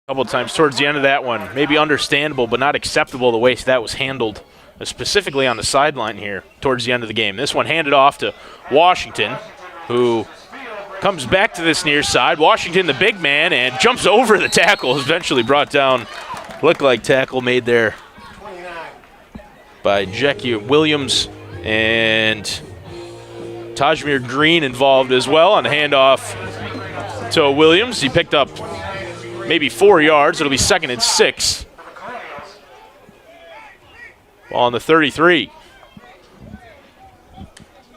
couple of times towards the end of that one. Maybe understandable, but not acceptable the way that was handled, specifically on the sideline here towards the end of the game. This one handed off to Washington, who comes back to this near side. Washington, the big man, and jumps over the tackle, eventually brought down. Looked like tackle made there by Jackie Williams, and Tajmir Green involved as well on the handoff to Williams. He picked up maybe 4 yards. It'll be 2nd and 6. Ball on the 33.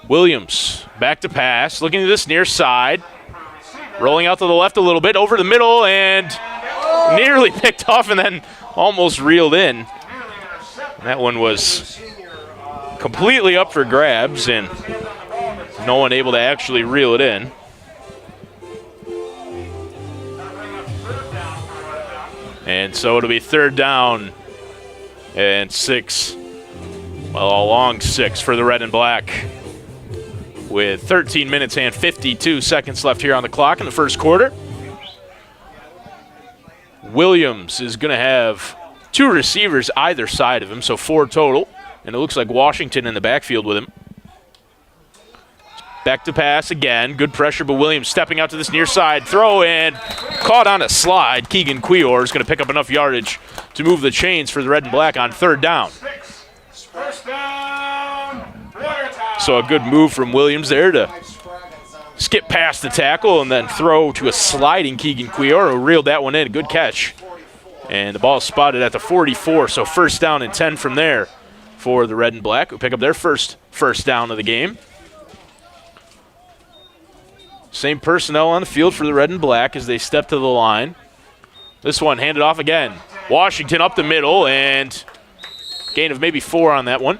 Williams back to pass, looking to this near side. Rolling out to the left a little bit, over the middle, and nearly picked off and then almost reeled in. And that one was completely up for grabs, and no one able to actually reel it in. And so it'll be 3rd down and 6. Well, a long 6 for the red and black, with 13 minutes and 52 seconds left here on the clock in the first quarter. Williams is going to have 2 receivers either side of him, so 4 total. And it looks like Washington in the backfield with him. Back to pass again. Good pressure, but Williams stepping out to this near side. Throw and caught on a slide. Keegan Cuellar is going to pick up enough yardage to move the chains for the red and black on 3rd down. So a good move from Williams there to skip past the tackle and then throw to a sliding Keegan Cuellar, who reeled that one in. A good catch. And the ball is spotted at the 44, so 1st down and 10 from there for the red and black, who pick up their first down of the game. Same personnel on the field for the red and black as they step to the line. This one handed off again. Washington up the middle, and gain of maybe 4 on that one.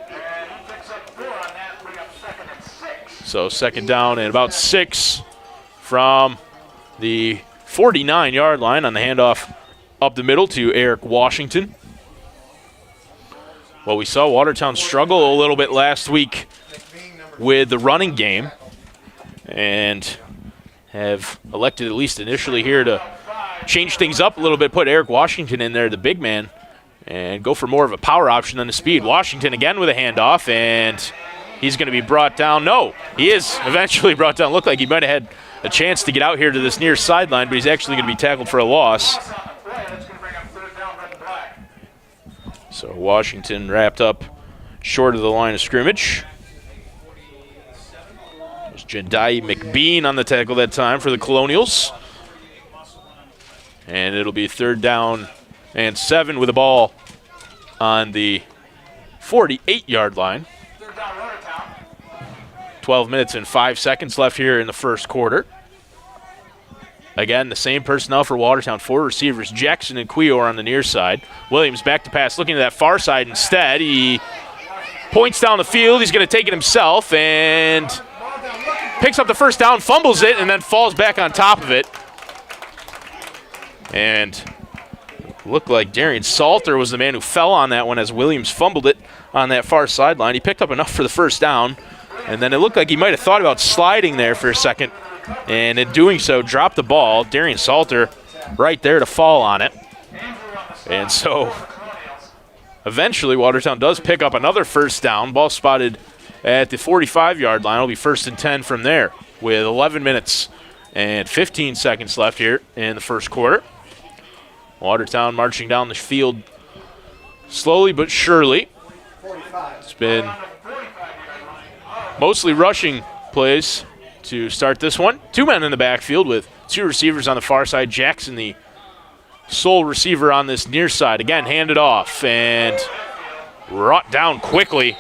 So 2nd down and about 6 from the 49-yard line on the handoff up the middle to Eric Washington. Well, we saw Watertown struggle a little bit last week with the running game, and have elected, at least initially here, to change things up a little bit, put Eric Washington in there, the big man, and go for more of a power option than the speed. Washington again with a handoff, and he's going to be brought down. No, he is eventually brought down. Looked like he might have had a chance to get out here to this near sideline, but he's actually going to be tackled for a loss. So Washington wrapped up short of the line of scrimmage. There's Jediah McBean on the tackle that time for the Colonials. And it'll be 3rd down and 7 with the ball on the 48-yard line. 12 minutes and 5 seconds left here in the first quarter. Again, the same personnel for Watertown. 4 receivers, Jackson and Cuellar on the near side. Williams back to pass, looking to that far side instead. He points down the field. He's going to take it himself and picks up the 1st down, fumbles it, and then falls back on top of it. And looked like Darian Salter was the man who fell on that one as Williams fumbled it on that far sideline. He picked up enough for the 1st down, and then it looked like he might have thought about sliding there for a second, and in doing so, dropped the ball. Darian Salter right there to fall on it. And so eventually Watertown does pick up another 1st down. Ball spotted at the 45-yard line. It'll be 1st and 10 from there with 11 minutes and 15 seconds left here in the first quarter. Watertown marching down the field slowly but surely. It's been mostly rushing plays to start this one. 2 men in the backfield with 2 receivers on the far side. Jackson, the sole receiver on this near side. Again, handed off and brought down quickly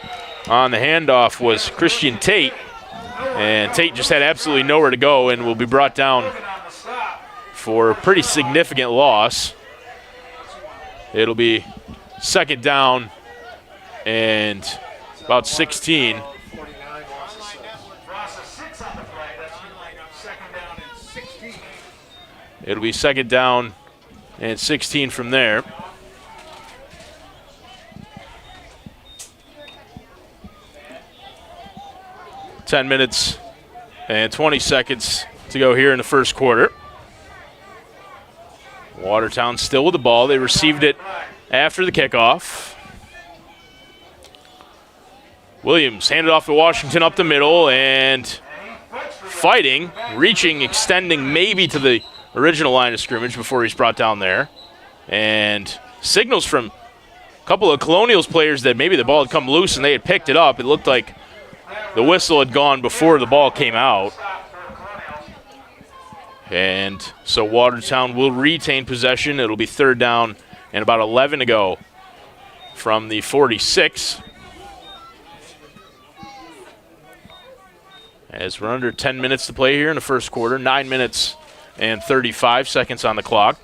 on the handoff was Christian Tate. And Tate just had absolutely nowhere to go and will be brought down for a pretty significant loss. It'll be 2nd down and about 16. It'll be 2nd down and 16 from there. Ten minutes and 20 seconds to go here in the first quarter. Watertown still with the ball. They received it after the kickoff. Williams handed off to Washington up the middle and fighting, reaching, extending maybe to the original line of scrimmage before he's brought down there. And signals from a couple of Colonials players that maybe the ball had come loose and they had picked it up. It looked like the whistle had gone before the ball came out. And so Watertown will retain possession. It'll be third down and about 11 to go from the 46. As we're under 10 minutes to play here in the first quarter, 9 minutes and 35 seconds on the clock.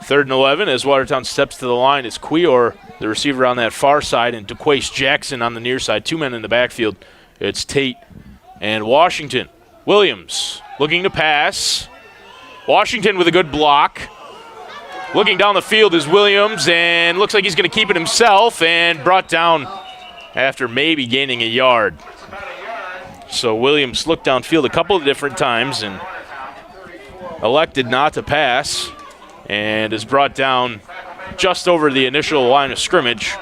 Third and 11 as Watertown steps to the line. It's Cuellar, the receiver on that far side, and DeQuace Jackson on the near side. Two men in the backfield. It's Tate and Washington. Williams looking to pass. Washington with a good block. Looking down the field is Williams, and looks like he's going to keep it himself, and brought down after maybe gaining a yard. So Williams looked downfield a couple of different times and elected not to pass, and is brought down just over the initial line of scrimmage.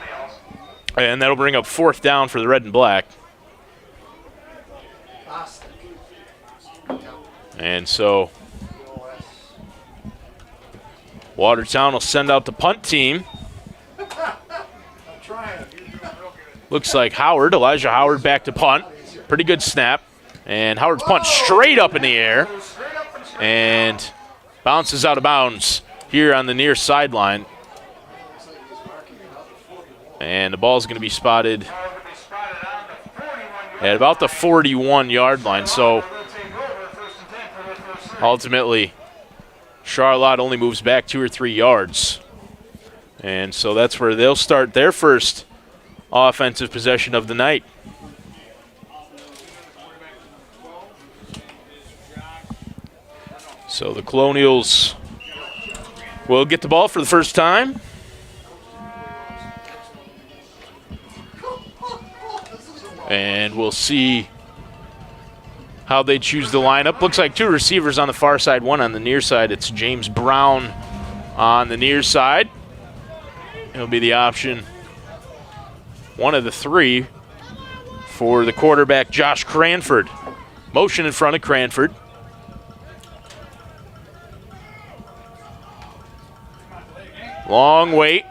And that'll bring up fourth down for the red and black. And so Watertown will send out the punt team. Looks like Elijah Howard back to punt. Pretty good snap. And Howard's punt straight up in the air and bounces out of bounds here on the near sideline. And the ball's going to be spotted at about the 41-yard line. So ultimately, Charlotte only moves back 2 or 3 yards. And so that's where they'll start their first offensive possession of the night. So the Colonials will get the ball for the first time. And we'll see how they choose the lineup. Looks like 2 receivers on the far side, 1 on the near side. It's James Brown on the near side. It'll be the option, one of the 3 for the quarterback, Josh Cranford. Motion in front of Cranford. Long wait.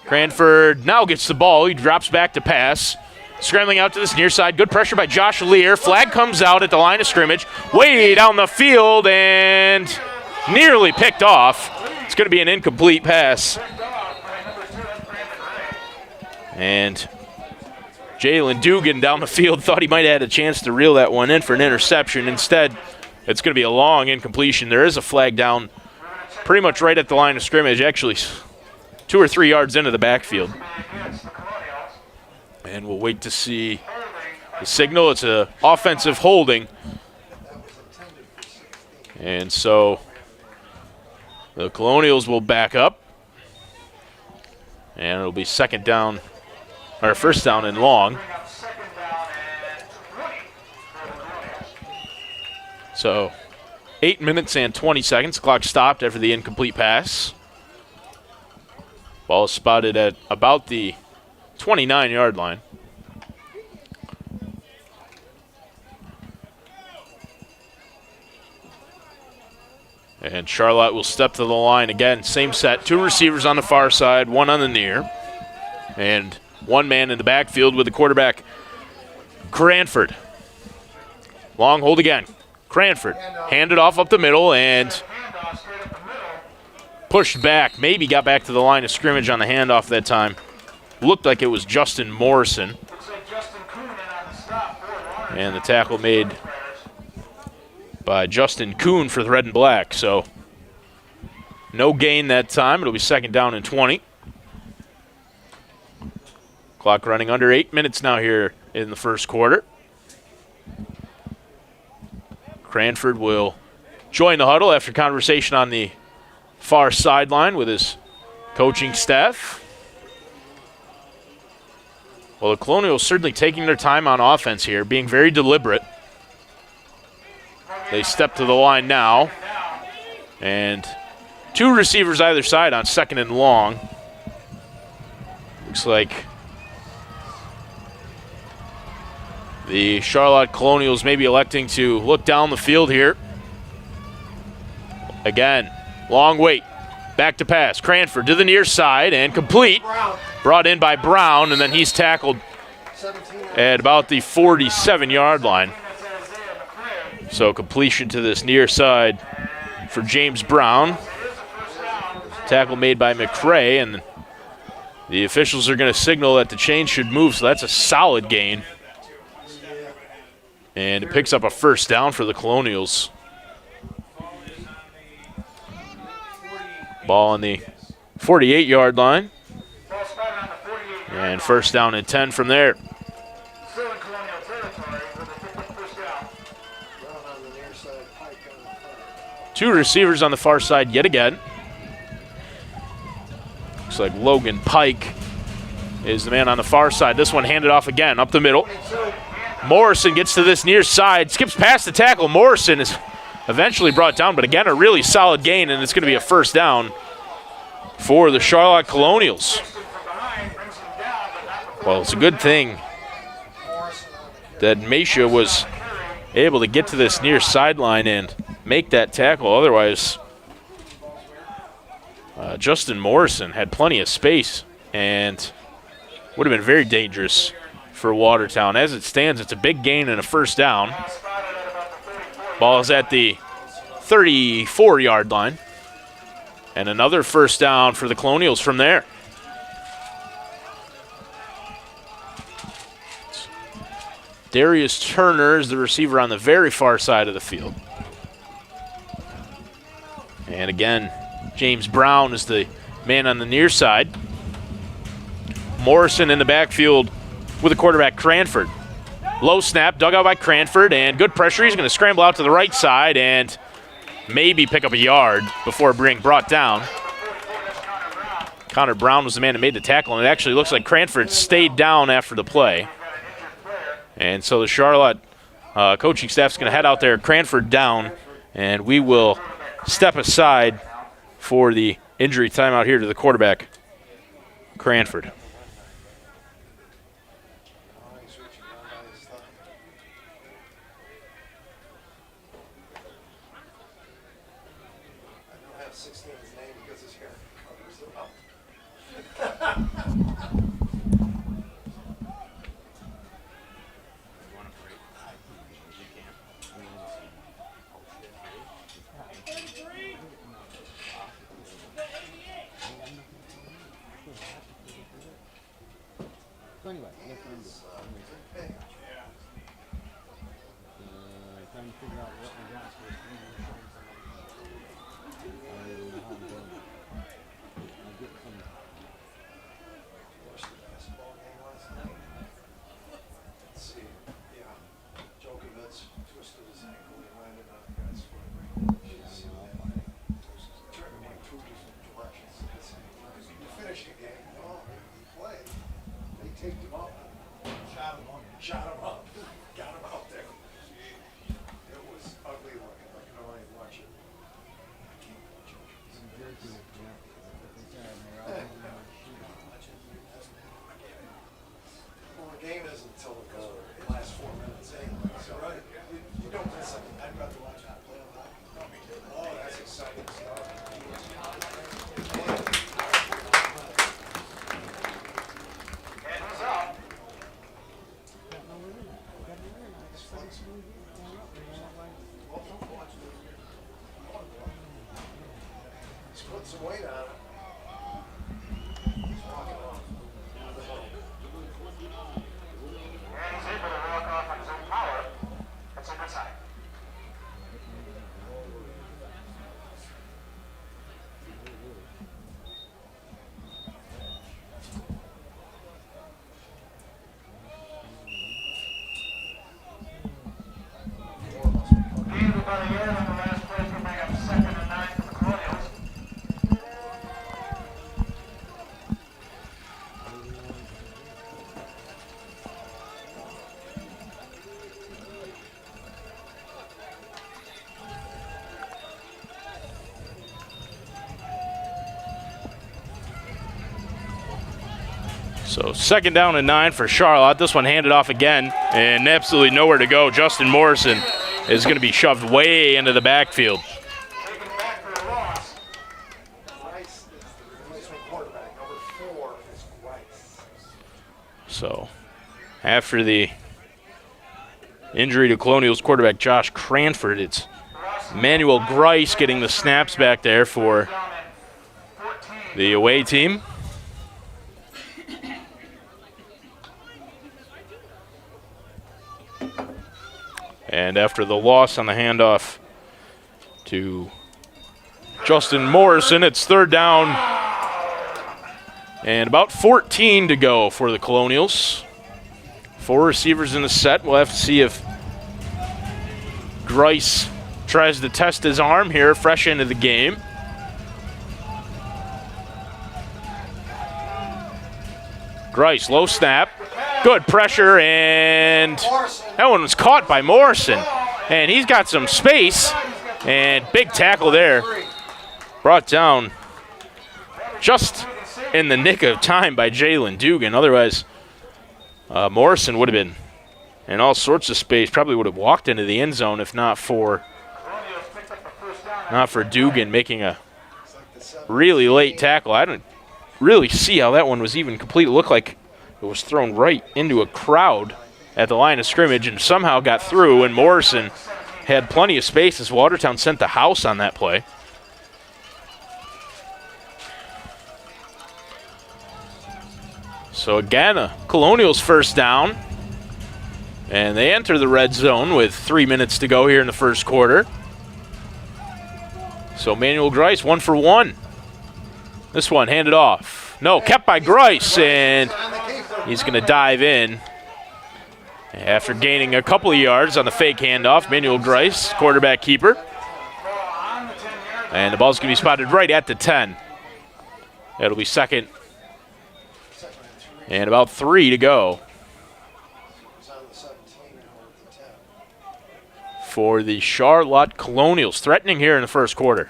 Cranford now gets the ball. He drops back to pass. Scrambling out to this near side. Good pressure by Josh Lear. Flag comes out at the line of scrimmage. Way down the field and nearly picked off. It's going to be an incomplete pass. And Jalen Dugan down the field thought he might have had a chance to reel that one in for an interception. Instead, it's going to be a long incompletion. There is a flag down pretty much right at the line of scrimmage, actually 2 or 3 yards into the backfield. And we'll wait to see the signal. It's an offensive holding. And so the Colonials will back up. And it'll be first down and long. So 8 minutes and 20 seconds. Clock stopped after the incomplete pass. Ball is spotted at about the 29-yard line. And Charlotte will step to the line again. Same set. 2 receivers on the far side, 1 on the near. And 1 man in the backfield with the quarterback, Cranford. Long hold again. Cranford handed off up the middle and pushed back. Maybe got back to the line of scrimmage on the handoff that time. Looked like it was Justin Morrison. And the tackle made by Justin Kuhn for the red and black. So no gain that time. It'll be second down and 20. Clock running under 8 minutes now here in the first quarter. Cranford will join the huddle after conversation on the far sideline with his coaching staff. Well, the Colonials certainly taking their time on offense here, being very deliberate. They step to the line now. And 2 receivers either side on 2nd and long. Looks like the Charlotte Colonials may be electing to look down the field here. Again, long wait. Back to pass. Cranford to the near side and complete. Brought in by Brown, and then he's tackled at about the 47-yard line. So completion to this near side for James Brown. Tackle made by McCray, and the officials are going to signal that the chain should move, so that's a solid gain. And it picks up a first down for the Colonials. Ball on the 48-yard line. And first down and 10 from there. 2 receivers on the far side yet again. Looks like Logan Pike is the man on the far side. This one handed off again up the middle. Morrison gets to this near side, skips past the tackle. Morrison is eventually brought down, but again, a really solid gain, and it's going to be a first down for the Charlotte Colonials. Well, it's a good thing that Mesha was able to get to this near sideline and make that tackle. Otherwise, Justin Morrison had plenty of space and would have been very dangerous for Watertown. As it stands, it's a big gain and a first down. Ball is at the 34-yard line. And another first down for the Colonials from there. Darius Turner is the receiver on the very far side of the field. And again, James Brown is the man on the near side. Morrison in the backfield with the quarterback, Cranford. Low snap, dug out by Cranford, and good pressure. He's going to scramble out to the right side and maybe pick up a yard before being brought down. Connor Brown was the man that made the tackle, and it actually looks like Cranford stayed down after the play. And so the Charlotte coaching staff is going to head out there, Cranford down, and we will step aside for the injury timeout here to the quarterback, Cranford. So 2nd down and 9 for Charlotte. This one handed off again, and absolutely nowhere to go. Justin Morrison is going to be shoved way into the backfield. So after the injury to Colonials quarterback Josh Cranford, it's Manuel Grice getting the snaps back there for the away team. And after the loss on the handoff to Justin Morrison, it's 3rd down and about 14 to go for the Colonials. 4 receivers in the set. We'll have to see if Grice tries to test his arm here, fresh into the game. Grice, low snap. Good pressure, and that one was caught by Morrison. And he's got some space, and big tackle there. Brought down just in the nick of time by Jalen Dugan. Otherwise, Morrison would have been in all sorts of space. Probably would have walked into the end zone if not for Dugan making a really late tackle. I don't really see how that one was even complete. It looked like it was thrown right into a crowd at the line of scrimmage and somehow got through, and Morrison had plenty of space as Watertown sent the house on that play. So again, a Colonials 1st down, and they enter the red zone with 3 minutes to go here in the 1st quarter. So Manuel Grice, 1 for 1. This one handed off. No, kept by Grice, and he's going to dive in. After gaining a couple of yards on the fake handoff, Manuel Grice, quarterback keeper. And the ball's going to be spotted right at the 10. It'll be 2nd and about 3 to go for the Charlotte Colonials, threatening here in the 1st quarter.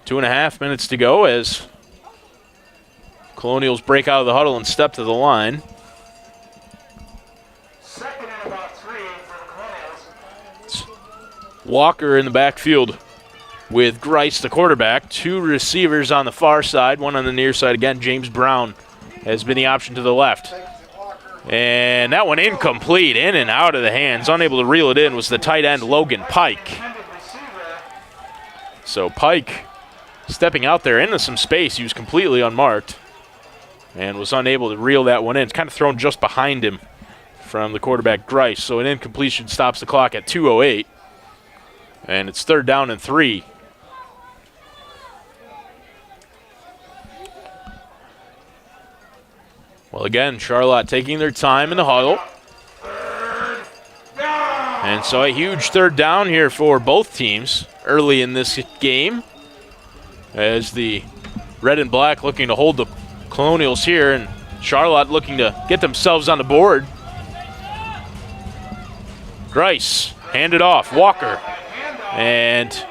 2.5 minutes to go as Colonials break out of the huddle and step to the line. 2nd and about 3 for the Colonials. Walker in the backfield with Grice, the quarterback. 2 receivers on the far side, 1 on the near side. Again, James Brown has been the option to the left. And that one incomplete, in and out of the hands. Unable to reel it in was the tight end, Logan Pike. So Pike stepping out there into some space. He was completely unmarked and was unable to reel that one in. It's kind of thrown just behind him from the quarterback, Grice. So an incompletion stops the clock at 2:08. And it's 3rd down and 3. Well, again, Charlotte taking their time in the huddle. And so a huge 3rd down here for both teams early in this game, as the red and black looking to hold the Colonials here, and Charlotte looking to get themselves on the board. Grice handed off. Walker, and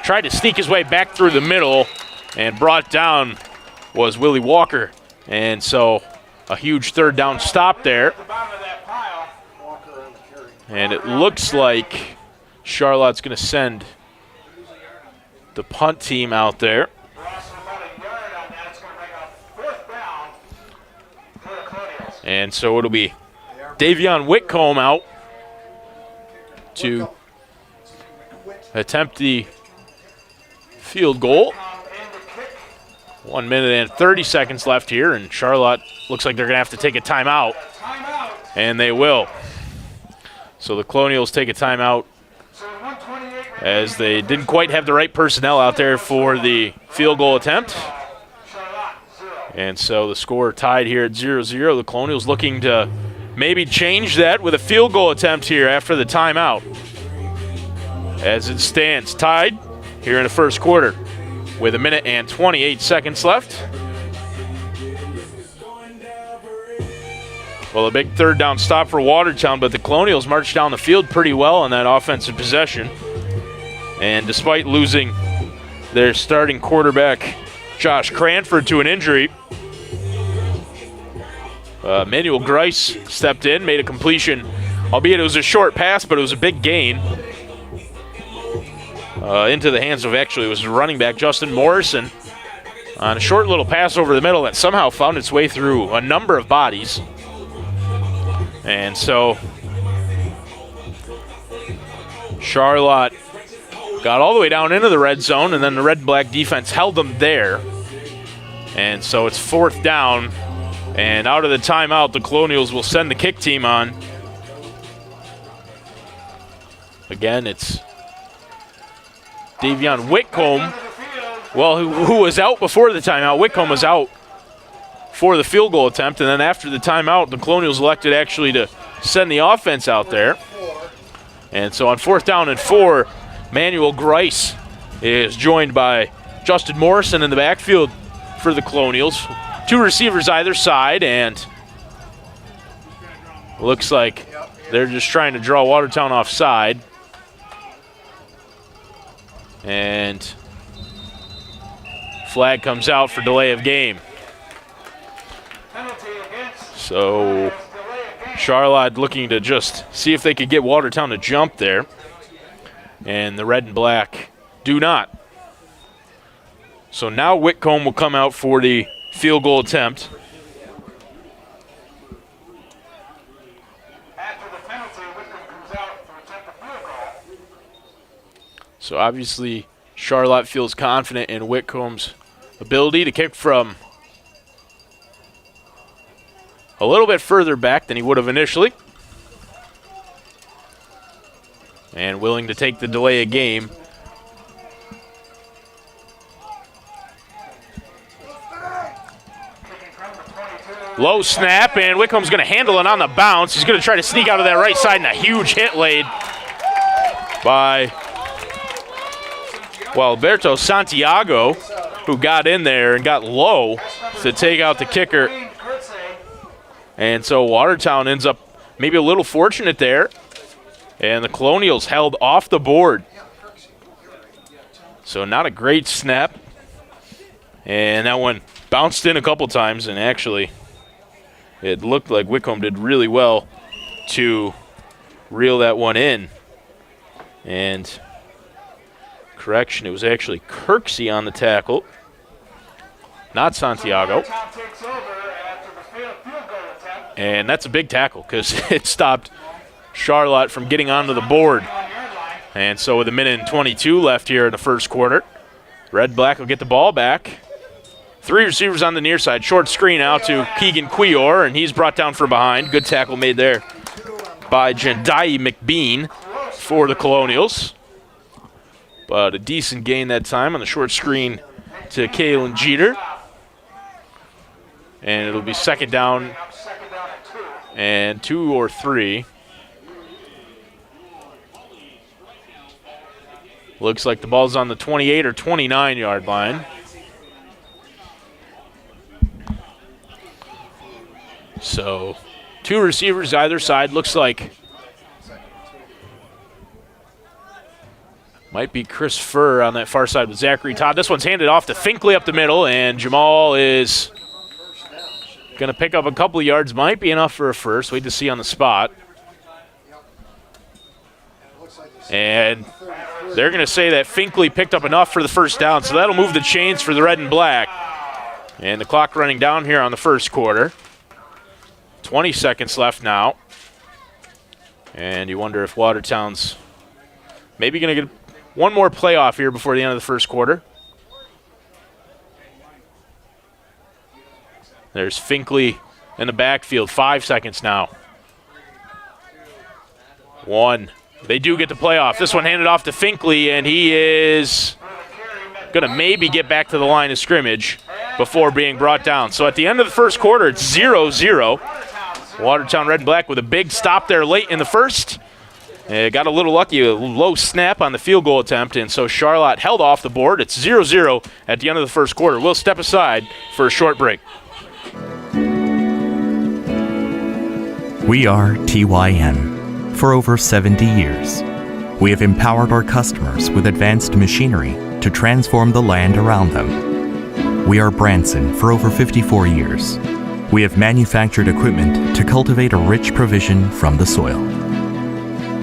tried to sneak his way back through the middle, and brought down was Willie Walker. And so a huge 3rd down stop there. And it looks like Charlotte's going to send the punt team out there. And so it'll be Davion Whitcomb out to attempt the field goal. 1 minute and 30 seconds left here, and Charlotte looks like they're going to have to take a timeout. And they will. So the Colonials take a timeout as they didn't quite have the right personnel out there for the field goal attempt. And so the score tied here at 0-0. The Colonials looking to maybe change that with a field goal attempt here after the timeout. As it stands tied here in the 1st quarter with 1 minute and 28 seconds left. Well, a big 3rd down stop for Watertown, but the Colonials marched down the field pretty well on that offensive possession. And despite losing their starting quarterback, Josh Cranford, to an injury, Manuel Grice stepped in, made a completion, albeit it was a short pass, but it was a big gain. Into the hands of, actually, it was running back Justin Morrison on a short little pass over the middle that somehow found its way through a number of bodies. And so Charlotte got all the way down into the red zone, and then the red and black defense held them there. And so it's 4th down, and out of the timeout, the Colonials will send the kick team on. Again, it's Davion Whitcomb, who was out before the timeout. Whitcomb was out for the field goal attempt, and then after the timeout, the Colonials elected actually to send the offense out there. And so on 4th down and 4, Manuel Grice is joined by Justin Morrison in the backfield for the Colonials. 2 receivers either side, and looks like they're just trying to draw Watertown offside. And flag comes out for delay of game. So Charlotte looking to just see if they could get Watertown to jump there. And the red and black do not. So now Whitcomb will come out for the field goal attempt. After the penalty, Whitcomb comes out to attempt the field goal. So obviously Charlotte feels confident in Whitcomb's ability to kick from a little bit further back than he would have initially. And willing to take the delay of game. Low snap, and Whitcomb's going to handle it on the bounce. He's going to try to sneak out of that right side, and a huge hit laid by, well, Alberto Santiago, who got in there and got low to take out the kicker. And so Watertown ends up maybe a little fortunate there, and the Colonials held off the board. So not a great snap, and that one bounced in a couple times, and actually it looked like Whitcomb did really well to reel that one in. And correction, it was actually Kirksey on the tackle, not Santiago. And that's a big tackle because it stopped Charlotte from getting onto the board. And so with 1:22 left here in the first quarter, Red Black will get the ball back. 3 receivers on the near side. Short screen out to Keegan Quior, and he's brought down from behind. Good tackle made there by Jendai McBean for the Colonials. But a decent gain that time on the short screen to Kalen Jeter. And it'll be 2nd down and 2 or 3. Looks like the ball's on the 28 or 29 yard line. So 2 receivers either side. Looks like might be Chris Furr on that far side with Zachary Todd. This one's handed off to Finkley up the middle, and Jamal is going to pick up a couple of yards. Might be enough for a first. Wait to see on the spot. And they're going to say that Finkley picked up enough for the first down, so that'll move the chains for the red and black. And the clock running down here on the first quarter. 20 seconds left now. And you wonder if Watertown's maybe going to get one more playoff here before the end of the first quarter. There's Finkley in the backfield. 5 seconds now. 1. They do get the playoff. This one handed off to Finkley, and he is going to maybe get back to the line of scrimmage before being brought down. So at the end of the first quarter, it's 0-0. Watertown Red and Black with a big stop there late in the first. Got a little lucky, a low snap on the field goal attempt, and so Charlotte held off the board. It's 0-0 at the end of the first quarter. We'll step aside for a short break. We are TYN. For over 70 years, we have empowered our customers with advanced machinery to transform the land around them. We are Branson for over 54 years. We have manufactured equipment to cultivate a rich provision from the soil.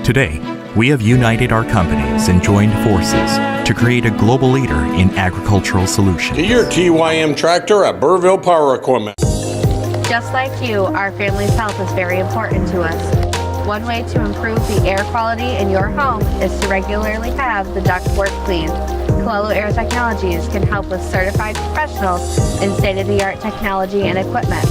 Today, we have united our companies and joined forces to create a global leader in agricultural solutions. To your TYM tractor at Burville Power Equipment. Just like you, our family's health is very important to us. One way to improve the air quality in your home is to regularly have the ductwork cleaned. Colonial Air Technologies can help with certified professionals in state-of-the-art technology and equipment.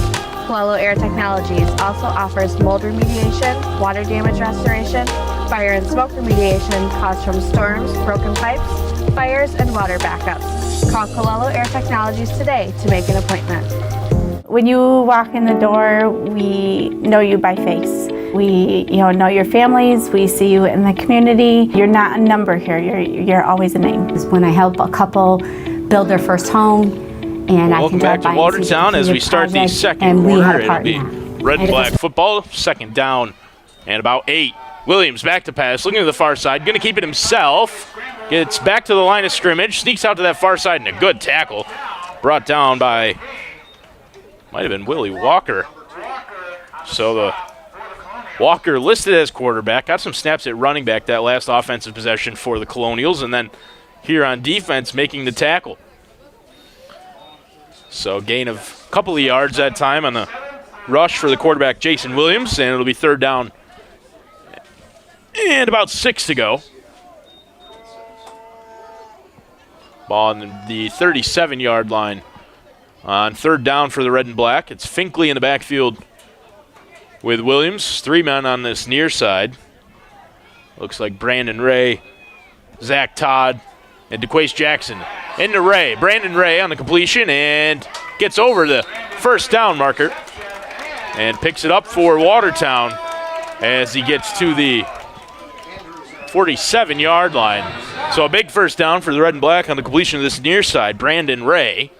Colonial Air Technologies also offers mold remediation, water damage restoration, fire and smoke remediation caused from storms, broken pipes, fires, and water backups. Call Colonial Air Technologies today to make an appointment. When you walk in the door, we know you by face. We know your families, we see you in the community. You're not a number here, you're always a name. When I help a couple build their first home, and I Welcome can drive back to by Watertown and see as we start the project, second and we had quarter. a part It'll in be that. red and And black football, second down and about 8. Williams back to pass, looking to the far side, going to keep it himself. Gets back to the line of scrimmage, sneaks out to that far side, and a good tackle. Brought down by, might have been Willie Walker. So the Walker listed as quarterback, got some snaps at running back that last offensive possession for the Colonials, and then here on defense making the tackle. So gain of a couple of yards that time on the rush for the quarterback Jason Williams, and it'll be third down and about 6 to go. Ball on the 37-yard line on third down for the red and black. It's Finkley in the backfield with Williams. 3 men on this near side. Looks like Brandon Ray, Zach Todd, and DeQuace Jackson. Into Ray. Brandon Ray on the completion and gets over the first down marker and picks it up for Watertown as he gets to the 47-yard line. So a big first down for the red and black on the completion of this near side. Brandon Ray,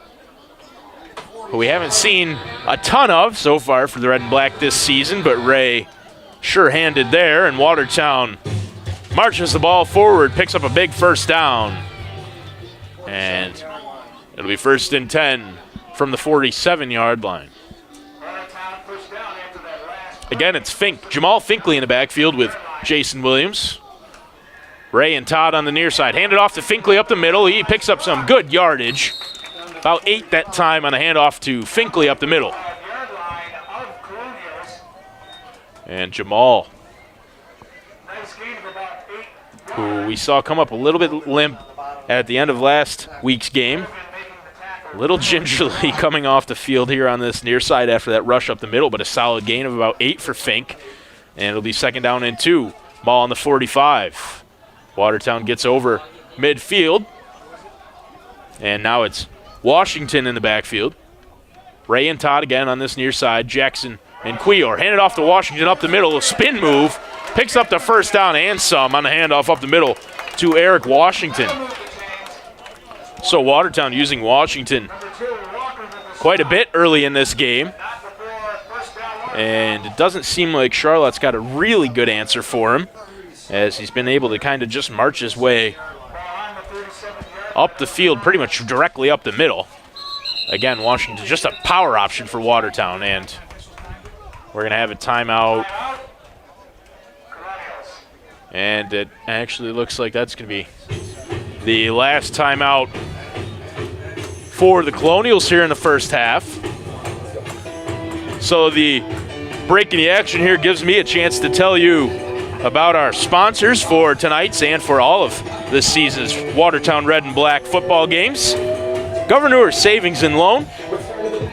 who we haven't seen a ton of so far for the red and black this season, but Ray sure-handed there, and Watertown marches the ball forward, picks up a big first down, and it'll be 1st and 10 from the 47-yard line. Again, it's Jamal Finkley in the backfield with Jason Williams. Ray and Todd on the near side. Handed off to Finkley up the middle. He picks up some good yardage. About 8 that time on a handoff to Finkley up the middle. And Jamal, who we saw come up a little bit limp at the end of last week's game. A little gingerly coming off the field here on this near side after that rush up the middle, but a solid gain of about 8 for Fink. And it'll be 2nd down and 2. Ball on the 45. Watertown gets over midfield. And now it's Washington in the backfield. Ray and Todd again on this near side. Jackson and Cuellar handed off to Washington up the middle. A spin move. Picks up the first down and some on the handoff up the middle to Eric Washington. So Watertown using Washington quite a bit early in this game. And it doesn't seem like Charlotte's got a really good answer for him, as he's been able to kind of just march his way up the field, pretty much directly up the middle. Again, Washington just a power option for Watertown, and we're going to have a timeout. And it actually looks like that's going to be the last timeout for the Colonials here in the first half. So the break in the action here gives me a chance to tell you about our sponsors for tonight's and for all of this season's Watertown Red and Black football games. Governor Savings and Loan,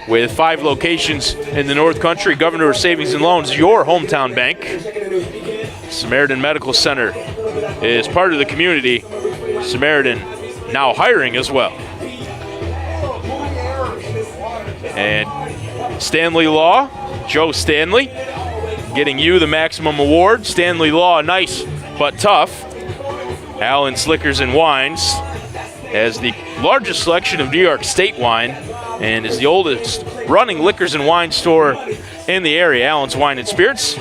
with 5 locations in the North Country. Governor Savings and Loan's your hometown bank. Samaritan Medical Center is part of the community. Samaritan now hiring as well. And Stanley Law, Joe Stanley, getting you the maximum award. Stanley Law, nice but tough. Allen's Liquors and Wines has the largest selection of New York State wine and is the oldest running liquors and wine store in the area. Allen's Wine and Spirits.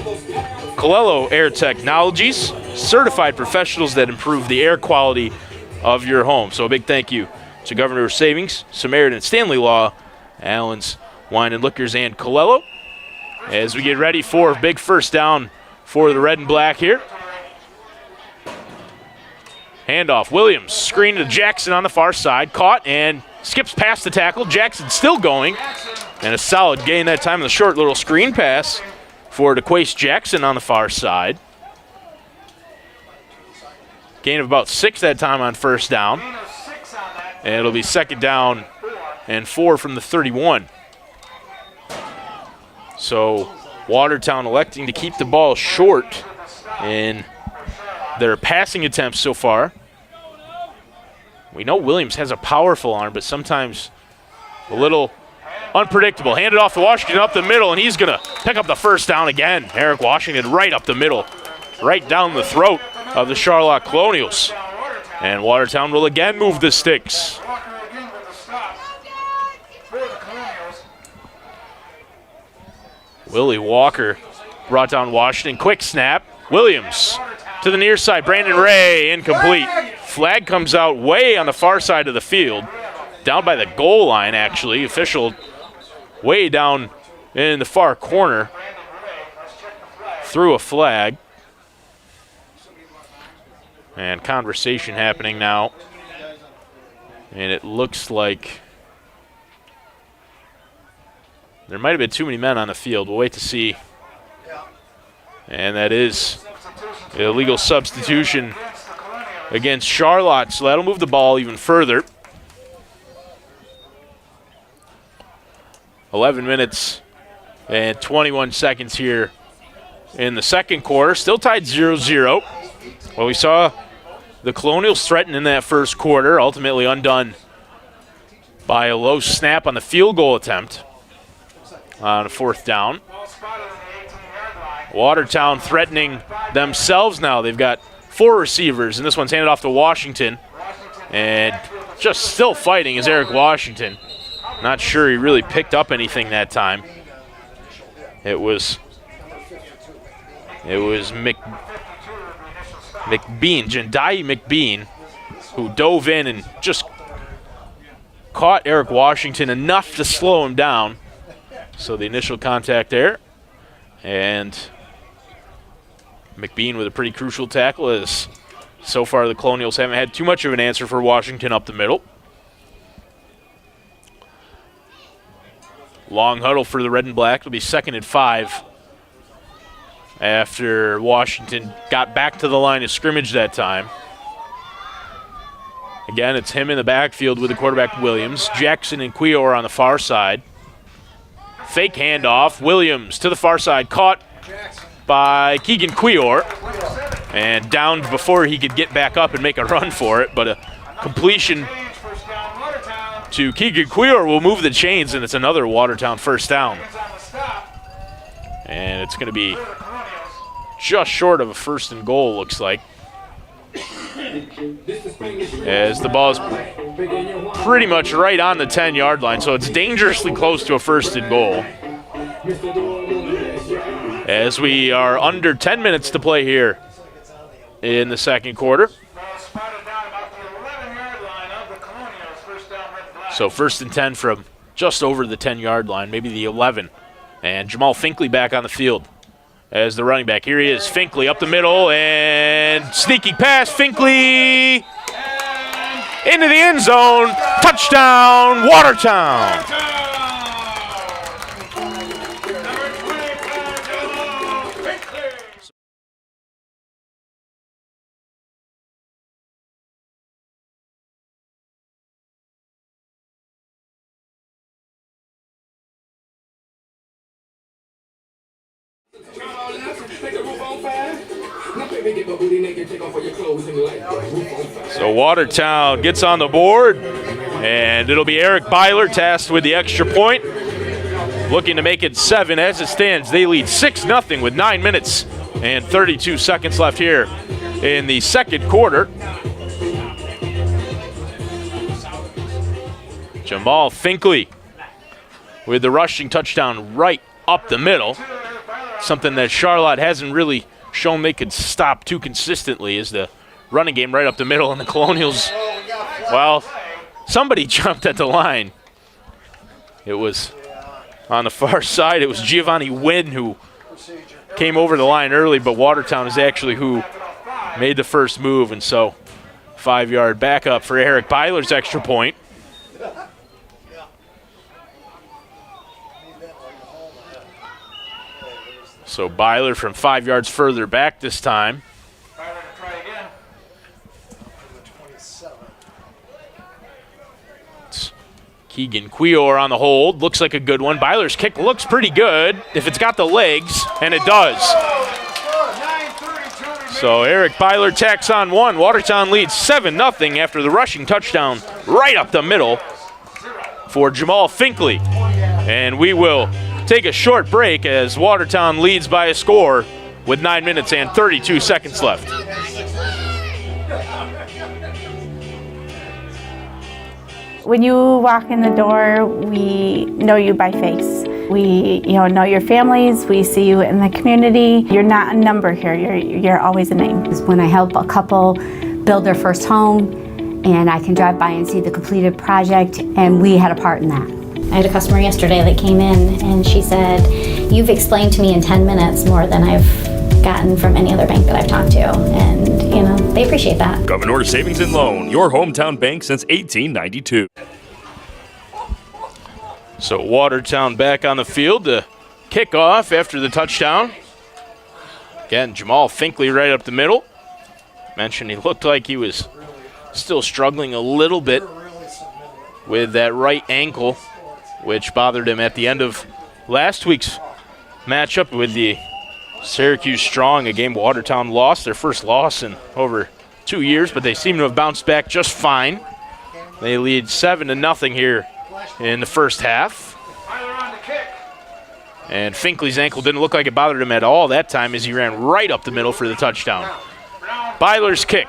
Colonial Air Technologies, certified professionals that improve the air quality of your home. So a big thank you to Governor Savings, Samaritan, Stanley Law, Allen's Wine and Liquors and Colello. As we get ready for a big first down for the red and black here. Handoff, Williams, screen to Jackson on the far side, caught and skips past the tackle. Jackson still going, and a solid gain that time in the short little screen pass for DeQuace Jackson on the far side. Gain of about 6 that time on first down. And it'll be second down and 4 from the 31. So Watertown electing to keep the ball short in their passing attempts so far. We know Williams has a powerful arm, but sometimes a little unpredictable. Handed off to Washington up the middle, and he's going to pick up the first down again. Eric Washington right up the middle, right down the throat of the Charlotte Colonials. And Watertown will again move the sticks. Willie Walker brought down Washington. Quick snap. Williams to the near side. Brandon Ray incomplete. Flag comes out way on the far side of the field. Down by the goal line, actually. Official way down in the far corner. Threw a flag. And conversation happening now. And it looks like there might have been too many men on the field. We'll wait to see. And that is illegal substitution against Charlotte, so that'll move the ball even further. 11 minutes and 21 seconds here in the second quarter. Still tied 0-0. Well, we saw the Colonials threaten in that first quarter, ultimately undone by a low snap on the field goal attempt on a fourth down. Watertown threatening themselves now. They've got 4 receivers, and this one's handed off to Washington. And just still fighting is Eric Washington. Not sure he really picked up anything that time. It was McBean, Jendai McBean, who dove in and just caught Eric Washington enough to slow him down. So the initial contact there. And McBean with a pretty crucial tackle, as so far the Colonials haven't had too much of an answer for Washington up the middle. Long huddle for the red and black. It'll be 2nd and 5 after Washington got back to the line of scrimmage that time. Again, it's him in the backfield with the quarterback Williams. Jackson and Cuellar on the far side. Fake handoff. Williams to the far side, caught by Keegan Cuellar, and downed before he could get back up and make a run for it, but a completion to Keegan Cuellar will move the chains, and it's another Watertown first down. And it's going to be just short of a 1st and goal, looks like, as the ball is pretty much right on the 10-yard line, so it's dangerously close to a 1st and goal. As we are under 10 minutes to play here in the second quarter. So 1st and 10 from just over the 10-yard line, maybe the 11. And Jamal Finkley back on the field as the running back. Here he is, Finkley up the middle, and sneaky pass, Finkley into the end zone. Touchdown, Watertown. So Watertown gets on the board, and it'll be Eric Byler tasked with the extra point, looking to make it 7. As it stands, they lead 6-0 with 9 minutes and 32 seconds left here in the second quarter. Jamal Finkley with the rushing touchdown right up the middle. Something that Charlotte hasn't really shown they could stop too consistently is the running game right up the middle, and the Colonials, well, somebody jumped at the line. It was On the far side, it was Giovanni Wynn who came over the line early, but Watertown is actually who made the first move, and so 5-yard backup for Eric Byler's extra point. So Byler from 5 yards further back this time. It's Keegan Quior on the hold. Looks like a good one. Byler's kick looks pretty good if it's got the legs, and it does. So Eric Byler tacks on one. Watertown leads 7-0 after the rushing touchdown right up the middle for Jamal Finkley. And we will take a short break as Watertown leads by a score with 9 minutes and 32 seconds left. When you walk in the door, we know you by face. We, know your families. We see you in the community. You're not a number here. You're always a name. When I help a couple build their first home, and I can drive by and see the completed project, and we had a part in that. I had a customer yesterday that came in and she said, "You've explained to me in 10 minutes more than I've gotten from any other bank that I've talked to." And, they appreciate that. Governor Savings and Loan, your hometown bank since 1892. So Watertown back on the field to kick off after the touchdown. Again, Jamal Finkley right up the middle. Mentioned he looked like he was still struggling a little bit with that right ankle, which bothered him at the end of last week's matchup with the Syracuse Strong, a game Watertown lost, their first loss in over 2 years, but they seem to have bounced back just fine. They lead 7-0 here in the first half. And Finkley's ankle didn't look like it bothered him at all that time as he ran right up the middle for the touchdown. Byler's kick,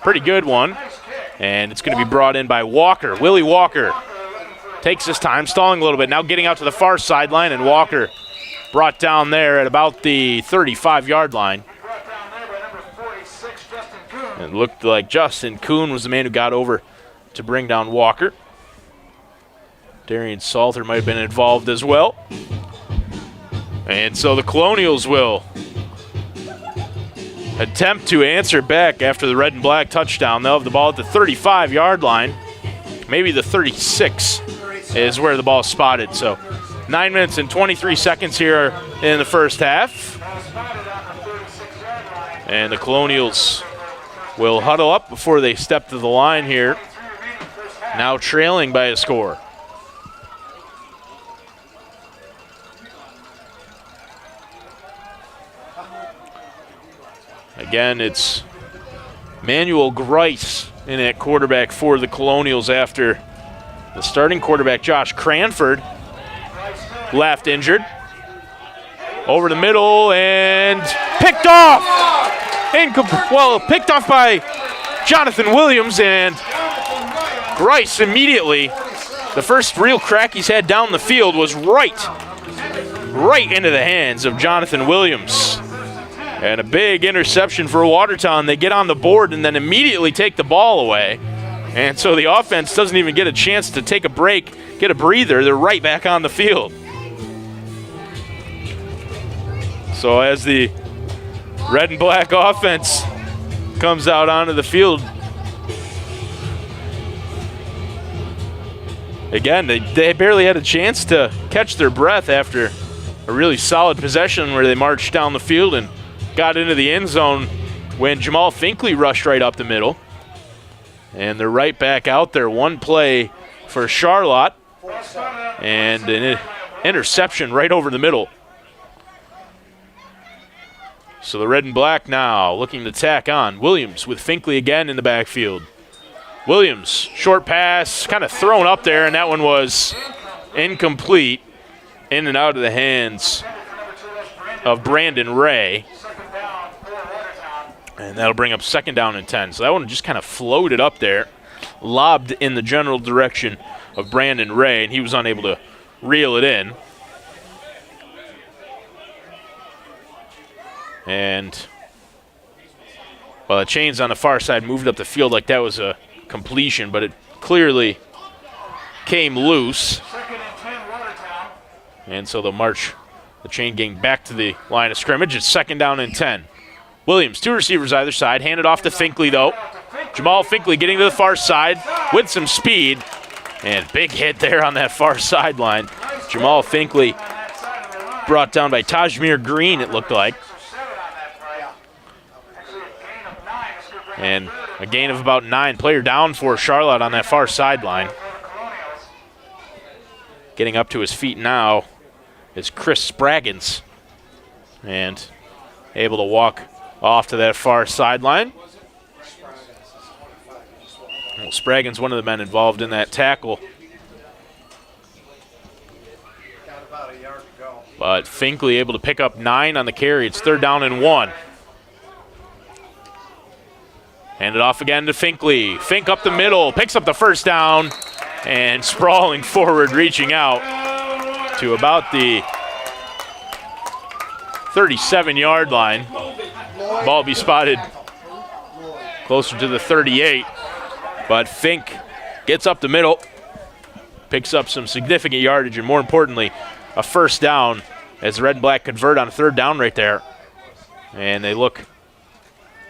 pretty good one, and it's going to be brought in by Walker. Willie Walker takes his time, stalling a little bit, now getting out to the far sideline, and Walker brought down there at about the 35-yard line. It looked like Justin Kuhn was the man who got over to bring down Walker. Darian Salter might have been involved as well. And so the Colonials will attempt to answer back after the red and black touchdown. They'll have the ball at the 35-yard line. Maybe the 36 is where the ball is spotted. So 9 minutes and 23 seconds here in the first half. And the Colonials will huddle up before they step to the line here. Now trailing by a score. Again, it's Manuel Grice in at quarterback for the Colonials after the starting quarterback, Josh Cranford, left injured. Over the middle and picked off. Picked off by Jonathan Williams, and Grice immediately, the first real crack he's had down the field was right into the hands of Jonathan Williams. And a big interception for Watertown. They get on the board and then immediately take the ball away. And so the offense doesn't even get a chance to take a break, get a breather. They're right back on the field. So as the red and black offense comes out onto the field, again, they barely had a chance to catch their breath after a really solid possession where they marched down the field and got into the end zone when Jamal Finkley rushed right up the middle. And they're right back out there. One play for Charlotte and an interception right over the middle. So the red and black now looking to tack on. Williams with Finkley again in the backfield. Williams, short pass, kind of thrown up there, and that one was incomplete, in and out of the hands of Brandon Ray. And that'll bring up 2nd down and 10. So that one just kind of floated up there, lobbed in the general direction of Brandon Ray, and he was unable to reel it in. And, well, the chains on the far side moved up the field like that was a completion, but it clearly came loose. And so they'll march the chain gang back to the line of scrimmage. It's 2nd down and 10. Williams, 2 receivers either side. Handed off to Finkley, though. Jamal Finkley getting to the far side with some speed. And big hit there on that far sideline. Jamal Finkley brought down by Tajmir Green, it looked like. And a gain of about 9. Player down for Charlotte on that far sideline. Getting up to his feet now is Chris Spraggins. And able to walk off to that far sideline. Well, Spraggins, one of the men involved in that tackle. But Finkley able to pick up 9 on the carry. It's 3rd down and 1. Hand it off again to Finkley. Fink up the middle, picks up the 1st down, and sprawling forward, reaching out to about the 37-yard line. Ball will be spotted closer to the 38. But Fink gets up the middle, picks up some significant yardage, and more importantly, a 1st down as the Red and Black convert on a 3rd down right there. And they look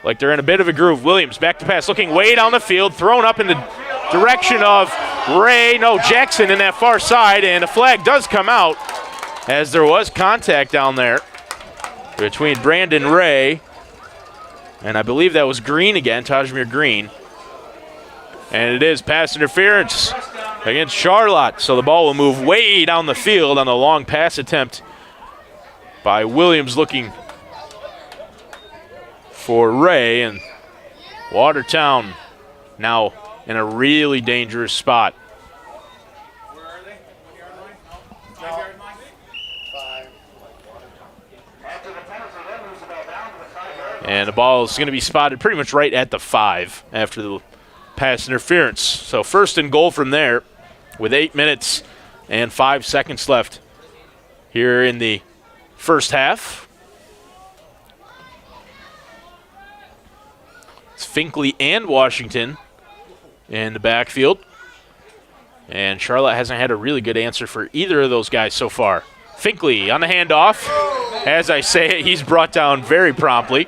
like they're in a bit of a groove. Williams back to pass, looking way down the field, thrown up in the direction of Jackson in that far side, and a flag does come out as there was contact down there between Brandon Ray and I believe that was Green again, Tajmir Green. And it is pass interference against Charlotte. So the ball will move way down the field on the long pass attempt by Williams, looking for Ray. And Watertown now in a really dangerous spot. Where are they? 1 yard line? 5 yard line? 5. After the penalty, that moves the ball down to the 5 yard line. And the ball is going to be spotted pretty much right at the 5 after the pass interference. So 1st and goal from there with 8 minutes and 5 seconds left here in the first half. It's Finkley and Washington in the backfield. And Charlotte hasn't had a really good answer for either of those guys so far. Finkley on the handoff. As I say it, he's brought down very promptly.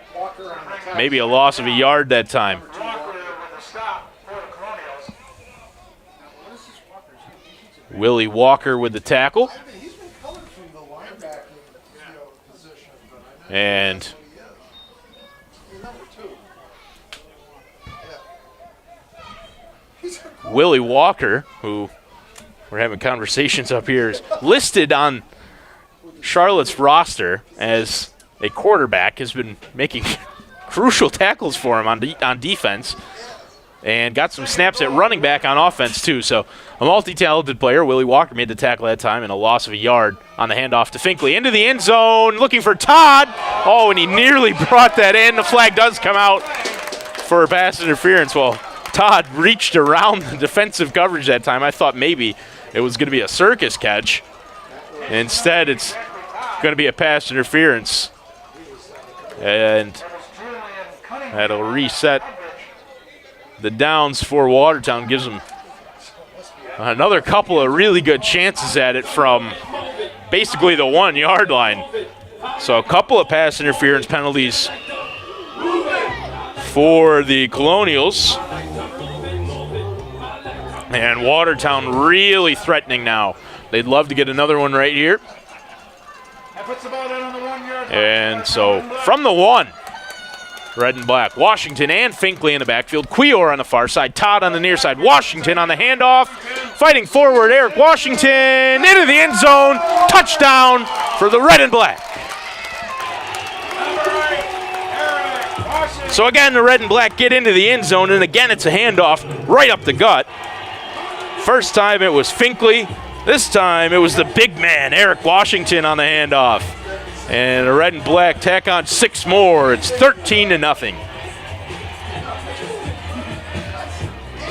Maybe a loss of a yard that time. Willie Walker with the tackle. And Willie Walker, who we're having conversations up here, is listed on Charlotte's roster as a quarterback, has been making crucial tackles for him on defense. And got some snaps at running back on offense, too. So a multi-talented player. Willie Walker made the tackle that time and a loss of a yard on the handoff to Finkley. Into the end zone, looking for Todd. Oh, and he nearly brought that in. The flag does come out for pass interference. Well, Todd reached around the defensive coverage that time. I thought maybe it was going to be a circus catch. Instead, it's going to be a pass interference. And that'll reset the downs for Watertown, gives them another couple of really good chances at it from basically the 1 yard line. So a couple of pass interference penalties for the Colonials. And Watertown really threatening now. They'd love to get another one right here. And so from the 1, Red and Black, Washington and Finkley in the backfield. Quior on the far side, Todd on the near side. Washington on the handoff. Fighting forward, Eric Washington into the end zone. Touchdown for the Red and Black. So again, the Red and Black get into the end zone, and again it's a handoff right up the gut. First time it was Finkley. This time it was the big man, Eric Washington, on the handoff. And the Red and Black tack on 6 more. It's 13-0.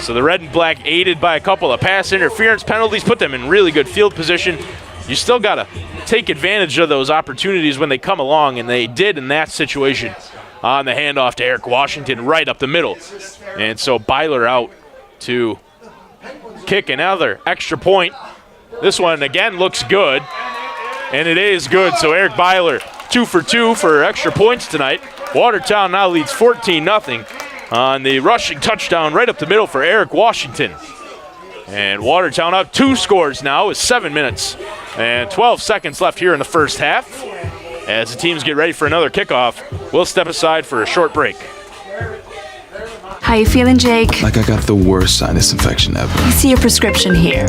So the Red and Black, aided by a couple of pass interference penalties, put them in really good field position. You still got to take advantage of those opportunities when they come along, and they did in that situation on the handoff to Eric Washington right up the middle. And so Byler out to kick another extra point. This one, again, looks good. And it is good. So Eric Byler, 2 for 2 for extra points tonight. Watertown now leads 14-0 on the rushing touchdown right up the middle for Eric Washington. And Watertown up 2 scores now with 7 minutes and 12 seconds left here in the first half. As the teams get ready for another kickoff, we'll step aside for a short break. How you feeling, Jake? Like I got the worst sinus infection ever. You see your prescription here.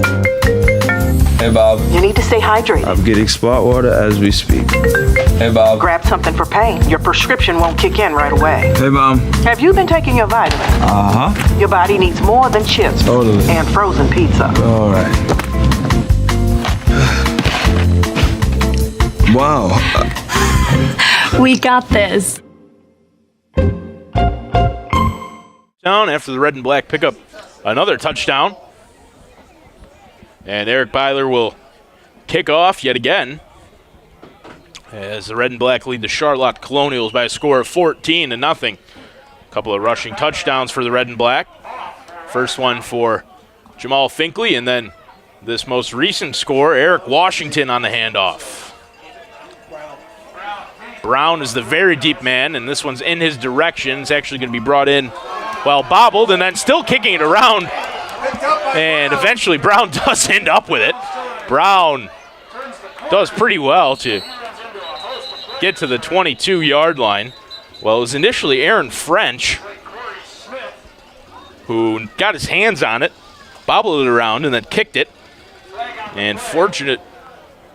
Hey, Bob. You need to stay hydrated. I'm getting spot water as we speak. Hey, Bob. Grab something for pain. Your prescription won't kick in right away. Hey, Mom. Have you been taking your vitamins? Uh-huh. Your body needs more than chips. Totally. And frozen pizza. All right. Wow. We got this. Down after the red and black pick up another touchdown. And Eric Byler will kick off yet again as the red and black lead the Charlotte Colonials by a score of 14-0. A couple of rushing touchdowns for the red and black. First one for Jamal Finkley, and then this most recent score, Eric Washington on the handoff. Brown is the very deep man, and this one's in his direction. It's actually going to be brought in, well, bobbled, and then still kicking it around. And eventually Brown does end up with it. Brown does pretty well to get to the 22-yard line. Well, it was initially Aaron French who got his hands on it, bobbled it around, and then kicked it. And fortunate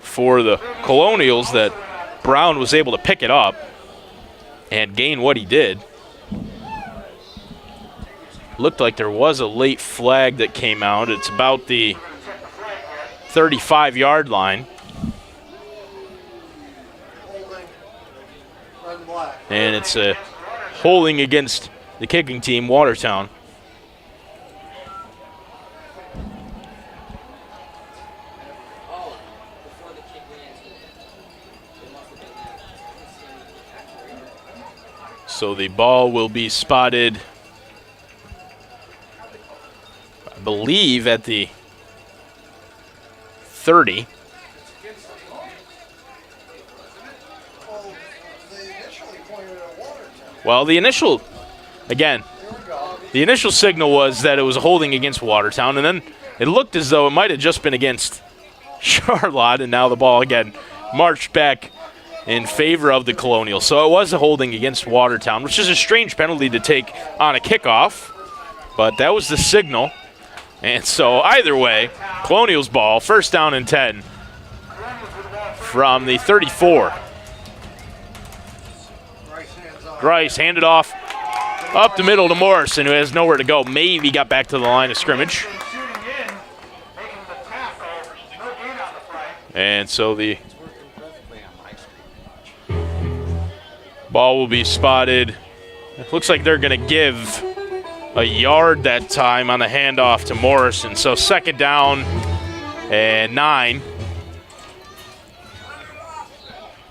for the Colonials that Brown was able to pick it up and gain what he did. Looked like there was a late flag that came out. It's about the 35-yard line. And it's a holding against the kicking team, Watertown. So the ball will be spotted, I believe, at the 30. Well, the initial signal was that it was a holding against Watertown, and then it looked as though it might have just been against Charlotte, and now the ball again marched back in favor of the Colonials. So it was a holding against Watertown, which is a strange penalty to take on a kickoff, but that was the signal. And so either way, Colonials ball, first down and 10 from the 34. Grice handed off up the middle to Morrison, who has nowhere to go. Maybe got back to the line of scrimmage. And so the ball will be spotted. It looks like they're going to give a yard that time on the handoff to Morrison. So second down and 9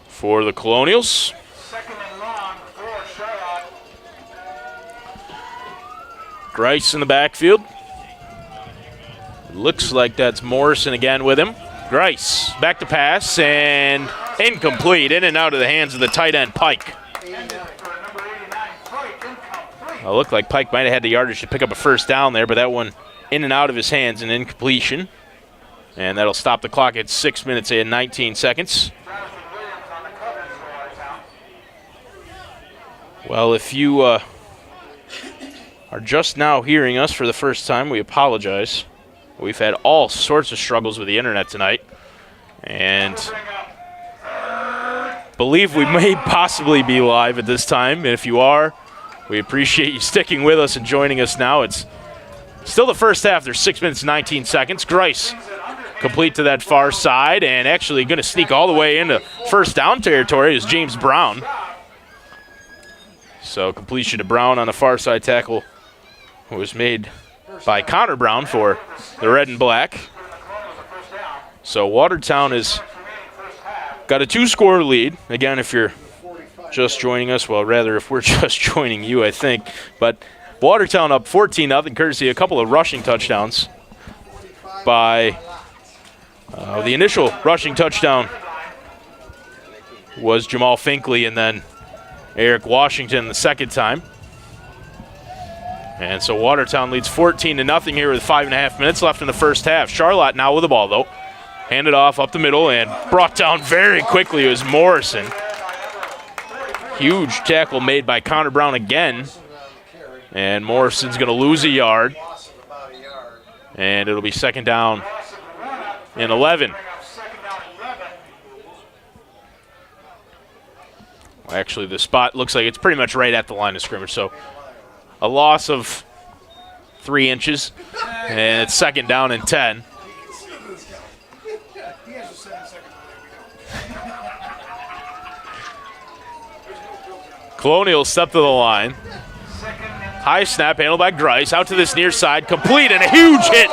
for the Colonials. Grice in the backfield. Looks like that's Morrison again with him. Grice back to pass and incomplete, in and out of the hands of the tight end Pike. It looked like Pike might have had the yardage to pick up a first down there, but that one in and out of his hands, an incompletion. And that'll stop the clock at 6 minutes and 19 seconds. Well, if you are just now hearing us for the first time, we apologize. We've had all sorts of struggles with the internet tonight, and believe we may possibly be live at this time. And if you are, we appreciate you sticking with us and joining us now. It's still the first half. There's 6 minutes and 19 seconds. Grice complete to that far side, and actually going to sneak all the way into first down territory is James Brown. So completion to Brown on the far side tackle was made by Connor Brown for the red and black. So Watertown has got a 2-score lead. Again, if you're just joining us, well, rather if we're just joining you, I think. But Watertown up 14-0, courtesy of a couple of rushing touchdowns by the initial rushing touchdown was Jamal Finkley and then Eric Washington the second time. And so Watertown leads 14-0 here with 5.5 minutes left in the first half. Charlotte now with the ball, though. Handed off up the middle and brought down very quickly. It was Morrison. Huge tackle made by Connor Brown again. And Morrison's going to lose a yard. And it'll be second down and 11. Actually, the spot looks like it's pretty much right at the line of scrimmage, so a loss of 3 inches, and it's second down and 10. Colonials step to the line. High snap handled by Grice, out to this near side, complete, and a huge hit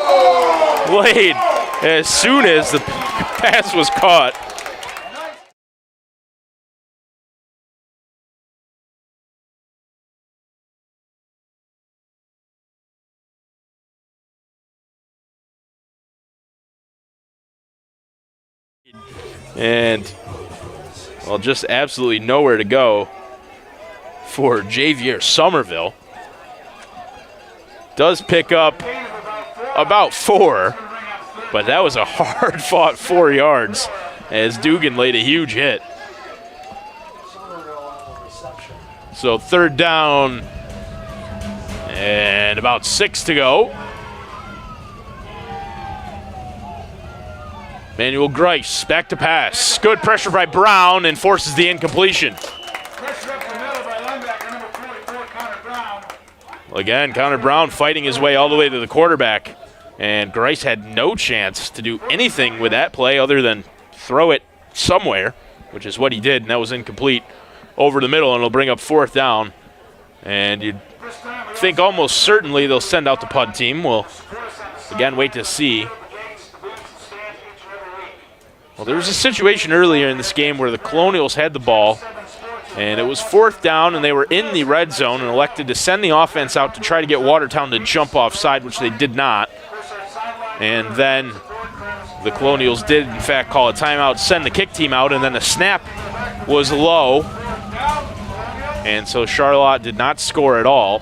laid as soon as the pass was caught. And, well, just absolutely nowhere to go for Javier Somerville. Does pick up about 4, but that was a hard-fought 4 yards as Dugan laid a huge hit. So third down and about 6 to go. Manuel Grice back to pass. Good pressure by Brown and forces the incompletion. Pressure up the middle by linebacker number 44, Connor Brown. Again, Connor Brown fighting his way all the way to the quarterback. And Grice had no chance to do anything with that play other than throw it somewhere, which is what he did, and that was incomplete. Over the middle, and it'll bring up fourth down. And you'd think almost certainly they'll send out the punt team. We'll, again, wait to see. Well, there was a situation earlier in this game where the Colonials had the ball, and it was fourth down, and they were in the red zone and elected to send the offense out to try to get Watertown to jump offside, which they did not. And then the Colonials did, in fact, call a timeout, send the kick team out, and then the snap was low. And so Charlotte did not score at all.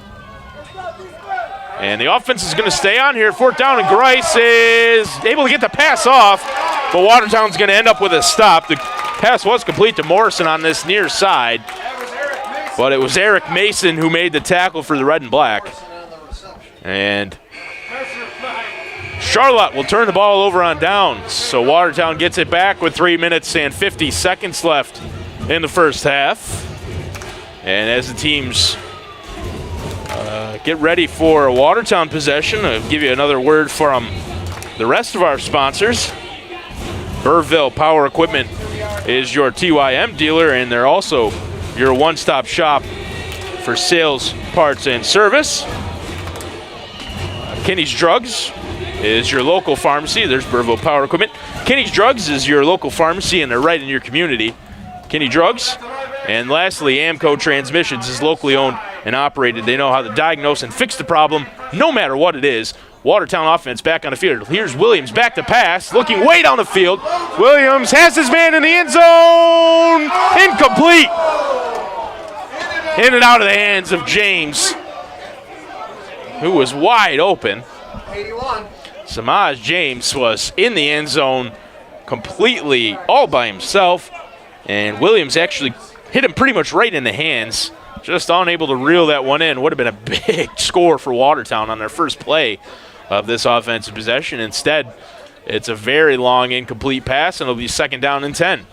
And the offense is going to stay on here. Fourth down, and Grice is able to get the pass off, but Watertown's going to end up with a stop. The pass was complete to Morrison on this near side, but it was Eric Mason who made the tackle for the red and black. And Charlotte will turn the ball over on downs. So Watertown gets it back with 3 minutes and 50 seconds left in the first half. And as the teams get ready for a Watertown possession, I'll give you another word from the rest of our sponsors. Burville Power Equipment is your TYM dealer, and they're also your one-stop shop for sales, parts, and service. Kinney's Drugs is your local pharmacy. There's Burville Power Equipment. Kinney's Drugs is your local pharmacy, and they're right in your community. Kinney Drugs. And lastly, Amco Transmissions is locally owned and operated. They know how to diagnose and fix the problem, no matter what it is. Watertown offense back on the field. Here's Williams back to pass, looking way down the field. Williams has his man in the end zone. Incomplete. In and out of the hands of James, who was wide open. 81. Samaj James was in the end zone completely all by himself, and Williams actually hit him pretty much right in the hands, just unable to reel that one in. Would have been a big score for Watertown on their first play of this offensive possession. Instead, it's a very long incomplete pass, and it'll be second down and 10.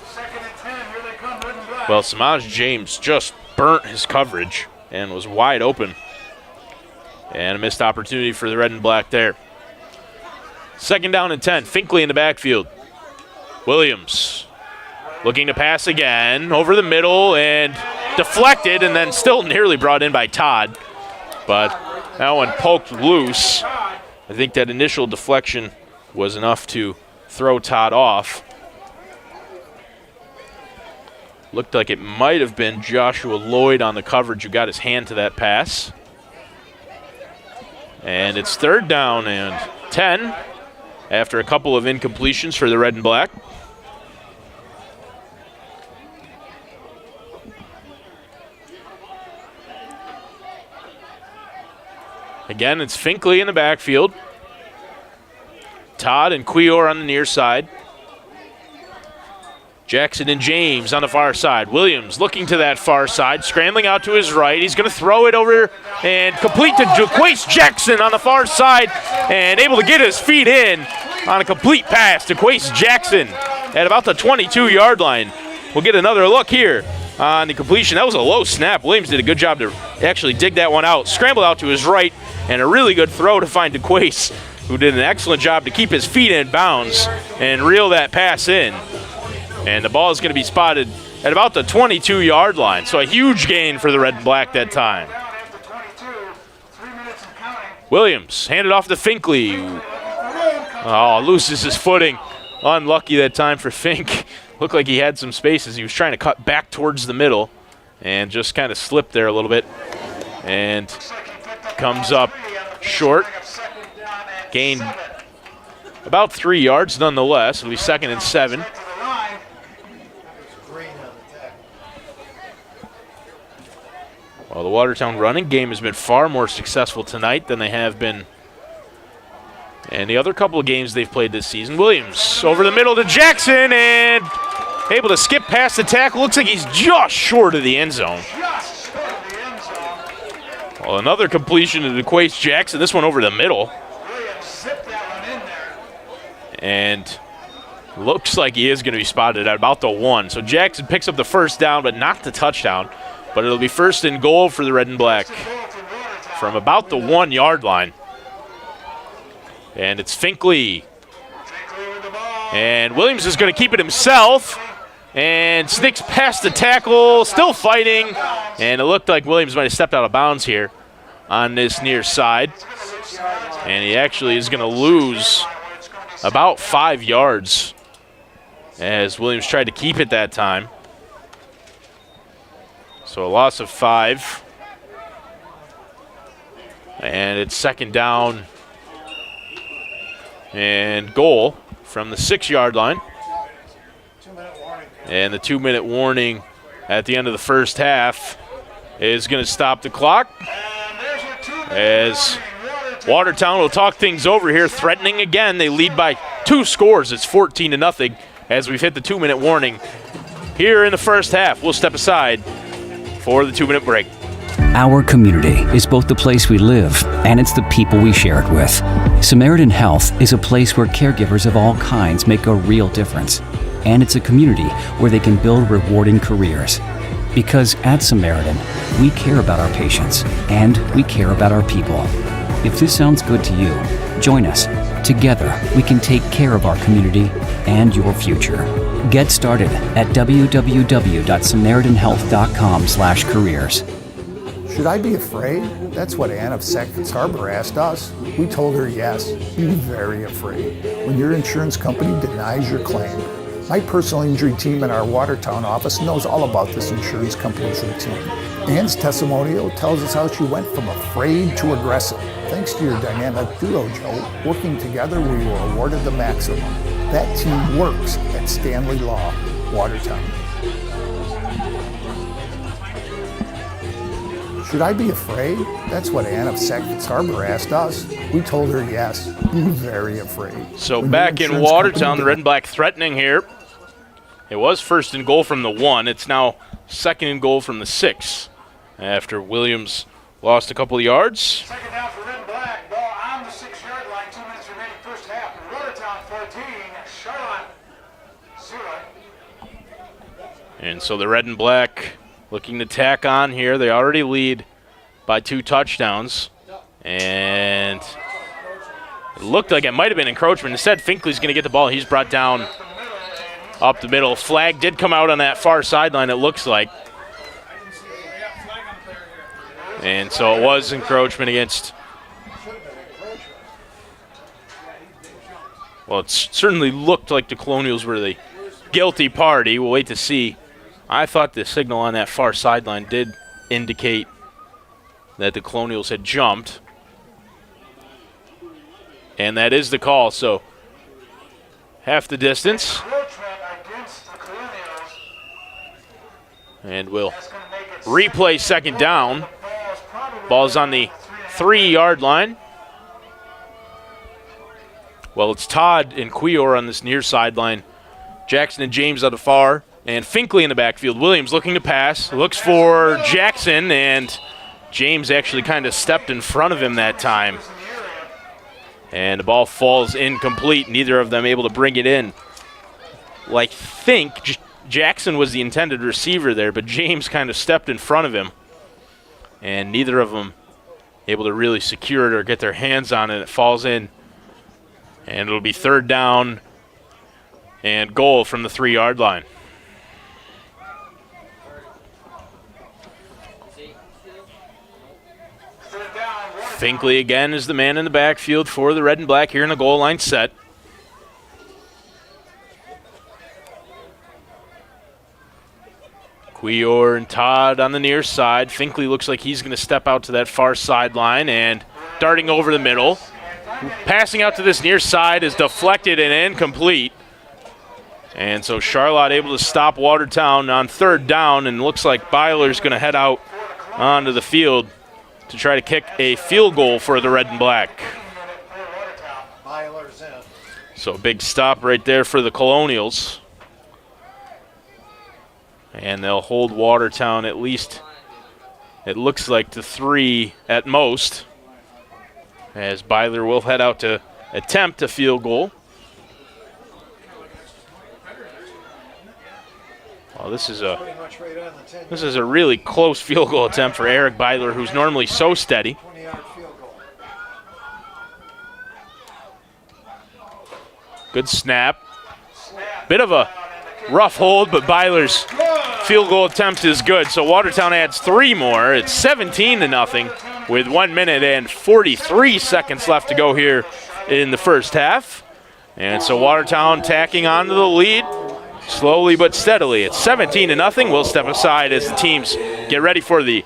Second and 10, here they come, red and black. Well, Samaj James just burnt his coverage and was wide open. And a missed opportunity for the red and black there. Second down and 10, Finkley in the backfield. Williams looking to pass again over the middle and deflected, and then still nearly brought in by Todd. But that one poked loose. I think that initial deflection was enough to throw Todd off. Looked like it might have been Joshua Lloyd on the coverage who got his hand to that pass. And it's third down and 10 after a couple of incompletions for the red and black. Again, it's Finkley in the backfield. Todd and Quior on the near side. Jackson and James on the far side. Williams looking to that far side, scrambling out to his right. He's going to throw it over and complete to DeQuace Jackson on the far side and able to get his feet in on a complete pass. DeQuace Jackson at about the 22-yard line. We'll get another look here on the completion. That was a low snap. Williams did a good job to actually dig that one out. Scrambled out to his right and a really good throw to find DeQuace, who did an excellent job to keep his feet in bounds and reel that pass in. And the ball is going to be spotted at about the 22-yard line. So a huge gain for the red and black that time. Williams handed off to Finkley. Oh, loses his footing. Unlucky that time for Fink. Looked like he had some spaces. He was trying to cut back towards the middle and just kind of slipped there a little bit. And comes up short. Gained about 3 yards nonetheless. It'll be 2nd and 7. Well, the Watertown running game has been far more successful tonight than they have been in the other couple of games they've played this season. Williams over the middle to Jackson and able to skip past the tackle. Looks like he's just short of the end zone. Well, another completion to DeQuace Jackson. This one over the middle. And looks like he is going to be spotted at about the 1. So Jackson picks up the first down, but not the touchdown. But it'll be 1st and goal for the red and black from about the 1-yard line. And it's Finkley. And Williams is going to keep it himself and sneaks past the tackle, still fighting. And it looked like Williams might have stepped out of bounds here on this near side. And he actually is going to lose about 5 yards as Williams tried to keep it that time. So a loss of 5. And it's 2nd down and goal from the 6-yard line. And the 2-minute warning at the end of the first half is going to stop the clock as Watertown will talk things over here, threatening again. They lead by 2 scores. It's 14-0 as we've hit the 2-minute warning here in the first half. We'll step aside for the 2-minute break. Our community is both the place we live and it's the people we share it with. Samaritan Health is a place where caregivers of all kinds make a real difference. And it's a community where they can build rewarding careers. Because at Samaritan, we care about our patients and we care about our people. If this sounds good to you, join us. Together, we can take care of our community and your future. Get started at www.samaritanhealth.com/careers. Should I be afraid? That's what Ann of Sackville Harbor asked us. We told her yes, be very afraid when your insurance company denies your claim. My personal injury team in our Watertown office knows all about this insurance company's routine. Ann's testimonial tells us how she went from afraid to aggressive. Thanks to your dynamic duo, Joe, working together we were awarded the maximum. That team works at Stanley Law, Watertown. Should I be afraid? That's what Ann of Sackville Harbor asked us. We told her yes, be very afraid. So back in Watertown, the red and black threatening here. It was 1st and goal from the 1. It's now 2nd and goal from the 6 after Williams lost a couple of yards. 2nd down for red and black. Ball on the 6-yard line. 2 minutes remaining first half. Watertown 14, Charlotte 0. And so the red and black looking to tack on here. They already lead by 2 touchdowns. And it looked like it might have been encroachment. Instead, Finkley's going to get the ball. He's brought down up the middle. Flag did come out on that far sideline, it looks like. And so it was encroachment against. Well, it certainly looked like the Colonials were the guilty party. We'll wait to see. I thought the signal on that far sideline did indicate that the Colonials had jumped. And that is the call, so half the distance. And we'll replay 2nd down. Ball's on the 3-yard line. Well, it's Todd and Quior on this near sideline. Jackson and James out of far. And Finkley in the backfield. Williams looking to pass. Looks for Jackson, and James actually kind of stepped in front of him that time. And the ball falls incomplete. Neither of them able to bring it in. Well, I think Jackson was the intended receiver there, but James kind of stepped in front of him. And neither of them able to really secure it or get their hands on it. It falls in. And it'll be 3rd down and goal from the 3-yard line. Finkley again is the man in the backfield for the red and black here in the goal line set. Quior and Todd on the near side. Finkley looks like he's going to step out to that far sideline and darting over the middle. Passing out to this near side is deflected and incomplete. And so Charlotte able to stop Watertown on 3rd down, and looks like Byler's going to head out onto the field to try to kick a field goal for the red and black. So a big stop right there for the Colonials. And they'll hold Watertown at least, it looks like, to 3 at most, as Byler will head out to attempt a field goal. Well, this is a really close field goal attempt for Eric Byler, who's normally so steady. Good snap. Bit of a rough hold, but Byler's field goal attempt is good. So Watertown adds 3 more. It's 17-0 with 1 minute and 43 seconds left to go here in the first half. And so Watertown tacking onto the lead slowly but steadily. It's 17-0. We'll step aside as the teams get ready for the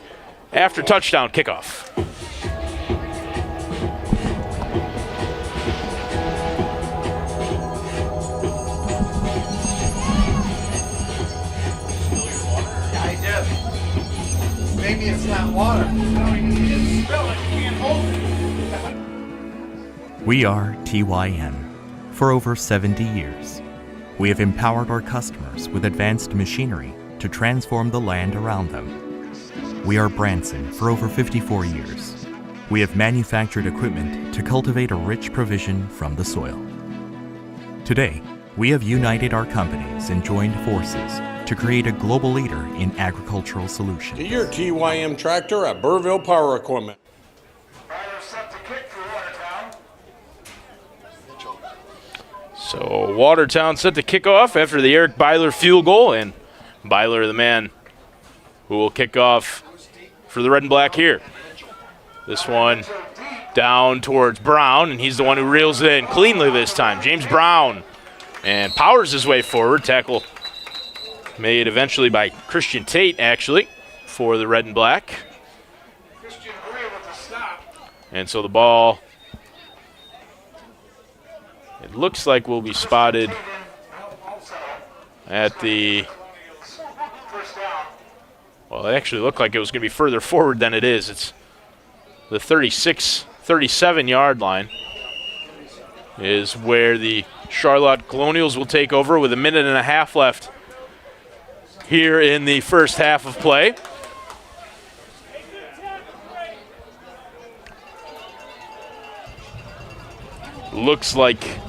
after touchdown kickoff. Maybe it's not water. No, you didn't spill it. You can't hold it. We are TYM. For over 70 years, we have empowered our customers with advanced machinery to transform the land around them. We are Branson for over 54 years. We have manufactured equipment to cultivate a rich provision from the soil. Today, we have united our companies and joined forces to create a global leader in agricultural solutions. To your TYM tractor at Burville Power Equipment. So Watertown set to kick off after the Eric Byler field goal, and Byler, the man who will kick off for the red and black here. This one down towards Brown, and he's the one who reels it in cleanly this time. James Brown, and powers his way forward. Tackle made eventually by Christian Tate, actually, for the red and black. And so the ball, it looks like will be spotted at the, well, it actually looked like it was going to be further forward than it is. It's the 37-yard line is where the Charlotte Colonials will take over with 1.5 minutes left here in the first half of play. Looks like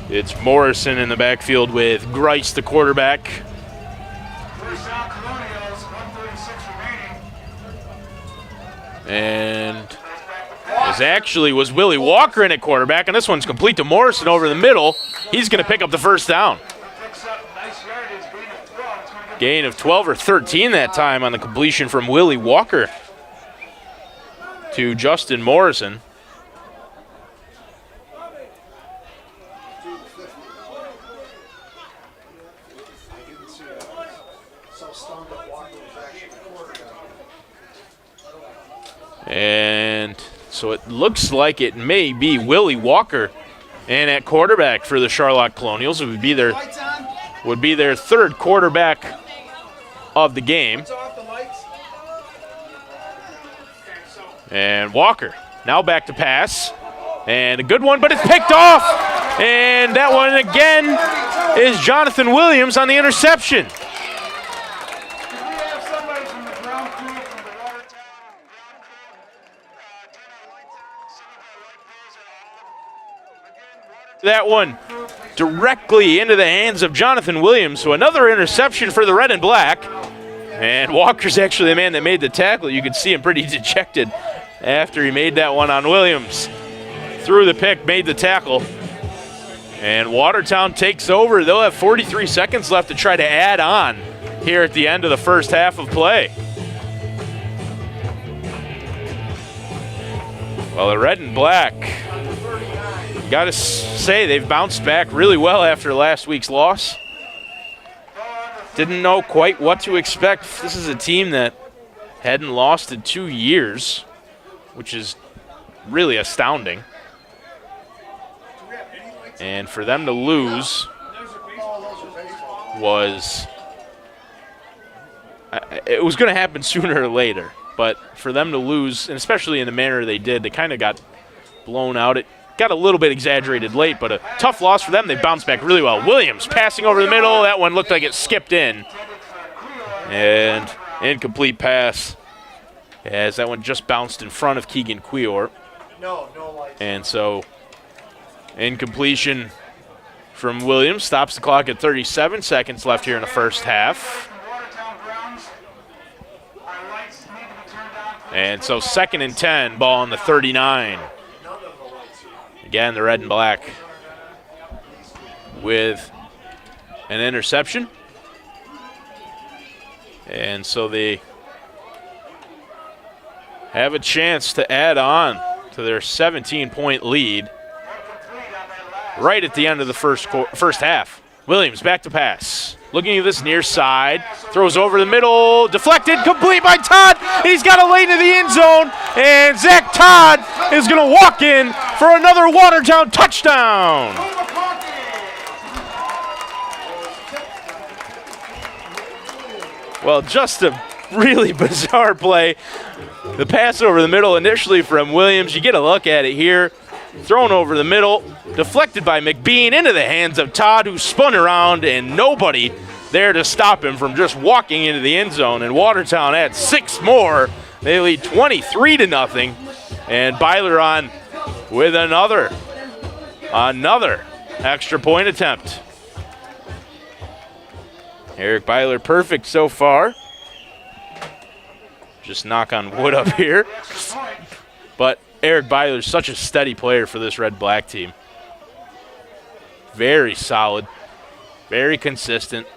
it's Morrison in the backfield with Grice, the quarterback. First down, Colonials, 1:36 remaining. And was Willie Walker in at quarterback, and this one's complete to Morrison over the middle. He's going to pick up the first down. Gain of 12 or 13 that time on the completion from Willie Walker to Justin Morrison. And so it looks like it may be Willie Walker in at quarterback for the Charlotte Colonials. It would be their third quarterback of the game. And Walker now back to pass. And a good one, but it's picked off. And that one again is Jonathan Williams on the interception. That one directly into the hands of Jonathan Williams. So another interception for the red and black. And Walker's actually the man that made the tackle. You could see him pretty dejected after he made that one on Williams. Threw the pick, made the tackle. And Watertown takes over. They'll have 43 seconds left to try to add on here at the end of the first half of play. Well, the red and black, got to say they've bounced back really well after last week's loss. Didn't know quite what to expect. This is a team that hadn't lost in 2 years, which is really astounding. And for them to lose it was going to happen sooner or later. But for them to lose, and especially in the manner they did, they kind of got blown out. It got a little bit exaggerated late, but a tough loss for them. They bounced back really well. Williams passing over the middle. That one looked like it skipped in. And incomplete pass, as that one just bounced in front of Keegan Quior. And so incompletion from Williams stops the clock at 37 seconds left here in the first half. And so 2nd and 10, ball on the 39. Again, the red and black with an interception. And so they have a chance to add on to their 17-point lead right at the end of the first half. Williams back to pass. Looking at this near side, throws over the middle, deflected, complete by Todd. He's got a lane to the end zone, and Zach Todd is going to walk in for another Watertown touchdown. Well, just a really bizarre play. The pass over the middle initially from Williams. You get a look at it here. Thrown over the middle, deflected by McBean into the hands of Todd, who spun around, and nobody there to stop him from just walking into the end zone. And Watertown adds 6 more. They lead 23-0. And Byler on with another extra point attempt. Eric Byler perfect so far. Just knock on wood up here. But Eric Byler's such a steady player for this red-black team. Very solid, very consistent.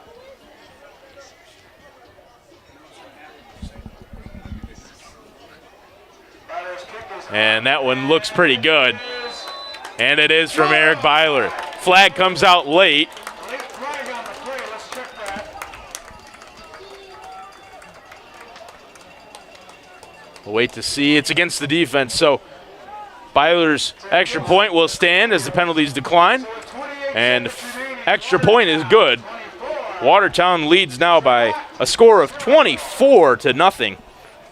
And that one looks pretty good. And it is from Eric Byler. Flag comes out late. We'll wait to see. It's against the defense, so Byler's extra point will stand as the penalties decline. And extra point is good. Watertown leads now by a score of 24-0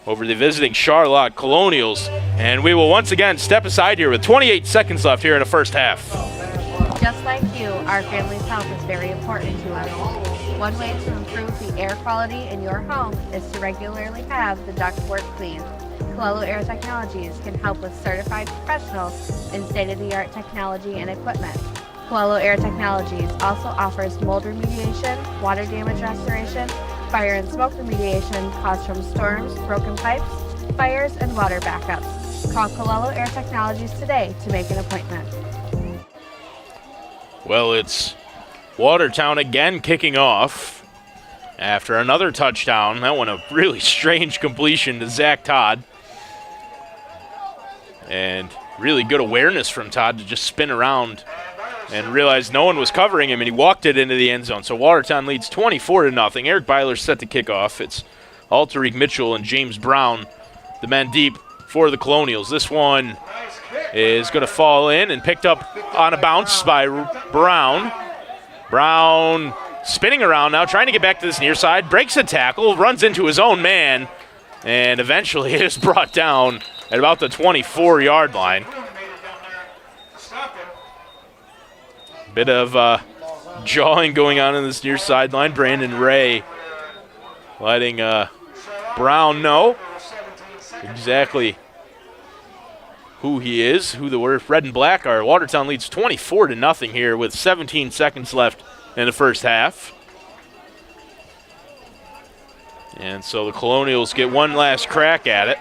over the visiting Charlotte Colonials. And we will once again step aside here with 28 seconds left here in the first half. Just like you, our family's health is very important to us. One way to improve the air quality in your home is to regularly have the ductwork cleaned. Colonial Air Technologies can help with certified professionals in state-of-the-art technology and equipment. Colonial Air Technologies also offers mold remediation, water damage restoration, fire and smoke remediation caused from storms, broken pipes, fires, and water backups. Call Colonial Air Technologies today to make an appointment. Well, it's Watertown again kicking off after another touchdown. That one a really strange completion to Zach Todd. And really good awareness from Todd to just spin around and realize no one was covering him, and he walked it into the end zone. So Watertown leads 24-0. Eric Byler set to kick off. It's Alterique Mitchell and James Brown, the men deep for the Colonials. This one is going to fall in and picked up on a bounce by Brown. Brown spinning around now, trying to get back to this near side, breaks a tackle, runs into his own man, and eventually is brought down at about the 24-yard line. Bit of jawing going on in this near sideline. Brandon Ray letting Brown know exactly who he is, who the red and black are. Watertown leads 24-0 here with 17 seconds left in the first half. And so the Colonials get one last crack at it.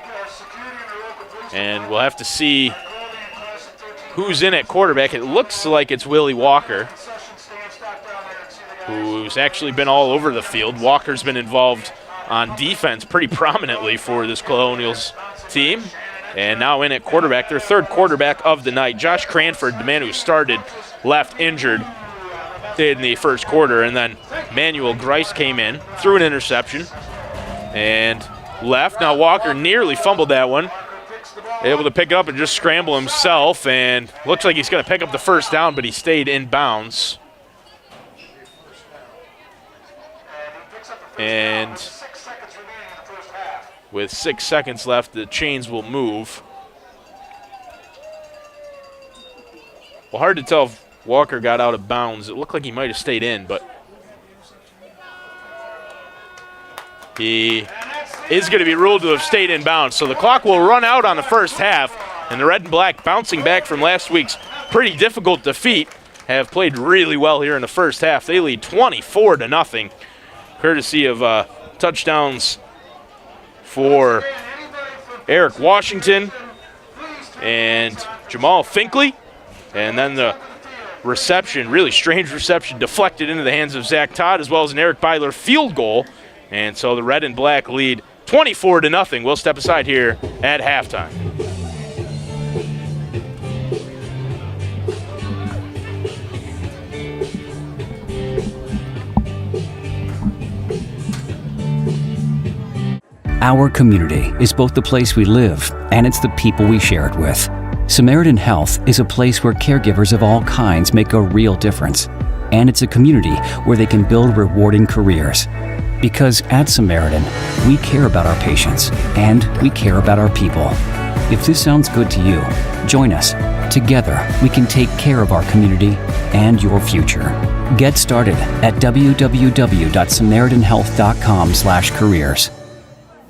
And we'll have to see who's in at quarterback. It looks like it's Willie Walker, who's actually been all over the field. Walker's been involved on defense pretty prominently for this Colonials team. And now in at quarterback, their third quarterback of the night. Josh Cranford, the man who started, left injured in the first quarter. And then Manuel Grice came in, threw an interception, and left. Now Walker nearly fumbled that one. Able to pick it up and just scramble himself. And looks like he's going to pick up the first down, but he stayed in bounds. And with 6 seconds left, the chains will move. Well, hard to tell if Walker got out of bounds. It looked like he might have stayed in, but he is going to be ruled to have stayed in bounds. So the clock will run out on the first half, and the red and black, bouncing back from last week's pretty difficult defeat, have played really well here in the first half. They lead 24-0, courtesy of touchdowns for Eric Washington and Jamal Finkley. And then the reception, really strange reception, deflected into the hands of Zach Todd, as well as an Eric Byler field goal. And so the red and black lead 24-0. We'll step aside here at halftime. Our community is both the place we live and it's the people we share it with. Samaritan Health is a place where caregivers of all kinds make a real difference. And it's a community where they can build rewarding careers. Because at Samaritan, we care about our patients and we care about our people. If this sounds good to you, join us. Together, we can take care of our community and your future. Get started at www.samaritanhealth.com/careers.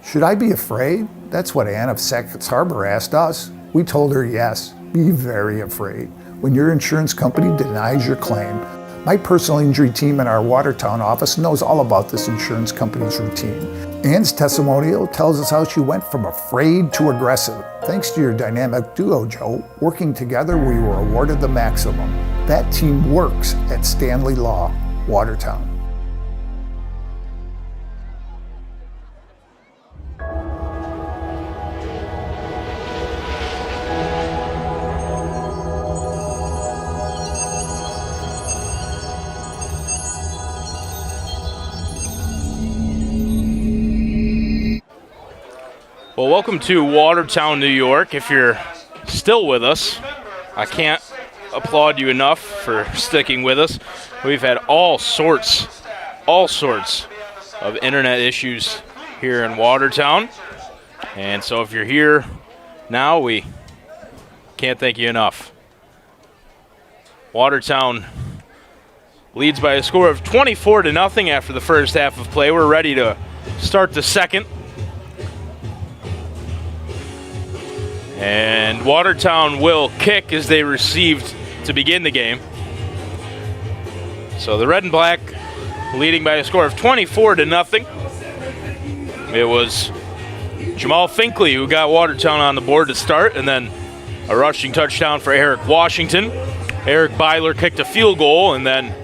Should I be afraid? That's what Ann of Sackets Harbor asked us. We told her yes. Be very afraid. When your insurance company denies your claim, my personal injury team in our Watertown office knows all about this insurance company's routine. Ann's testimonial tells us how she went from afraid to aggressive. Thanks to your dynamic duo, Joe, working together, we were awarded the maximum. That team works at Stanley Law, Watertown. Well, welcome to Watertown, New York. If you're still with us, I can't applaud you enough for sticking with us. We've had all sorts of internet issues here in Watertown. And so if you're here now, we can't thank you enough. Watertown leads by a score of 24-0 after the first half of play. We're ready to start the second. And Watertown will kick as they received to begin the game. So the red and black leading by a score of 24-0. It was Jamal Finkley who got Watertown on the board to start, and then a rushing touchdown for Eric Washington. Eric Byler kicked a field goal, and then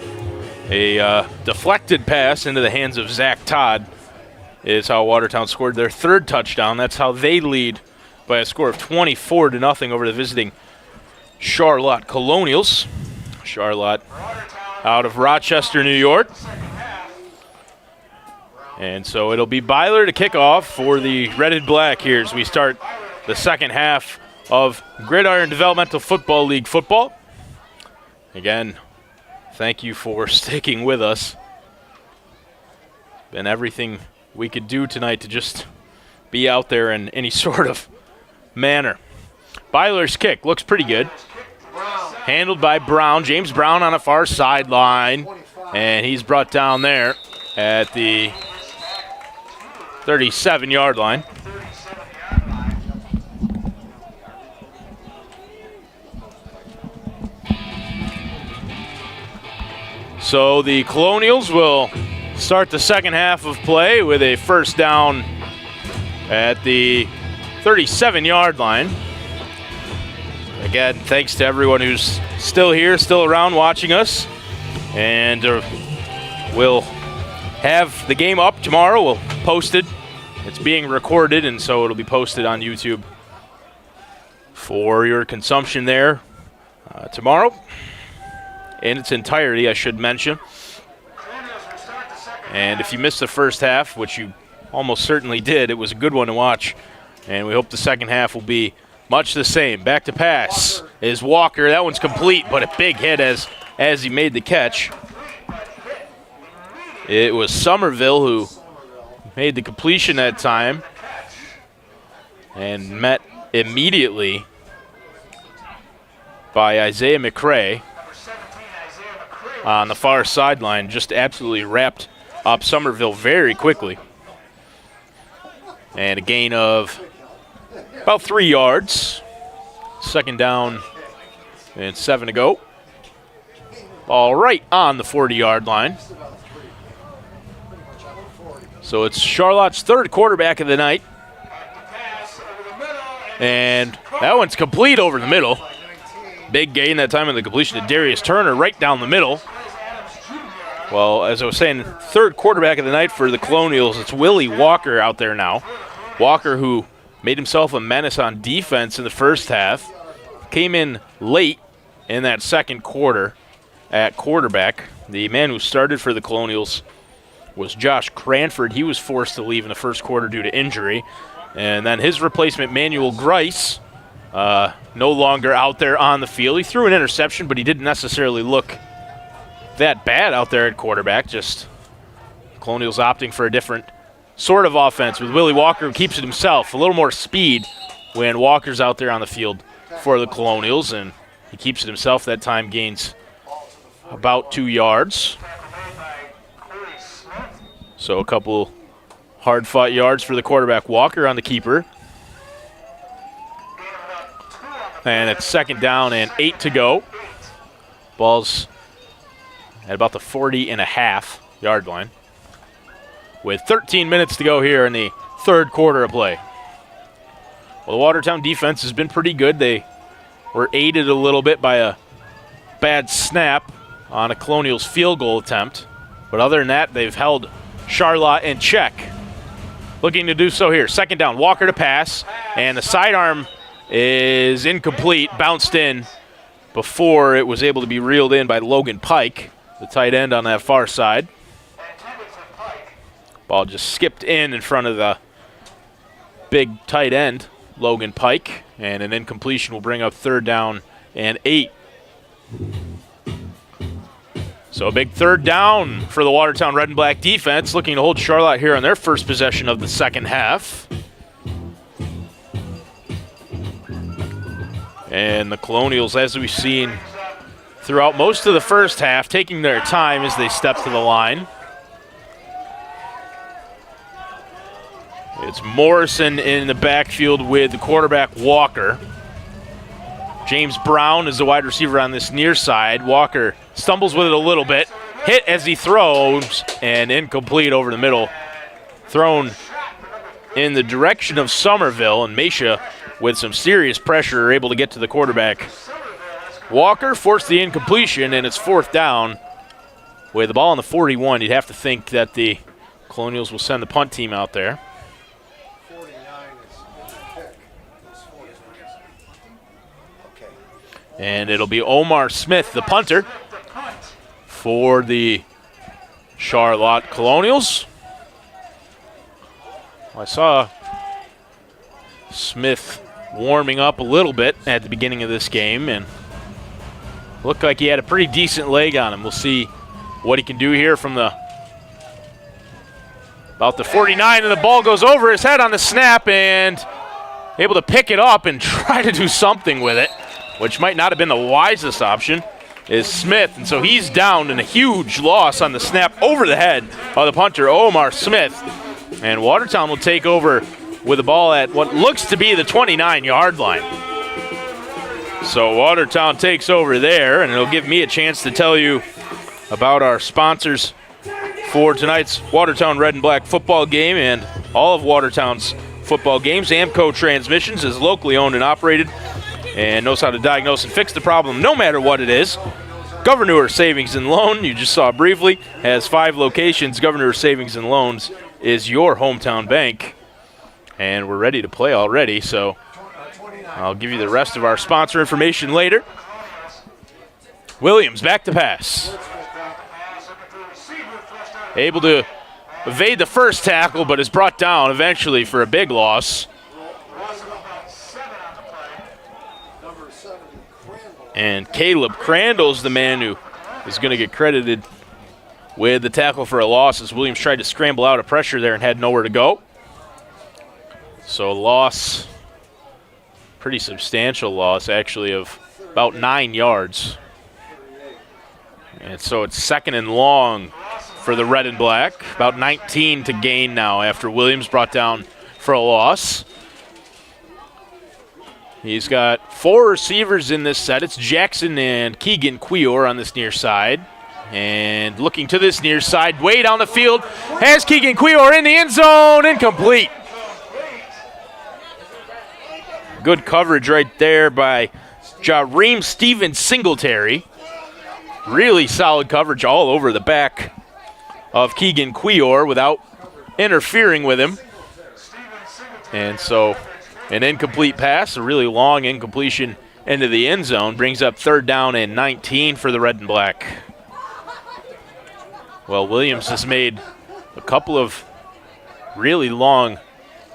a deflected pass into the hands of Zach Todd is how Watertown scored their third touchdown. That's how they lead by a score of 24-0 over the visiting Charlotte Colonials. Charlotte out of Rochester, New York. And so it'll be Byler to kick off for the red and black here as we start the second half of Gridiron Developmental Football League football. Again, thank you for sticking with us. Been everything we could do tonight to just be out there in any sort of manner. Byler's kick looks pretty good. Handled by Brown. James Brown on the far sideline. And he's brought down there at the 37-yard line. So the Colonials will start the second half of play with a first down at the 37-yard line. Again, thanks to everyone who's still here, still around watching us. And we'll have the game up tomorrow. We'll post it. It's being recorded, and so it'll be posted on YouTube for your consumption there tomorrow. In its entirety, I should mention. And if you missed the first half, which you almost certainly did, it was a good one to watch. And we hope the second half will be much the same. Back to pass is Walker. That one's complete, but a big hit as he made the catch. It was Somerville who made the completion that time and met immediately by Isaiah McCray on the far sideline. Just absolutely wrapped up Somerville very quickly. And a gain of about 3 yards. Second down and 7 to go. Ball right on the 40-yard line. So it's Charlotte's third quarterback of the night. And that one's complete over the middle. Big gain that time in the completion to Darius Turner right down the middle. Well, as I was saying, third quarterback of the night for the Colonials. It's Willie Walker out there now. Walker, who made himself a menace on defense in the first half, came in late in that second quarter at quarterback. The man who started for the Colonials was Josh Cranford. He was forced to leave in the first quarter due to injury. And then his replacement, Manuel Grice, no longer out there on the field. He threw an interception, but he didn't necessarily look that bad out there at quarterback. Just Colonials opting for a different sort of offense with Willie Walker, who keeps it himself. A little more speed when Walker's out there on the field for the Colonials, and he keeps it himself that time, gains about 2 yards. So a couple hard-fought yards for the quarterback. Walker on the keeper. And it's second down and 8 to go. Ball's at about the 40.5-yard line, with 13 minutes to go here in the third quarter of play. Well, the Watertown defense has been pretty good. They were aided a little bit by a bad snap on a Colonials field goal attempt. But other than that, they've held Charlotte in check. Looking to do so here. Second down, Walker to pass, and the sidearm is incomplete, bounced in before it was able to be reeled in by Logan Pike, the tight end on that far side. Ball just skipped in front of the big tight end, Logan Pike, and an incompletion will bring up third down and 8. So a big third down for the Watertown Red and Black defense, looking to hold Charlotte here on their first possession of the second half. And the Colonials, as we've seen throughout most of the first half, taking their time as they step to the line. It's Morrison in the backfield with the quarterback Walker. James Brown is the wide receiver on this near side. Walker stumbles with it a little bit. Hit as he throws, and incomplete over the middle. Thrown in the direction of Somerville, and Mesha, with some serious pressure, are able to get to the quarterback. Walker forced the incompletion, and it's fourth down. With the ball on the 41, you'd have to think that the Colonials will send the punt team out there. And it'll be Omar Smith, the punter, for the Charlotte Colonials. I saw Smith warming up a little bit at the beginning of this game, and looked like he had a pretty decent leg on him. We'll see what he can do here from about the 49, and the ball goes over his head on the snap, and able to pick it up and try to do something with it, which might not have been the wisest option, is Smith. And so he's down in a huge loss on the snap over the head of the punter, Omar Smith. And Watertown will take over with the ball at what looks to be the 29-yard line. So Watertown takes over there, and it'll give me a chance to tell you about our sponsors for tonight's Watertown Red and Black football game and all of Watertown's football games. Amco Transmissions is locally owned and operated and knows how to diagnose and fix the problem no matter what it is. Governor Savings and Loan, you just saw briefly, has 5 locations. Governor Savings and Loans is your hometown bank. And we're ready to play already, so I'll give you the rest of our sponsor information later. Williams back to pass. Able to evade the first tackle, but is brought down eventually for a big loss. And Caleb Crandall's the man who is going to get credited with the tackle for a loss as Williams tried to scramble out of pressure there and had nowhere to go. So loss, pretty substantial loss actually, of about 9 yards. And so it's 2nd and long for the Red and Black. About 19 to gain now after Williams brought down for a loss. He's got 4 receivers in this set. It's Jackson and Keegan Quior on this near side. And looking to this near side, way down the field, has Keegan Quior in the end zone, incomplete. Good coverage right there by Jareem Stevens Singletary. Really solid coverage all over the back of Keegan Quior without interfering with him. And so an incomplete pass, a really long incompletion into the end zone, brings up 3rd down and 19 for the Red and Black. Well, Williams has made a couple of really long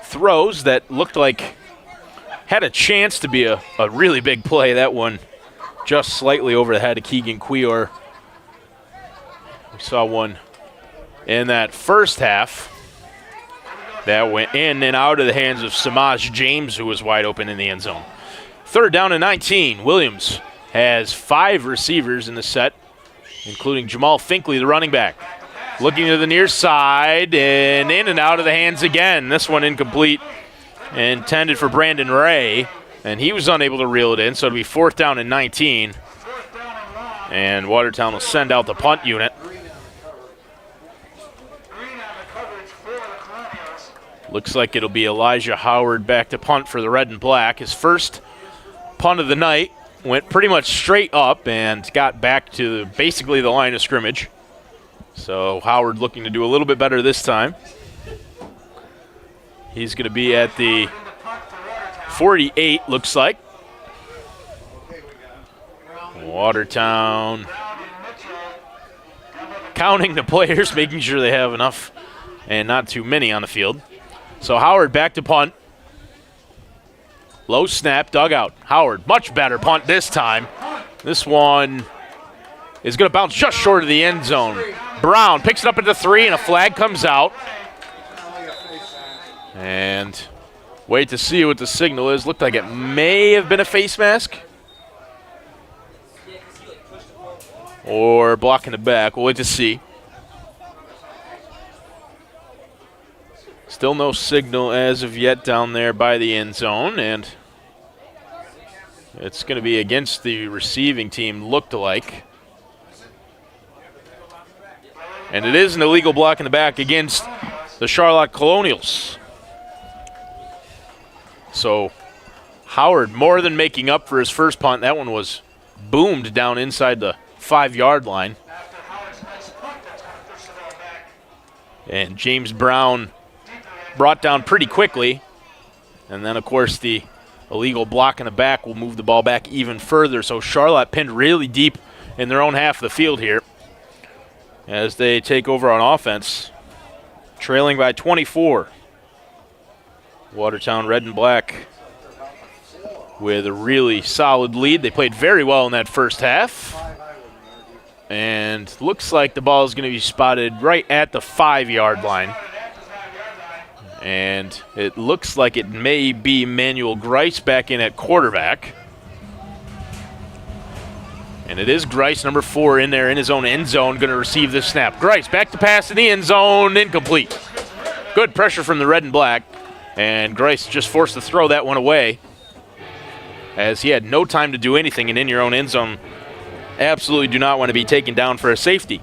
throws that looked like had a chance to be a really big play. That one just slightly over the head of Keegan Quior. We saw one in that first half that went in and out of the hands of Samaj James, who was wide open in the end zone. 3rd down and 19. Williams has 5 receivers in the set, including Jamal Finkley, the running back. Looking to the near side and in and out of the hands again. This one incomplete, intended for Brandon Ray, and he was unable to reel it in, so it'll be 4th down and 19. And Watertown will send out the punt unit. Looks like it'll be Elijah Howard back to punt for the Red and Black. His first punt of the night went pretty much straight up and got back to basically the line of scrimmage. So Howard looking to do a little bit better this time. He's going to be at the 48, looks like. Watertown counting the players, making sure they have enough and not too many on the field. So Howard back to punt. Low snap, dugout. Howard, much better punt this time. This one is going to bounce just short of the end zone. Brown picks it up at the 3, and a flag comes out. And wait to see what the signal is. Looked like it may have been a face mask. Or blocking the back. We'll wait to see. Still no signal as of yet down there by the end zone, and it's going to be against the receiving team, looked like. And it is an illegal block in the back against the Charlotte Colonials. So Howard more than making up for his first punt. That one was boomed down inside the 5-yard line. And James Brown brought down pretty quickly. And then, of course, the illegal block in the back will move the ball back even further. So Charlotte pinned really deep in their own half of the field here as they take over on offense, trailing by 24. Watertown Red and Black with a really solid lead. They played very well in that first half. And looks like the ball is going to be spotted right at the 5-yard line. And it looks like it may be Manuel Grice back in at quarterback. And it is Grice, number 4, in there in his own end zone, going to receive this snap. Grice back to pass in the end zone, incomplete. Good pressure from the red and black. And Grice just forced to throw that one away, as he had no time to do anything, and in your own end zone, absolutely do not want to be taken down for a safety.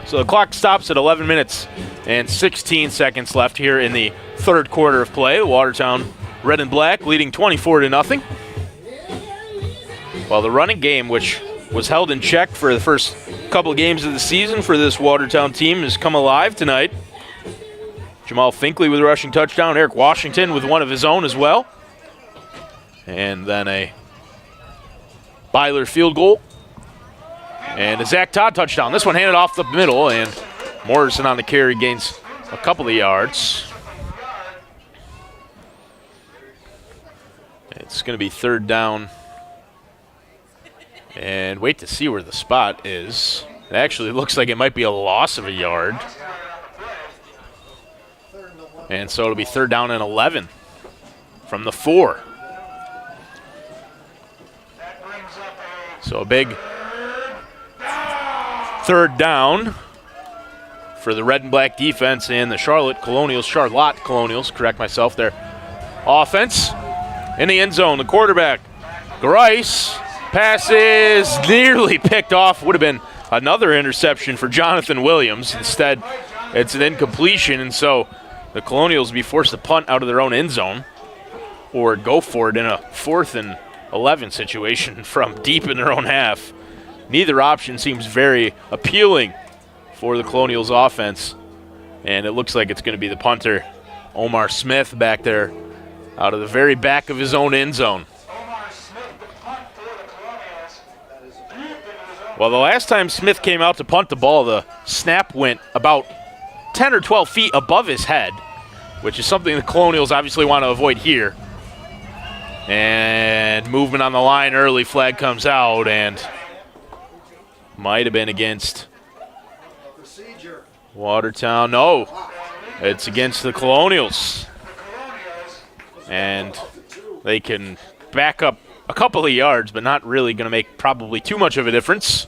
So the clock stops at 11 minutes and 16 seconds left here in the third quarter of play. Watertown red and black leading 24-0. While the running game, which was held in check for the first couple of games of the season for this Watertown team, has come alive tonight. Jamal Finkley with a rushing touchdown. Eric Washington with one of his own as well. And then a Byler field goal. And a Zach Todd touchdown. This one handed off the middle, and Morrison on the carry gains a couple of yards. It's going to be third down. And wait to see where the spot is. It actually looks like it might be a loss of a yard. And so it'll be third down and 11 from the 4. So a big third down for the red and black defense and the Charlotte Colonials, correct myself there. Offense in the end zone, the quarterback, Grice, passes nearly picked off. Would have been another interception for Jonathan Williams. Instead, it's an incompletion, and so the Colonials will be forced to punt out of their own end zone or go for it in a 4th and 11 situation from deep in their own half. Neither option seems very appealing for the Colonials offense, and it looks like it's going to be the punter, Omar Smith, back there out of the very back of his own end zone. Well, the last time Smith came out to punt the ball, the snap went about 10 or 12 feet above his head, which is something the Colonials obviously want to avoid here. And movement on the line early, flag comes out, and might have been against Watertown. No, it's against the Colonials. And they can back up a couple of yards, but not really going to make probably too much of a difference.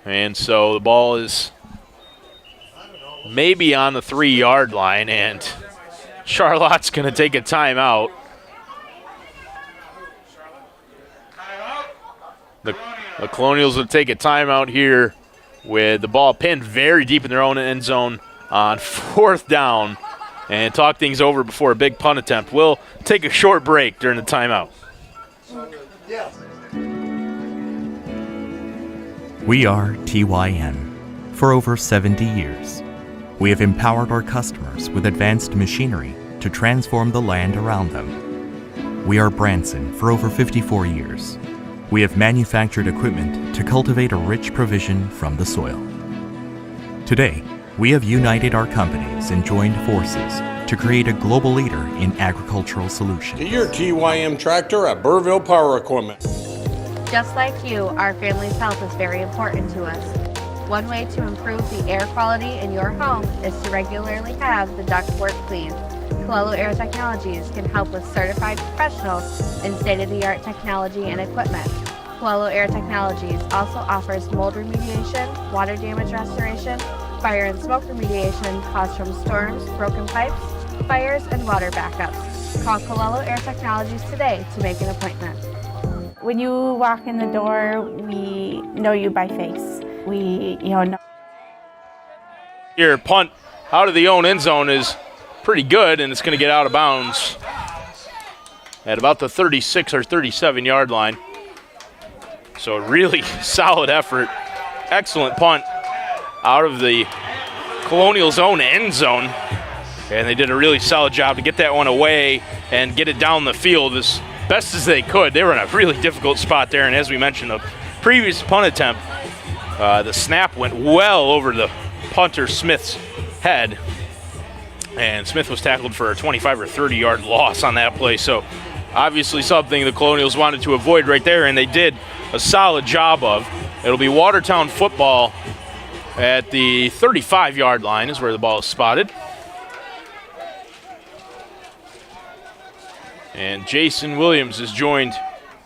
And so the ball is maybe on the 3-yard line, and Charlotte's going to take a timeout. The Colonials will take a timeout here with the ball pinned very deep in their own end zone on 4th down, and talk things over before a big punt attempt. We'll take a short break during the timeout. We are TYN. For over 70 years, we have empowered our customers with advanced machinery to transform the land around them. We are Branson for over 54 years. We have manufactured equipment to cultivate a rich provision from the soil. Today, we have united our companies and joined forces to create a global leader in agricultural solutions. To your TYM tractor at Burville Power Equipment. Just like you, our family's health is very important to us. One way to improve the air quality in your home is to regularly have the ductwork cleaned. Colonial Air Technologies can help with certified professionals in state-of-the-art technology and equipment. Colonial Air Technologies also offers mold remediation, water damage restoration, fire and smoke remediation caused from storms, broken pipes, fires, and water backups. Call Colonial Air Technologies today to make an appointment. When you walk in the door, we know you by face. We, know. Here, punt out of the own end zone is pretty good, and it's going to get out of bounds at about the 36 or 37-yard line. So a really solid effort. Excellent punt out of the Colonials' own end zone. And they did a really solid job to get that one away and get it down the field as best as they could. They were in a really difficult spot there, and as we mentioned, the previous punt attempt, the snap went well over the punter Smith's head, and Smith was tackled for a 25 or 30-yard loss on that play. So obviously something the Colonials wanted to avoid right there, and they did a solid job of. It'll be Watertown football at the 35-yard line is where the ball is spotted. And Jason Williams is joined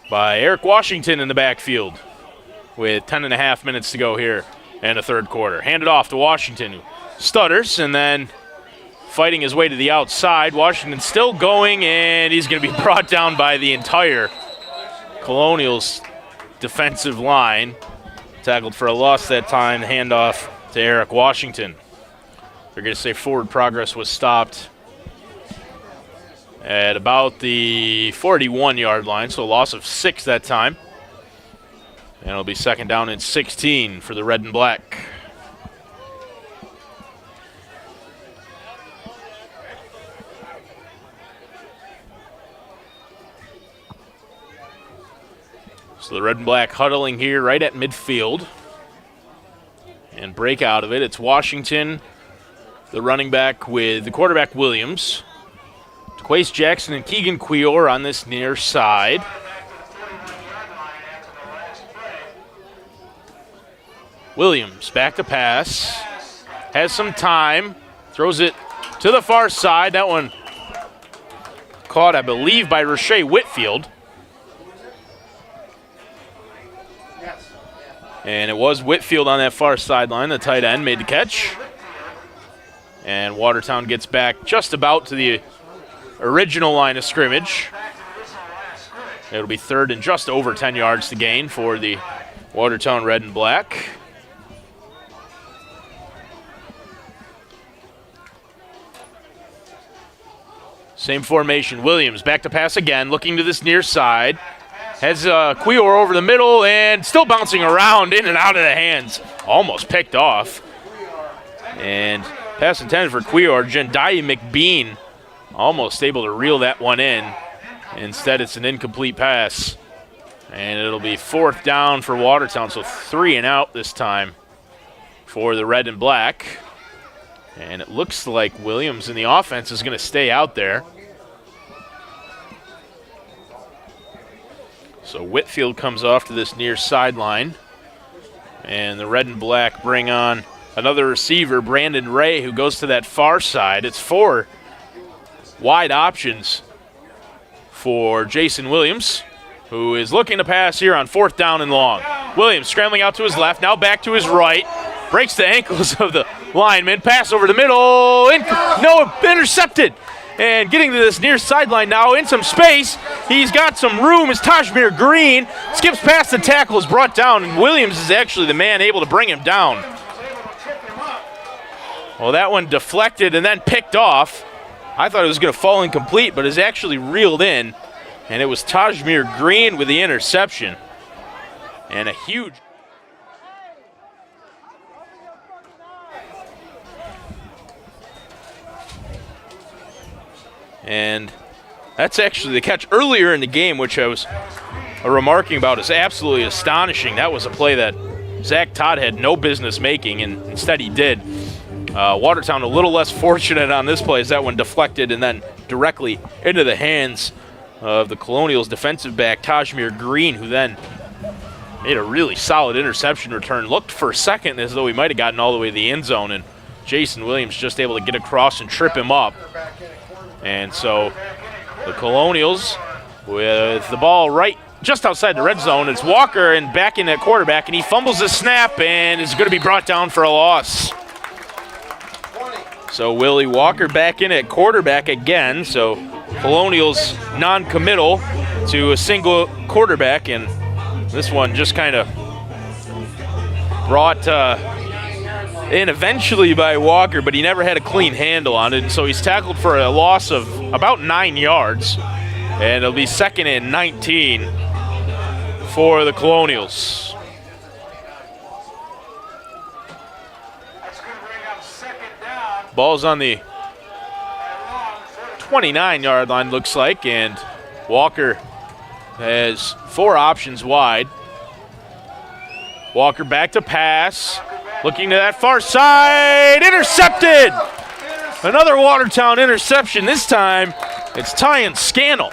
by Eric Washington in the backfield with 10.5 minutes to go here in the third quarter. Handed off to Washington, who stutters, and then fighting his way to the outside. Washington still going, and he's going to be brought down by the entire Colonials defensive line. Tackled for a loss that time. Handoff to Eric Washington. They're going to say forward progress was stopped at about the 41-yard line, so a loss of 6 that time. And it'll be second down and 16 for the red and black. So the red and black huddling here right at midfield. And break out of it. It's Washington, the running back with the quarterback Williams. Quace Jackson and Keegan Quior on this near side. Williams back to pass. Has some time. Throws it to the far side. That one caught, I believe, by Rashay Whitfield. And it was Whitfield on that far sideline. The tight end made the catch. And Watertown gets back just about to the original line of scrimmage. It'll be third and just over 10 yards to gain for the Watertown red and black. Same formation. Williams back to pass again, looking to this near side. Has Quior over the middle and still bouncing around in and out of the hands. Almost picked off. And pass intended for Quior. Jendai McBean almost able to reel that one in. Instead, it's an incomplete pass. And it'll be fourth down for Watertown, so 3 and out this time for the red and black. And it looks like Williams in the offense is going to stay out there. So Whitfield comes off to this near sideline. And the red and black bring on another receiver, Brandon Ray, who goes to that far side. It's 4 wide options for Jason Williams, who is looking to pass here on fourth down and long. Williams scrambling out to his left, now back to his right. Breaks the ankles of the lineman. Pass over the middle. Intercepted. And getting to this near sideline now in some space. He's got some room as Tajmir Green skips past the tackle, is brought down, and Williams is actually the man able to bring him down. Well, that one deflected and then picked off. I thought it was going to fall incomplete, but is actually reeled in. And it was Tajmir Green with the interception. And a huge... And that's actually the catch earlier in the game, which I was remarking about is absolutely astonishing. That was a play that Zach Todd had no business making, and instead he did. Watertown a little less fortunate on this play as that one deflected and then directly into the hands of the Colonials defensive back, Tajmir Green, who then made a really solid interception return. Looked for a second as though he might have gotten all the way to the end zone, and Jason Williams just able to get across and trip him up. And so the Colonials with the ball right just outside the red zone. It's Walker and back in at quarterback, and he fumbles the snap and is going to be brought down for a loss. So Willie Walker back in at quarterback again. So Colonials non-committal to a single quarterback, and this one just kind of brought in eventually by Walker, but he never had a clean handle on it. And so he's tackled for a loss of about 9 yards, and it'll be second and 19 for the Colonials. Ball's on the 29-yard line, looks like, and Walker has 4 options wide. Walker back to pass, looking to that far side, intercepted! Another Watertown interception. This time, it's Tyan Scannell.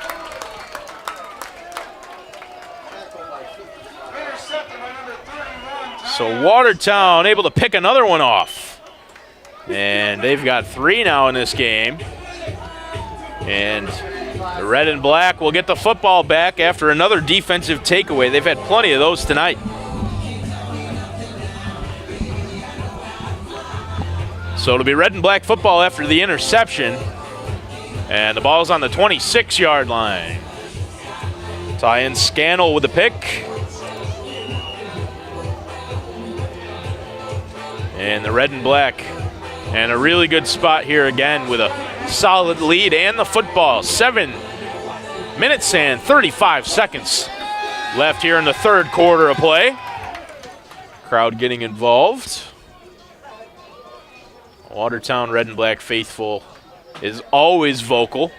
So Watertown able to pick another one off. And they've got 3 now in this game. And The red and black will get the football back after another defensive takeaway. They've had plenty of those tonight. So it'll be red and black football after the interception. And the ball's on the 26-yard line. Ty-in Scannell with the pick. And the red and black. And a really good spot here again with a solid lead and the football. 7 minutes and 35 seconds left here in the third quarter of play. Crowd getting involved. Watertown red and black faithful is always vocal,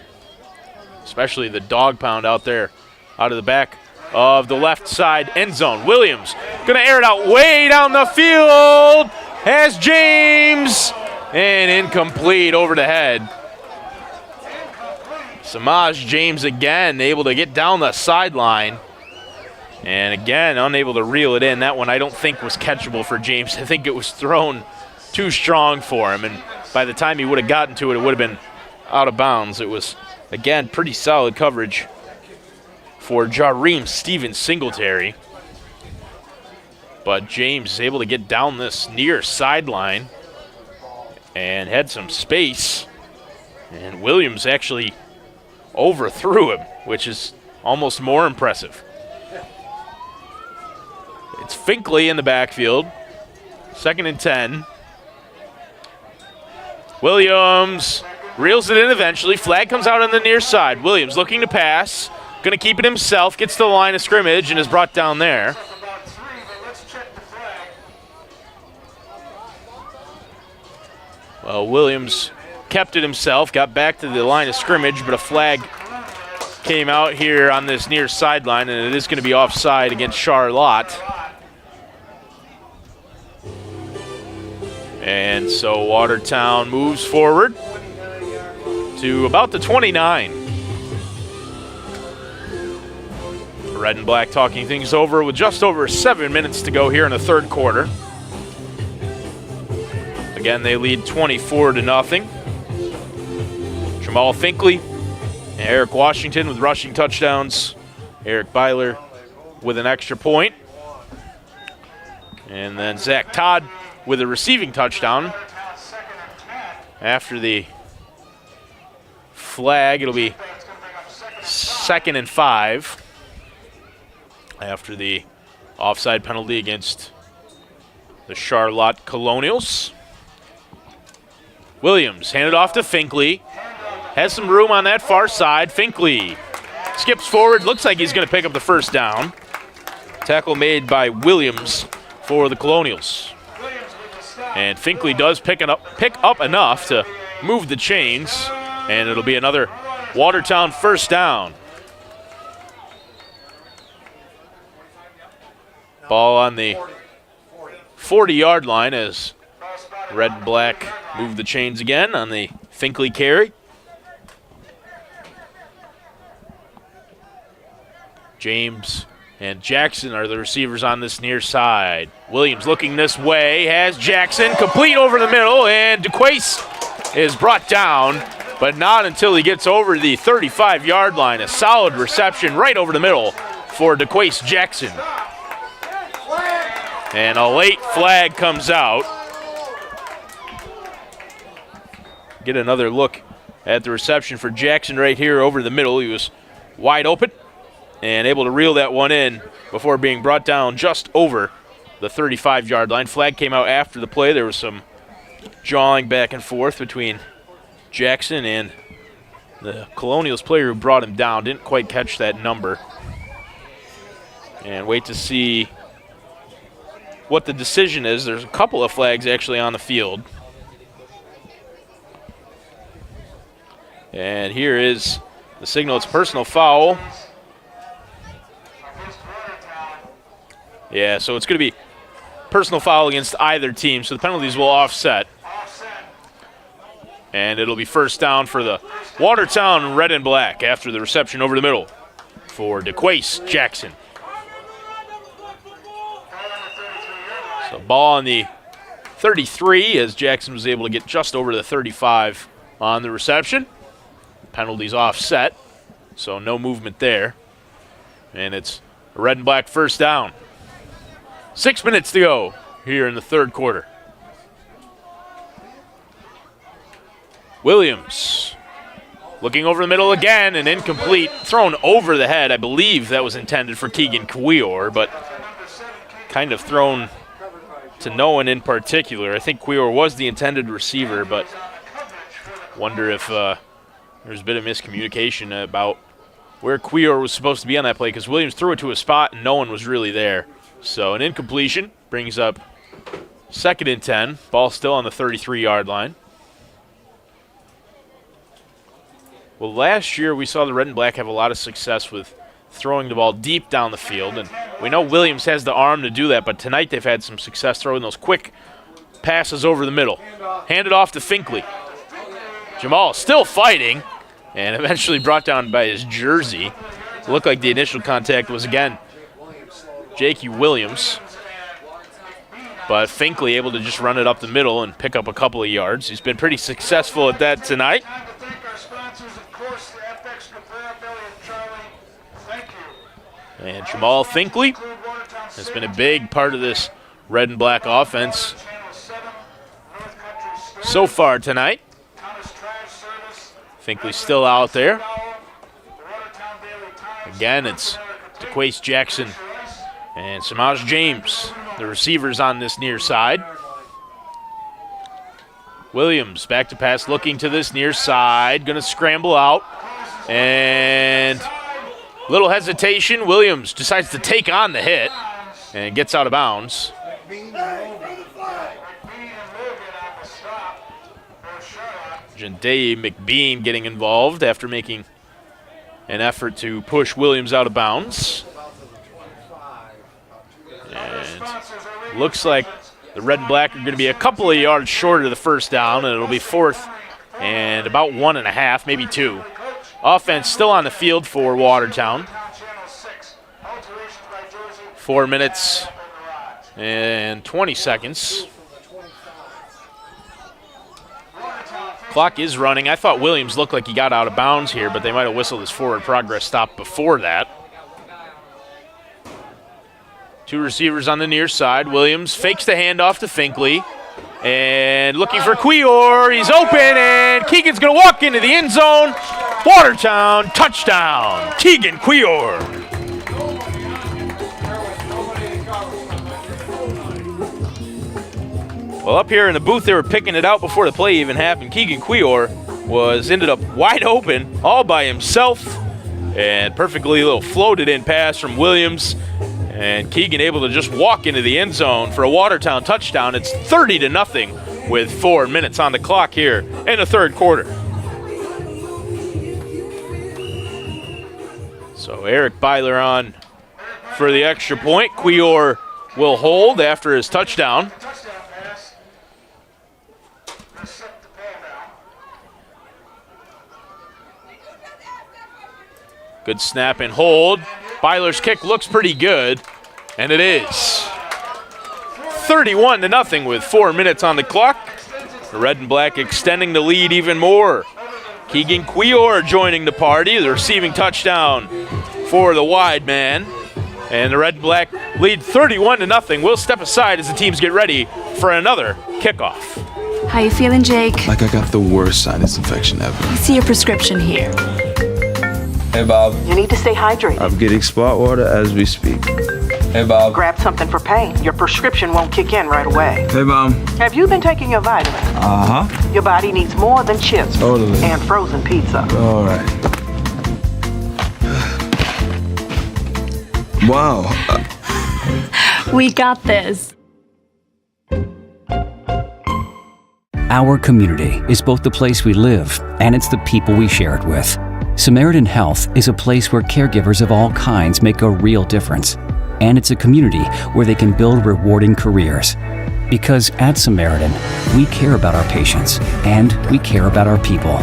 especially the dog pound out there out of the back of the left side end zone. Williams gonna air it out way down the field. Has James, and incomplete over the head. Samaj James again able to get down the sideline, and again unable to reel it in. That one I don't think was catchable for James. I think it was thrown too strong for him, and by the time he would have gotten to it, it would have been out of bounds. It was, again, pretty solid coverage for Jareem Stevens Singletary. But James is able to get down this near sideline and had some space. And Williams actually overthrew him, which is almost more impressive. It's Finkley in the backfield. 2nd and 10. Williams reels it in eventually. Flag comes out on the near side. Williams looking to pass. Going to keep it himself. Gets to the line of scrimmage and is brought down there. Well, Williams kept it himself. Got back to the line of scrimmage, but a flag came out here on this near sideline, and it is going to be offside against Charlotte. And so Watertown moves forward to about the 29. Red and black talking things over with just over 7 minutes to go here in the third quarter. Again, they lead 24-0. Jamal Finkley and Eric Washington with rushing touchdowns. Eric Byler with an extra point. And then Zach Todd with a receiving touchdown. After the flag, it'll be 2nd and 5 after the offside penalty against the Charlotte Colonials. Williams handed off to Finkley. Has some room on that far side. Finkley skips forward. Looks like he's going to pick up the first down. Tackle made by Williams for the Colonials. And Finkley does pick up enough to move the chains, and it'll be another Watertown first down. Ball on the 40-yard line as red and black move the chains again on the Finkley carry. James and Jackson are the receivers on this near side. Williams looking this way, has Jackson complete over the middle, and DeQuace is brought down, but not until he gets over the 35-yard line. A solid reception right over the middle for DeQuace Jackson. And a late flag comes out. Get another look at the reception for Jackson right here over the middle. He was wide open and able to reel that one in before being brought down just over the 35-yard line. Flag came out after the play. There was some jawing back and forth between Jackson and the Colonials player who brought him down. Didn't quite catch that number. And wait to see what the decision is. There's a couple of flags actually on the field. And here is the signal. It's personal foul. Yeah, so it's going to be personal foul against either team, so the penalties will offset. And it'll be first down for the Watertown red and black after the reception over the middle for DeQuace Jackson. So ball on the 33 as Jackson was able to get just over the 35 on the reception. Penalties offset. So no movement there. And it's a red and black first down. 6 minutes to go here in the third quarter. Williams looking over the middle again, and incomplete. Thrown over the head. I believe that was intended for Keegan Quior, but kind of thrown to no one in particular. I think Quior was the intended receiver, but wonder if there's a bit of miscommunication about where Quior was supposed to be on that play, because Williams threw it to a spot and no one was really there. So an incompletion brings up 2nd and 10. Ball still on the 33-yard line. Well, last year we saw the red and black have a lot of success with throwing the ball deep down the field, and we know Williams has the arm to do that, but tonight they've had some success throwing those quick passes over the middle. Handed off to Finkley. Jamal still fighting, and eventually brought down by his jersey. It looked like the initial contact was, again, Jakey Williams, but Finkley able to just run it up the middle and pick up a couple of yards. He's been pretty successful at that tonight. And Jamal Finkley has been a big part of this red and black offense so far tonight. Finkley's still out there. Again, it's DeQuace Jackson and Samaj James, the receivers on this near side. Williams back to pass, looking to this near side, going to scramble out. And little hesitation. Williams decides to take on the hit and gets out of bounds. Jandai McBean getting involved after making an effort to push Williams out of bounds. And looks like the red and black are going to be a couple of yards short of the first down, and it'll be 4th and about 1.5, maybe 2. Offense still on the field for Watertown. 4 minutes and 20 seconds. Clock is running. I thought Williams looked like he got out of bounds here, but they might have whistled his forward progress stop before that. 2 receivers on the near side. Williams fakes the handoff to Finkley. And looking for Quior. He's open, and Keegan's going to walk into the end zone. Watertown, touchdown, Keegan Quior. Well, up here in the booth, they were picking it out before the play even happened. Keegan Quior ended up wide open, all by himself, and perfectly little floated in pass from Williams. And Keegan able to just walk into the end zone for a Watertown touchdown. It's 30-0 with 4 minutes on the clock here in the third quarter. So Eric Byler on for the extra point. Quior will hold after his touchdown. Good snap and hold. Byler's kick looks pretty good, and it is 31-0 with 4 minutes on the clock. The red and black extending the lead even more. Keegan Quior joining the party, the receiving touchdown for the wide man. And the red and black lead 31-0. We'll step aside as the teams get ready for another kickoff. How you feeling, Jake? Like I got the worst sinus infection ever. I see your prescription here. Hey, Bob. You need to stay hydrated. I'm getting spot water as we speak. Hey, Bob. Grab something for pain. Your prescription won't kick in right away. Hey, Mom. Have you been taking your vitamins? Uh-huh. Your body needs more than chips. Totally. And frozen pizza. All right. Wow. We got this. Our community is both the place we live and it's the people we share it with. Samaritan Health is a place where caregivers of all kinds make a real difference. And it's a community where they can build rewarding careers. Because at Samaritan, we care about our patients and we care about our people.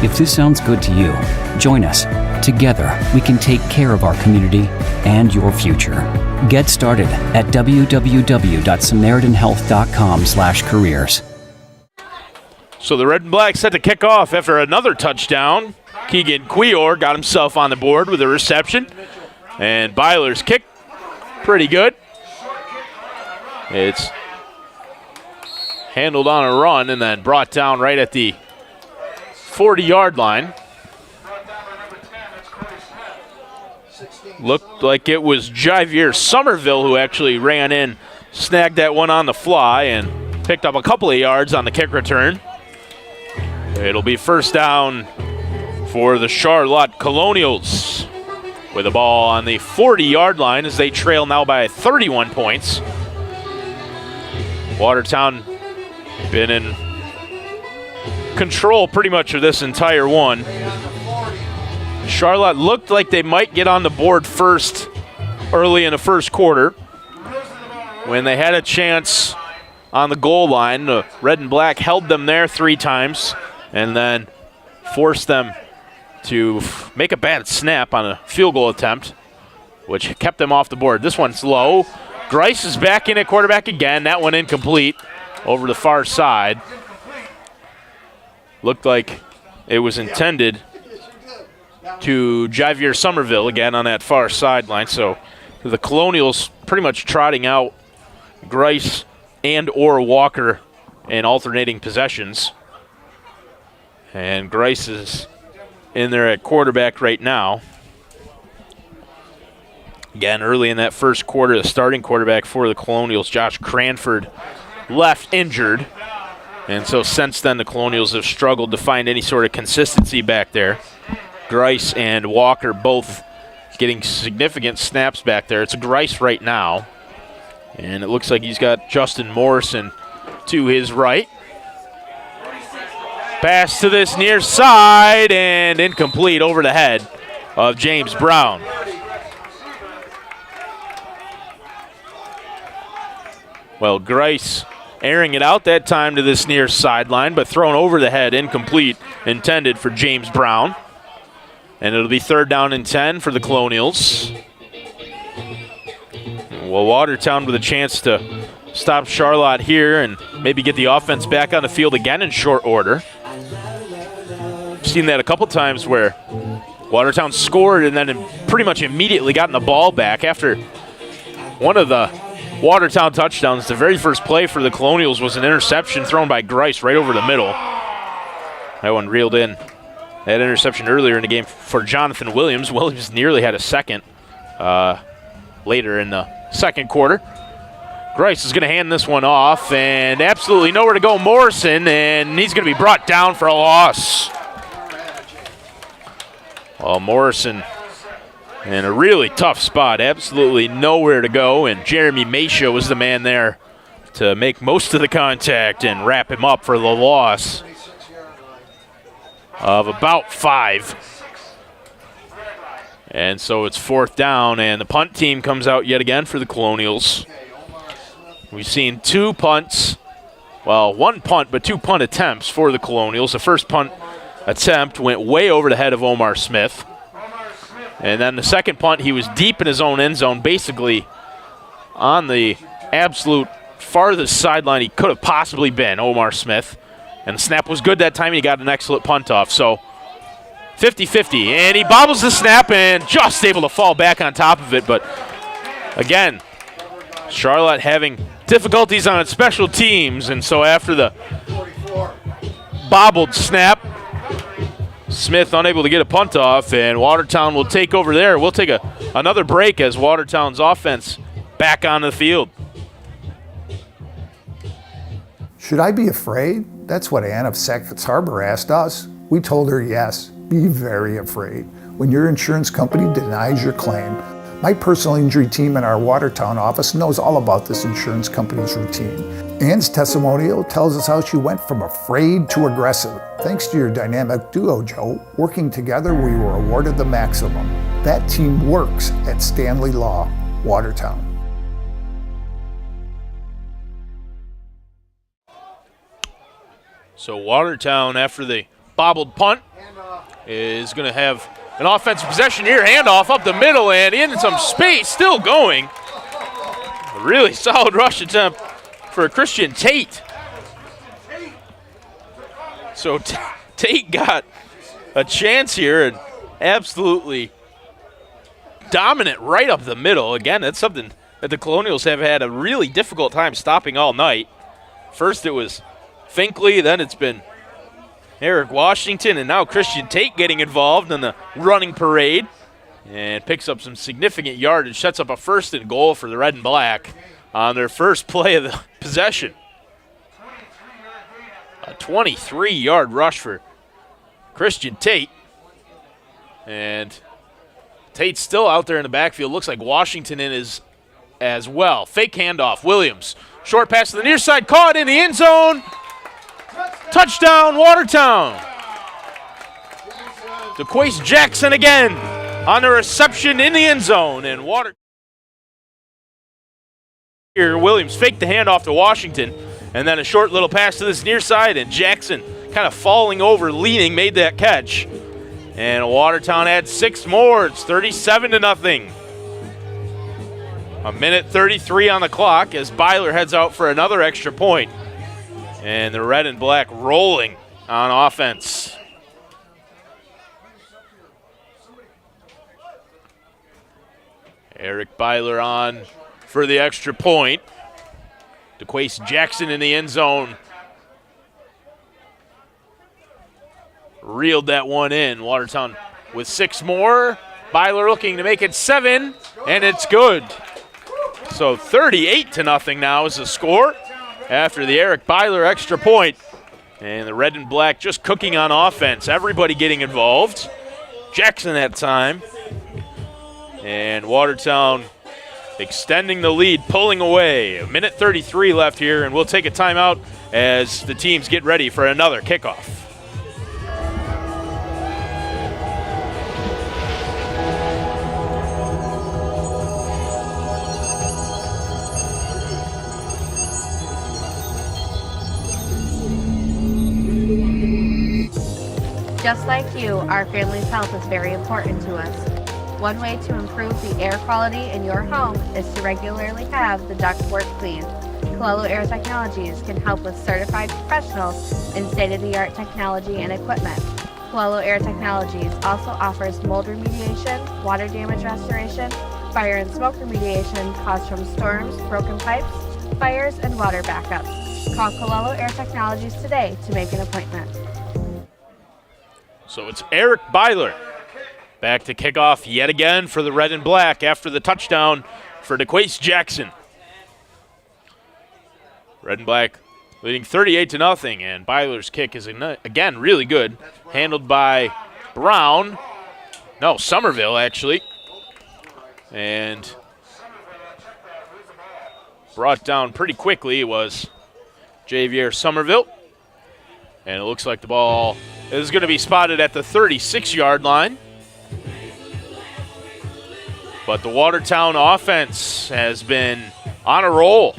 If this sounds good to you, join us. Together, we can take care of our community and your future. Get started at www.samaritanhealth.com/careers. So the red and black set to kick off after another touchdown. Keegan Quior got himself on the board with a reception. And Byler's kick, pretty good. It's handled on a run and then brought down right at the 40-yard line. Looked like it was Javier Somerville who actually ran in, snagged that one on the fly, and picked up a couple of yards on the kick return. It'll be first down for the Charlotte Colonials with the ball on the 40-yard line as they trail now by 31 points. Watertown been in control pretty much of this entire one. Charlotte looked like they might get on the board first early in the first quarter when they had a chance on the goal line. The red and black held them there 3 times and then forced them to make a bad snap on a field goal attempt, which kept them off the board. This one's low. Grice is back in at quarterback again. That one incomplete over the far side. Looked like it was intended to Javier Somerville again on that far sideline. So the Colonials pretty much trotting out Grice and or Walker in alternating possessions. And Grice is in there at quarterback right now. Again, early in that first quarter, the starting quarterback for the Colonials, Josh Cranford, left injured. And so since then, the Colonials have struggled to find any sort of consistency back there. Grice and Walker both getting significant snaps back there. It's Grice right now. And it looks like he's got Justin Morrison to his right. Pass to this near side and incomplete over the head of James Brown. Well, Grice airing it out that time to this near sideline, but thrown over the head, incomplete, intended for James Brown. And it'll be 3rd down and 10 for the Colonials. Well, Watertown with a chance to stop Charlotte here and maybe get the offense back on the field again in short order. I've seen that a couple times where Watertown scored and then pretty much immediately gotten the ball back after one of the Watertown touchdowns. The very first play for the Colonials was an interception thrown by Grice right over the middle. That one reeled in. That interception earlier in the game for Jonathan Williams. Williams nearly had a second later in the second quarter. Grice is going to hand this one off, and absolutely nowhere to go. Morrison, and he's going to be brought down for a loss. Well, Morrison in a really tough spot, absolutely nowhere to go, and Jeremy Masha was the man there to make most of the contact and wrap him up for the loss of about 5. And so it's 4th down, and the punt team comes out yet again for the Colonials. We've seen 2 punts, well, 1 punt, but 2 punt attempts for the Colonials. The first punt attempt went way over the head of Omar Smith. And then the second punt, he was deep in his own end zone, basically on the absolute farthest sideline he could have possibly been, Omar Smith. And the snap was good that time, and he got an excellent punt off. So 50-50, and he bobbles the snap and just able to fall back on top of it. But again, Charlotte having difficulties on its special teams, and so after the bobbled snap, Smith unable to get a punt off, and Watertown will take over there. We'll take another break as Watertown's offense back on the field. Should I be afraid? That's what Ann of Sackville Harbor asked us. We told her yes, be very afraid. When your insurance company denies your claim, my personal injury team in our Watertown office knows all about this insurance company's routine. Ann's testimonial tells us how she went from afraid to aggressive. Thanks to your dynamic duo, Joe, working together we were awarded the maximum. That team works at Stanley Law, Watertown. So Watertown, after the bobbled punt, is going to have an offensive possession here. Handoff up the middle and in some space, still going. A really solid rush attempt for Christian Tate. So Tate got a chance here and absolutely dominant right up the middle. Again, that's something that the Colonials have had a really difficult time stopping all night. First it was Finkley, then it's been Eric Washington, and now Christian Tate getting involved in the running parade and picks up some significant yardage, sets up a 1st and goal for the Red and Black on their first play of the possession. A 23-yard rush for Christian Tate. And Tate's still out there in the backfield. Looks like Washington is as well. Fake handoff. Williams. Short pass to the near side. Caught in the end zone. Touchdown, Watertown. DeQuace Jackson again on the reception in the end zone. And here, Williams faked the handoff to Washington. And then a short little pass to this near side. And Jackson kind of falling over, leaning, made that catch. And Watertown adds 6 more. It's 37-0. A minute 33 on the clock as Byler heads out for another extra point. And the Red and Black rolling on offense. Eric Byler on for the extra point. DeQuace Jackson in the end zone. Reeled that one in. Watertown with 6 more. Byler looking to make it 7, and it's good. So 38-0 now is the score after the Eric Byler extra point. And the Red and Black just cooking on offense. Everybody getting involved. Jackson that time. And Watertown extending the lead, pulling away. A minute 33 left here, and we'll take a timeout as the teams get ready for another kickoff. Just like you, our family's health is very important to us. One way to improve the air quality in your home is to regularly have the ductwork cleaned. Colonial Air Technologies can help with certified professionals in state-of-the-art technology and equipment. Colonial Air Technologies also offers mold remediation, water damage restoration, fire and smoke remediation caused from storms, broken pipes, fires, and water backups. Call Colonial Air Technologies today to make an appointment. So it's Eric Byler back to kick off yet again for the Red and Black after the touchdown for DeQuace Jackson. Red and Black leading 38-0, and Byler's kick is again really good, handled by Brown. No, Somerville actually, and brought down pretty quickly. It was Javier Somerville, and it looks like the ball is going to be spotted at the 36-yard line. But the Watertown offense has been on a roll.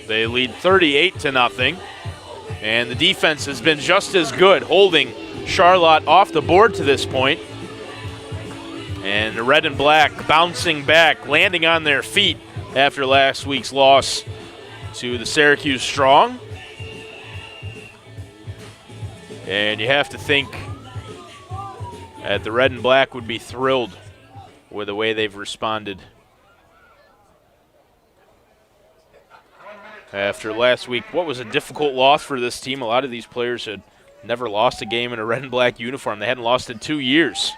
They lead 38-0, and the defense has been just as good, holding Charlotte off the board to this point. And the Red and Black bouncing back, landing on their feet after last week's loss to the Syracuse Strong. And you have to think that the Red and Black would be thrilled with the way they've responded after last week. What was a difficult loss for this team. A lot of these players had never lost a game in a Red and Black uniform. They hadn't lost in 2 years.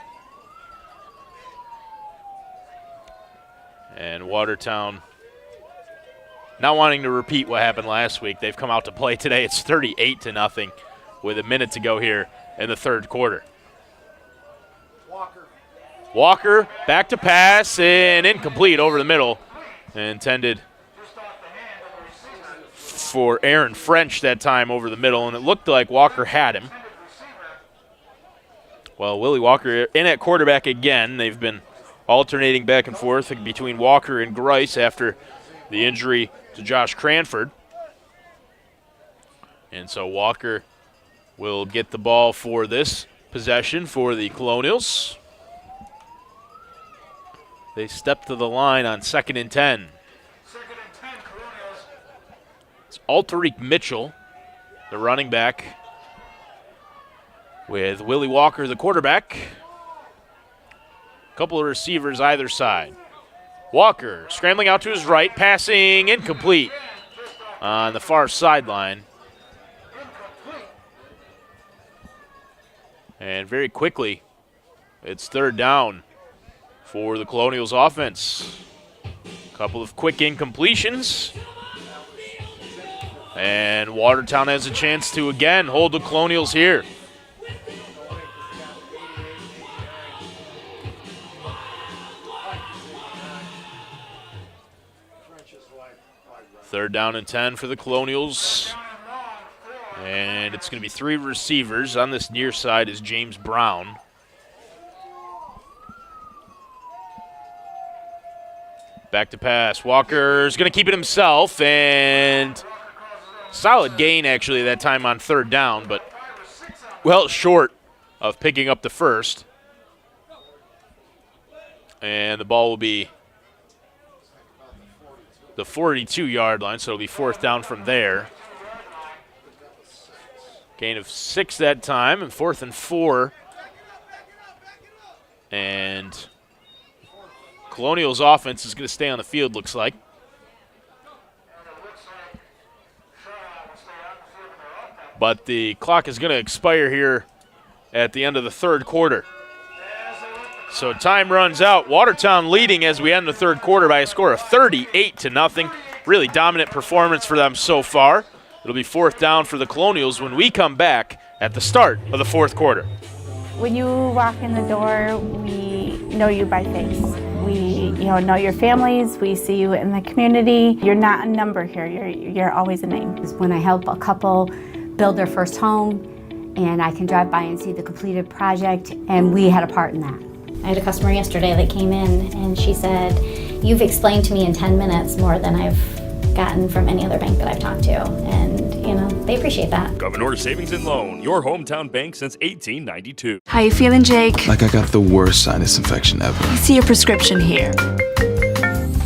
And Watertown not wanting to repeat what happened last week. They've come out to play today. It's 38-0 with a minute to go here in the third quarter. Walker back to pass and incomplete over the middle. Intended for Aaron French that time over the middle, and it looked like Walker had him. Well, Willie Walker in at quarterback again. They've been alternating back and forth between Walker and Grice after the injury to Josh Cranford. And so Walker will get the ball for this possession for the Colonials. They step to the line on 2nd and 10. It's Alterique Mitchell, the running back, with Willie Walker, the quarterback. A couple of receivers either side. Walker scrambling out to his right, passing incomplete on the far sideline. And very quickly, it's third down for the Colonials offense. A couple of quick incompletions. And Watertown has a chance to again hold the Colonials here. Third down and 10 for the Colonials. And it's going to be three receivers. On this near side is James Brown. Back to pass. Walker's going to keep it himself, and solid gain actually that time on third down, but well short of picking up the first. And the ball will be the 42-yard line, so it'll be fourth down from there. Gain of 6 that time, and 4th and 4. And Colonials offense is going to stay on the field, looks like. But the clock is going to expire here at the end of the third quarter. So time runs out. Watertown leading as we end the third quarter by a score of 38-0. Really dominant performance for them so far. It'll be fourth down for the Colonials when we come back at the start of the fourth quarter. When you walk in the door, we know you by face. We know your families. We see you in the community. You're not a number here. You're always a name. When I help a couple build their first home, and I can drive by and see the completed project, and we had a part in that. I had a customer yesterday that came in and she said, "You've explained to me in 10 minutes more than I've gotten from any other bank that I've talked to." And, they appreciate that. Governor Savings and Loan, your hometown bank since 1892. How you feeling, Jake? Like I got the worst sinus infection ever. I see your prescription here.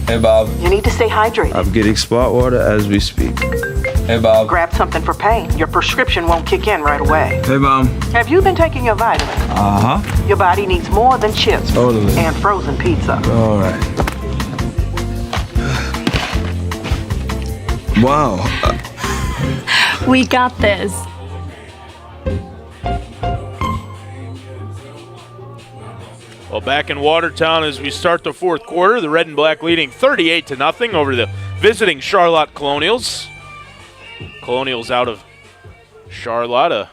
Hey, Bob. You need to stay hydrated. I'm getting spot water as we speak. Hey, Bob. Grab something for pain. Your prescription won't kick in right away. Hey, Mom. Have you been taking your vitamins? Uh-huh. Your body needs more than chips. Totally. And frozen pizza. All right. Wow. We got this. Well, back in Watertown as we start the fourth quarter, the Red and Black leading 38-0 over the visiting Charlotte Colonials. Colonials out of Charlotte, a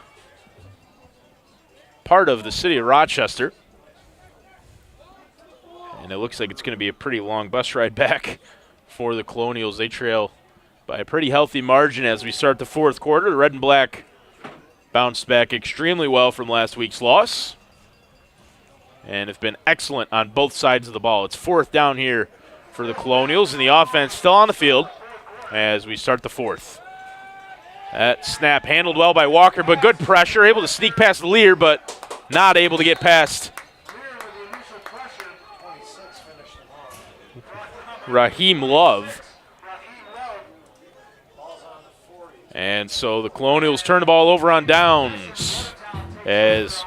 part of the city of Rochester. And it looks like it's going to be a pretty long bus ride back for the Colonials. They trail by a pretty healthy margin as we start the fourth quarter. The Red and Black bounced back extremely well from last week's loss and have been excellent on both sides of the ball. It's fourth down here for the Colonials, and the offense still on the field as we start the fourth. That snap handled well by Walker, but good pressure, able to sneak past Lear, but not able to get past Raheem Love. And so the Colonials turn the ball over on downs as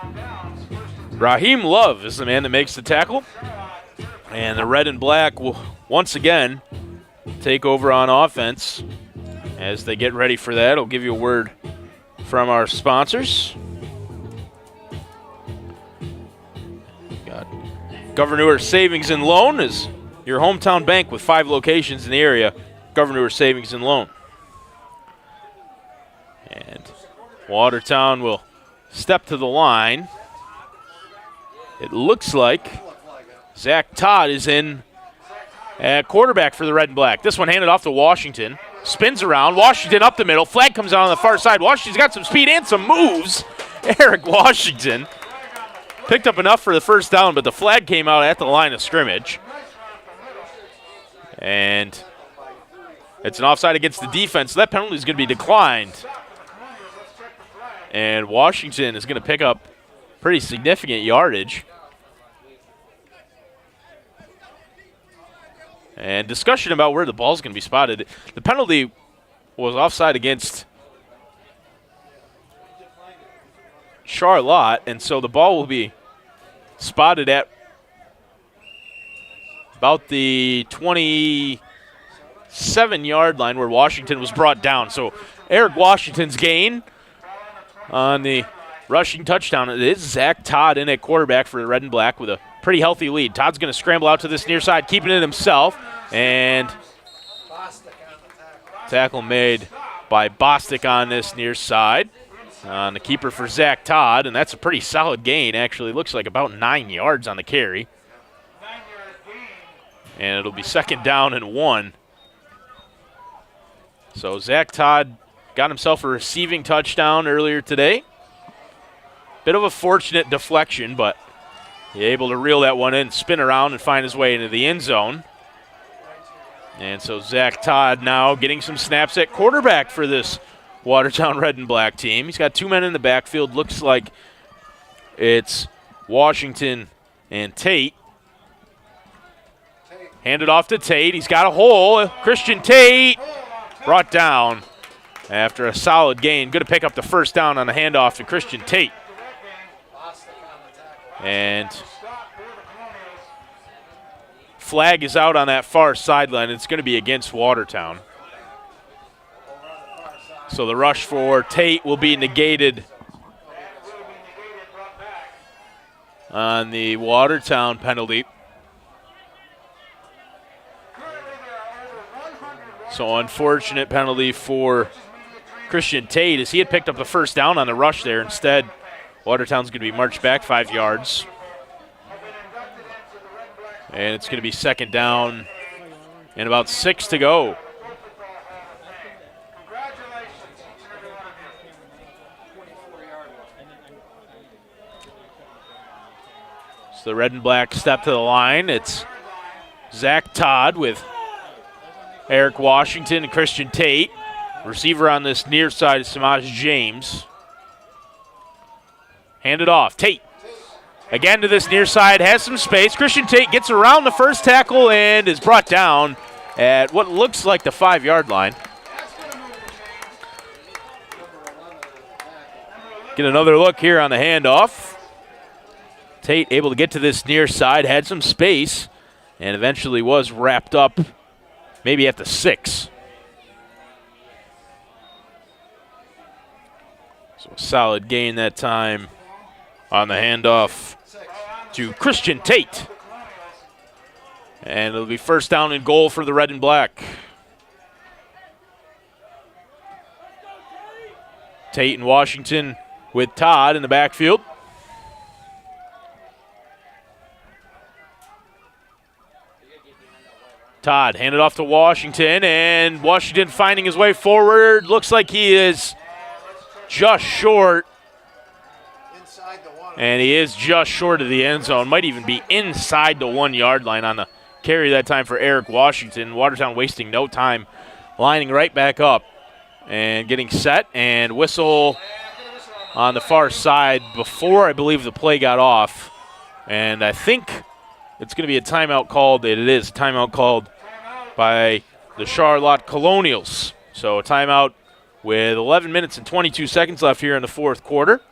Raheem Love is the man that makes the tackle. And the Red and Black will once again take over on offense. As they get ready for that, I'll give you a word from our sponsors. Got Governor Savings and Loan is your hometown bank with 5 locations in the area. Governor Savings and Loan. And Watertown will step to the line. It looks like Zach Todd is in at quarterback for the Red and Black. This one handed off to Washington. Spins around. Washington up the middle. Flag comes out on the far side. Washington's got some speed and some moves. Eric Washington picked up enough for the first down, but the flag came out at the line of scrimmage. And it's an offside against the defense, so that penalty is going to be declined. And Washington is going to pick up pretty significant yardage. And discussion about where the ball is going to be spotted. The penalty was offside against Charlotte, and so the ball will be spotted at about the 27-yard line where Washington was brought down. So Eric Washington's gain on the rushing touchdown. It is Zach Todd in at quarterback for the Red and Black with a pretty healthy lead. Todd's going to scramble out to this near side, keeping it himself, and tackle made by Bostic on this near side. On the keeper for Zach Todd, and that's a pretty solid gain. Actually, looks like about 9 yards on the carry. And it'll be 2nd down and 1. So Zach Todd got himself a receiving touchdown earlier today. Bit of a fortunate deflection, but he's able to reel that one in, spin around, and find his way into the end zone. And so Zach Todd now getting some snaps at quarterback for this Watertown Red and Black team. He's got 2 men in the backfield. Looks like it's Washington and Tate. Handed off to Tate. He's got a hole. Christian Tate brought down after a solid gain. Good to pick up the 1st down on the handoff to Christian Tate. And flag is out on that far sideline. It's going to be against Watertown. So the rush for Tate will be negated on the Watertown penalty. So unfortunate penalty for Christian Tate as he had picked up the 1st down on the rush there. Instead, Watertown's going to be marched back 5 yards. And it's going to be 2nd down and about 6 to go. The Red and Black step to the line. It's Zach Todd with Eric Washington and Christian Tate. Receiver on this near side is Samaj James. Handed off. Tate again to this near side, has some space. Christian Tate gets around the first tackle and is brought down at what looks like the 5-yard line. Get another look here on the handoff. Tate able to get to this near side, had some space, and eventually was wrapped up maybe at the 6. So a solid gain that time on the handoff to Christian Tate. And it'll be 1st down and goal for the Red and Black. Tate and Washington with Todd in the backfield. Todd handed off to Washington, and Washington finding his way forward. Looks like he is just short. And he is just short of the end zone. Might even be inside the 1-yard line on the carry that time for Eric Washington. Watertown wasting no time, lining right back up and getting set, and whistle on the far side before I believe the play got off. And I think it's going to be a timeout called. It is a timeout called by the Charlotte Colonials. So a timeout with 11 minutes and 22 seconds left here in the 4th quarter.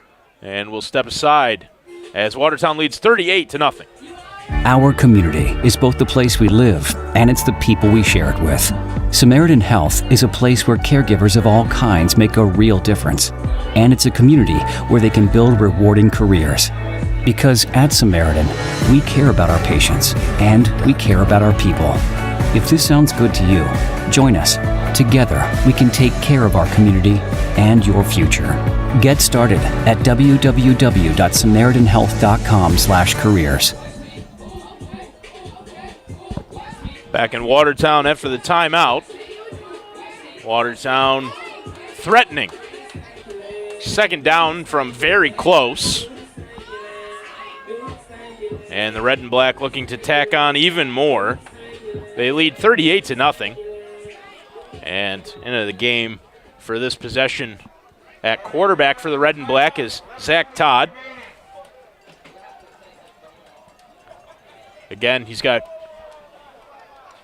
And we'll step aside as Watertown leads 38-0. Our community is both the place we live and it's the people we share it with. Samaritan Health is a place where caregivers of all kinds make a real difference. And it's a community where they can build rewarding careers. Because at Samaritan, we care about our patients and we care about our people. If this sounds good to you, join us. Together, we can take care of our community and your future. Get started at www.samaritanhealth.com/careers. Back in Watertown after the timeout. Watertown threatening. 2nd down from very close. And the Red and Black looking to tack on even more. They lead 38-0. And into the game for this possession at quarterback for the Red and Black is Zach Todd. Again, he's got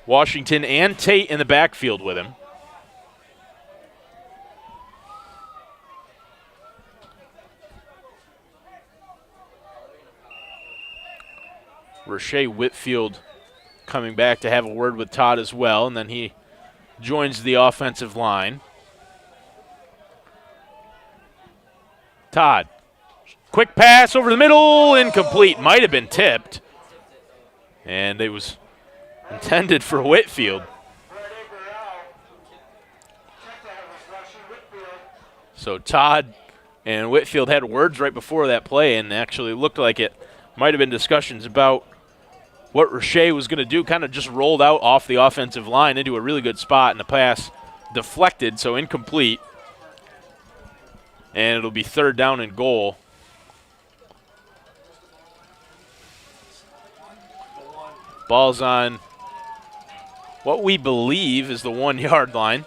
Washington and Tate in the backfield with him. Rashay Whitfield coming back to have a word with Todd as well, and then he joins the offensive line. Todd, quick pass over the middle, incomplete. Might have been tipped, and it was intended for Whitfield. So Todd and Whitfield had words right before that play, and actually looked like it might have been discussions about what Rashay was going to do. Kind of just rolled out off the offensive line into a really good spot, and the pass deflected, so incomplete. And it'll be 3rd down and goal. Ball's on what we believe is the 1-yard line.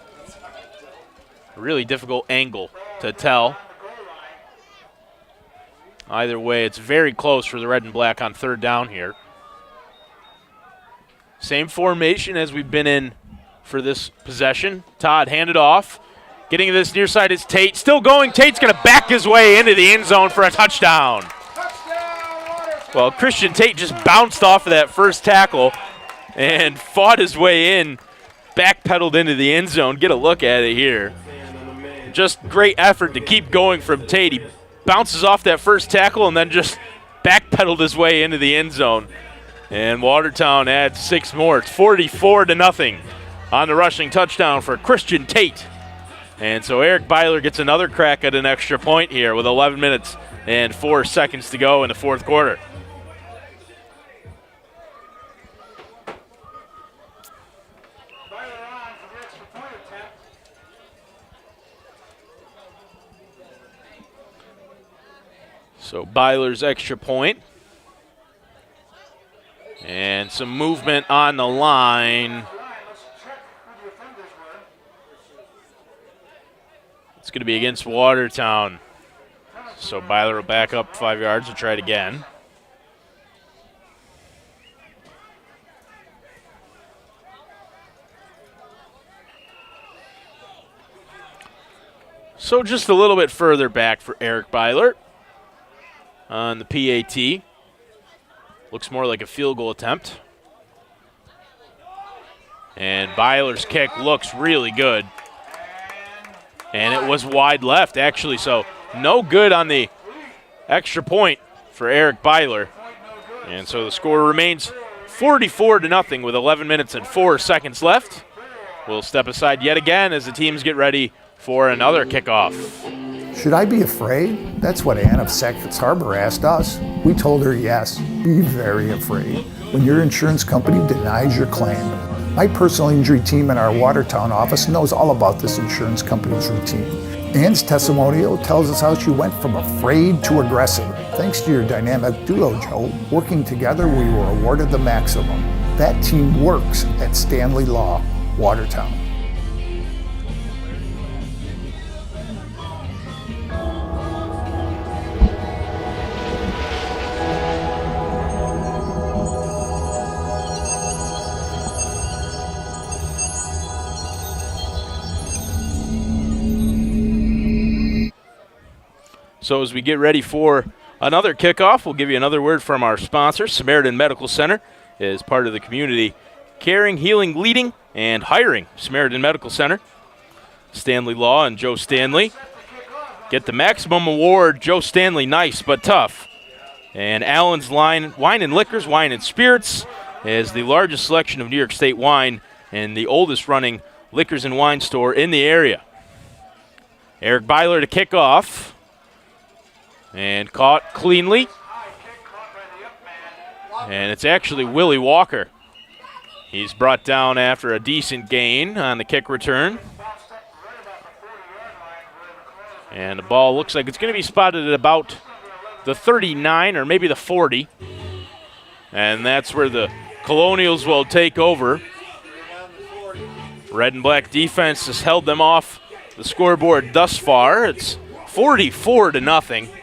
A really difficult angle to tell. Either way, it's very close for the red and black on 3rd down here. Same formation as we've been in for this possession. Todd handed off. Getting to this near side is Tate. Still going. Tate's going to back his way into the end zone for a touchdown. Well, Christian Tate just bounced off of that first tackle and fought his way in, backpedaled into the end zone. Get a look at it here. Just great effort to keep going from Tate. He bounces off that first tackle and then just backpedaled his way into the end zone. And Watertown adds 6 more. It's 44-0 on the rushing touchdown for Christian Tate. And so Eric Byler gets another crack at an extra point here with 11 minutes and 4 seconds to go in the 4th quarter. So Byler's extra point. And some movement on the line. It's going to be against Watertown. So Byler will back up 5 yards and try it again. So just a little bit further back for Eric Byler on the PAT. Looks more like a field goal attempt. And Byler's kick looks really good. And it was wide left, actually, so no good on the extra point for Eric Byler. And so the score remains 44-0 with 11 minutes and 4 seconds left. We'll step aside yet again as the teams get ready for another kickoff. Should I be afraid? That's what Ann of Sackville Harbor asked us. We told her yes. Be very afraid when your insurance company denies your claim. My personal injury team in our Watertown office knows all about this insurance company's routine. Ann's testimonial tells us how she went from afraid to aggressive. Thanks to your dynamic duo, Joe, working together, we were awarded the maximum. That team works at Stanley Law, Watertown. So as we get ready for another kickoff, we'll give you another word from our sponsor. Samaritan Medical Center is part of the community caring, healing, leading, and hiring. Samaritan Medical Center. Stanley Law and Joe Stanley get the maximum award. Joe Stanley, nice but tough. And Allen's Wine and Liquors, Wine and Spirits, is the largest selection of New York State wine and the oldest running liquors and wine store in the area. Eric Byler to kick off. And caught cleanly. And it's actually Willie Walker. He's brought down after a decent gain on the kick return. And the ball looks like it's going to be spotted at about the 39 or maybe the 40. And that's where the Colonials will take over. Red and black defense has held them off the scoreboard thus far. It's 44-0.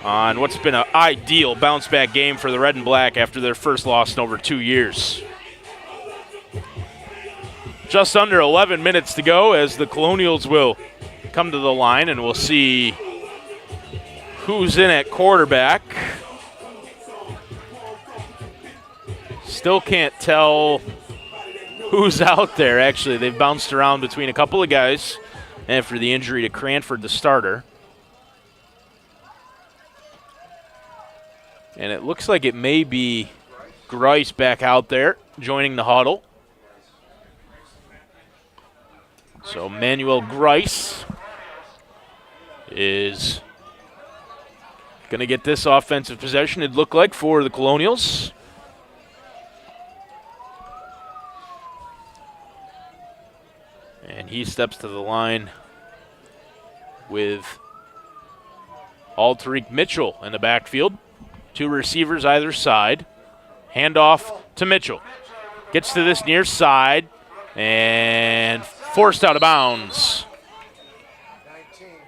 On what's been an ideal bounce-back game for the Red and Black after their first loss in over 2 years. Just under 11 minutes to go as the Colonials will come to the line, and we'll see who's in at quarterback. Still can't tell who's out there, actually. They've bounced around between a couple of guys after the injury to Cranford, the starter. And it looks like it may be Grice back out there joining the huddle. So Manuel Grice is going to get this offensive possession, it looked like, for the Colonials. And he steps to the line with Tariq Mitchell in the backfield. Two receivers either side. Handoff to Mitchell. Gets to this near side and forced out of bounds.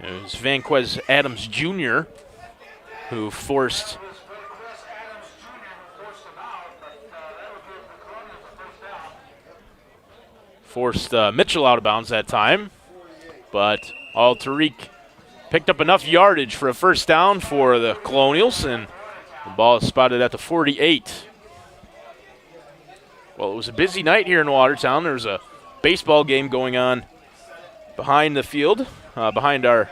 It was Vanquez Adams Jr. who forced Mitchell out of bounds that time. But Tariq picked up enough yardage for a first down for the Colonials, and the ball is spotted at the 48. Well, it was a busy night here in Watertown. There's a baseball game going on behind the field, behind our